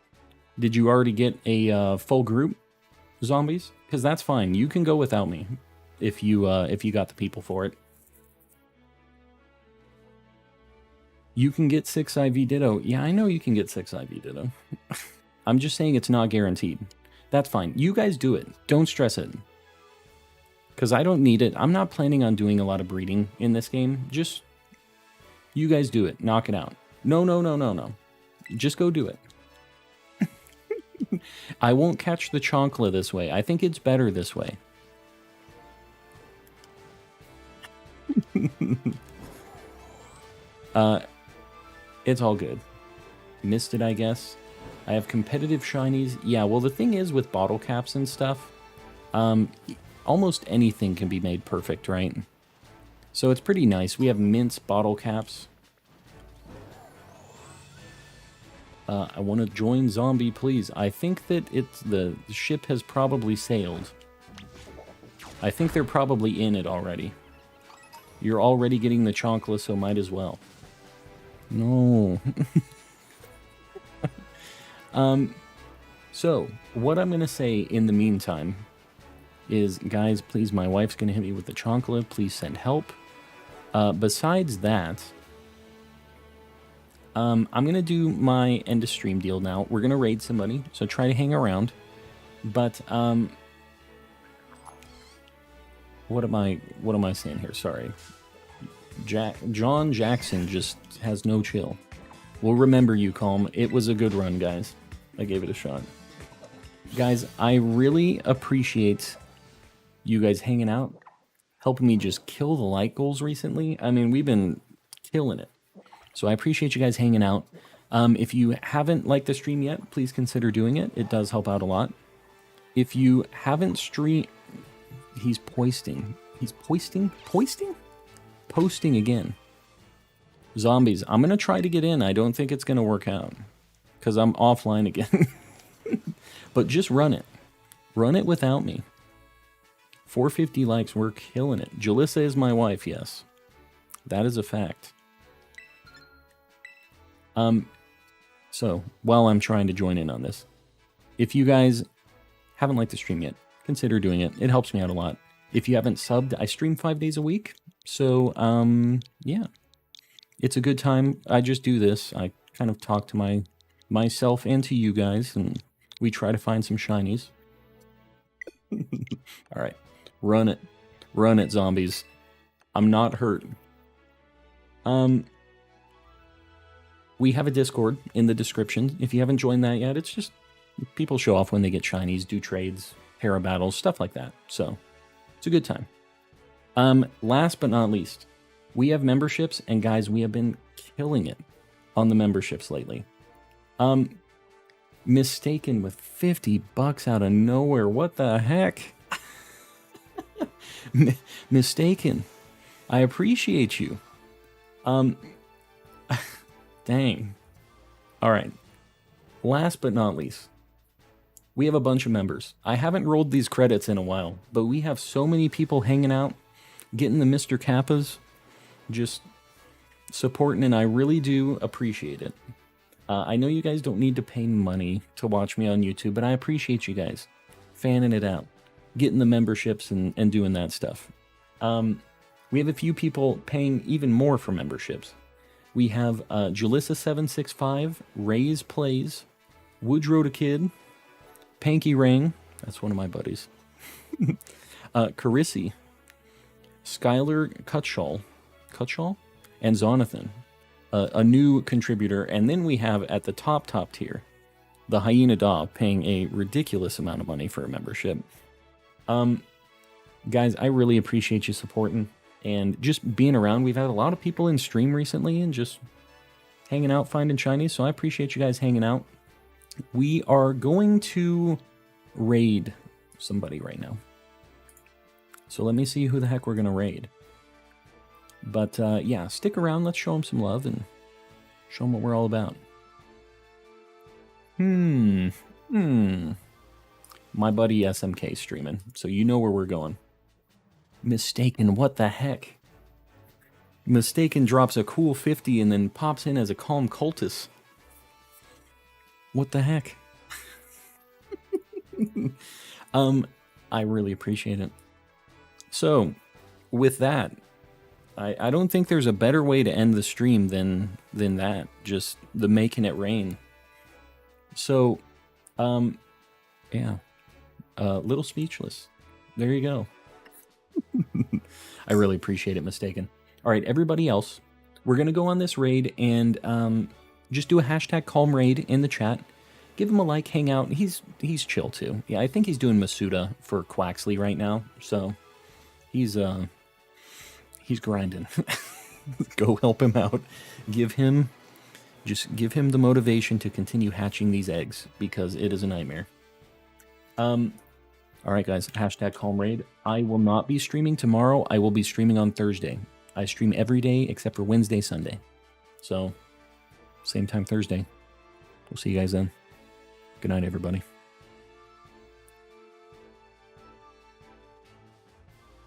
Did you already get a full group, zombies? Because that's fine. You can go without me if you got the people for it. You can get 6 IV Ditto. Yeah, I know you can get 6 IV Ditto. I'm just saying it's not guaranteed. That's fine. You guys do it. Don't stress it. Because I don't need it. I'm not planning on doing a lot of breeding in this game. Just, you guys do it. Knock it out. No, no, no, no, no. Just go do it. I won't catch the Chonkla this way. I think it's better this way. It's all good. Missed it, I guess. I have competitive shinies. Yeah, well, the thing is with bottle caps and stuff, almost anything can be made perfect, right? So it's pretty nice. We have mince bottle caps. I want to join Zombie, please. I think that the ship has probably sailed. I think they're probably in it already. You're already getting the Chonkla, so might as well. No. So, what I'm going to say in the meantime is, guys, please, my wife's going to hit me with the Chonkla. Please send help. Besides that, I'm going to do my end of stream deal now. We're going to raid somebody, so try to hang around. But, what am I saying here? Sorry. John Jackson just has no chill. We'll remember you, Calm. It was a good run, guys. I gave it a shot. Guys, I really appreciate you guys hanging out, helping me just kill the like goals recently. I mean, we've been killing it. So I appreciate you guys hanging out. If you haven't liked the stream yet, please consider doing it. It does help out a lot. If you haven't streamed... He's posting. He's posting? Posting again. Zombies. I'm going to try to get in. I don't think it's going to work out. Because I'm offline again. But just run it. Run it without me. 450 likes. We're killing it. Jalissa is my wife, yes. That is a fact. So, while I'm trying to join in on this, if you guys haven't liked the stream yet, consider doing it. It helps me out a lot. If you haven't subbed, I stream 5 days a week. So, yeah. It's a good time. I just do this. I kind of talk to myself and to you guys, and we try to find some shinies. All right. Run it. Run it, zombies. I'm not hurt. We have a Discord in the description. If you haven't joined that yet, it's just people show off when they get shinies, do trades, para battles, stuff like that. So, it's a good time. Last but not least, we have memberships, and guys, we have been killing it on the memberships lately. Mistaken with $50 out of nowhere. What the heck? Mistaken. I appreciate you. Dang. All right. Last but not least, we have a bunch of members. I haven't rolled these credits in a while, but we have so many people hanging out, getting the Mr. Kappas, just supporting, and I really do appreciate it. I know you guys don't need to pay money to watch me on YouTube, but I appreciate you guys fanning it out, getting the memberships and doing that stuff. We have a few people paying even more for memberships. We have Jalissa765, Rays Plays, Woodrow the Kid, Panky Ring, that's one of my buddies, Carissy, Skylar Cutshall, and Zonathan. a new contributor, and then we have at the top tier, the Hyena Daw paying a ridiculous amount of money for a membership. Guys, I really appreciate you supporting and just being around. We've had a lot of people in stream recently and just hanging out, finding shinies, so I appreciate you guys hanging out. We are going to raid somebody right now. So let me see who the heck we're going to raid. But yeah, stick around. Let's show them some love and show them what we're all about. My buddy SMK streaming, so you know where we're going. Mistaken, what the heck? Mistaken drops a cool 50 and then pops in as a calm cultist. What the heck? I really appreciate it. So, with that, I don't think there's a better way to end the stream than that. Just the making it rain. So, yeah. Little speechless. There you go. I really appreciate it, Mistaken. All right, everybody else, we're going to go on this raid and just do a hashtag calm raid in the chat. Give him a like, hang out. He's chill too. Yeah, I think he's doing Masuda for Quaxley right now, so he's grinding. Go help him out. Give him the motivation to continue hatching these eggs because it is a nightmare. All right, guys, hashtag calm raid. I will not be streaming tomorrow. I will be streaming on Thursday. I stream every day except for Wednesday, Sunday. So, same time Thursday. We'll see you guys then. Good night, everybody.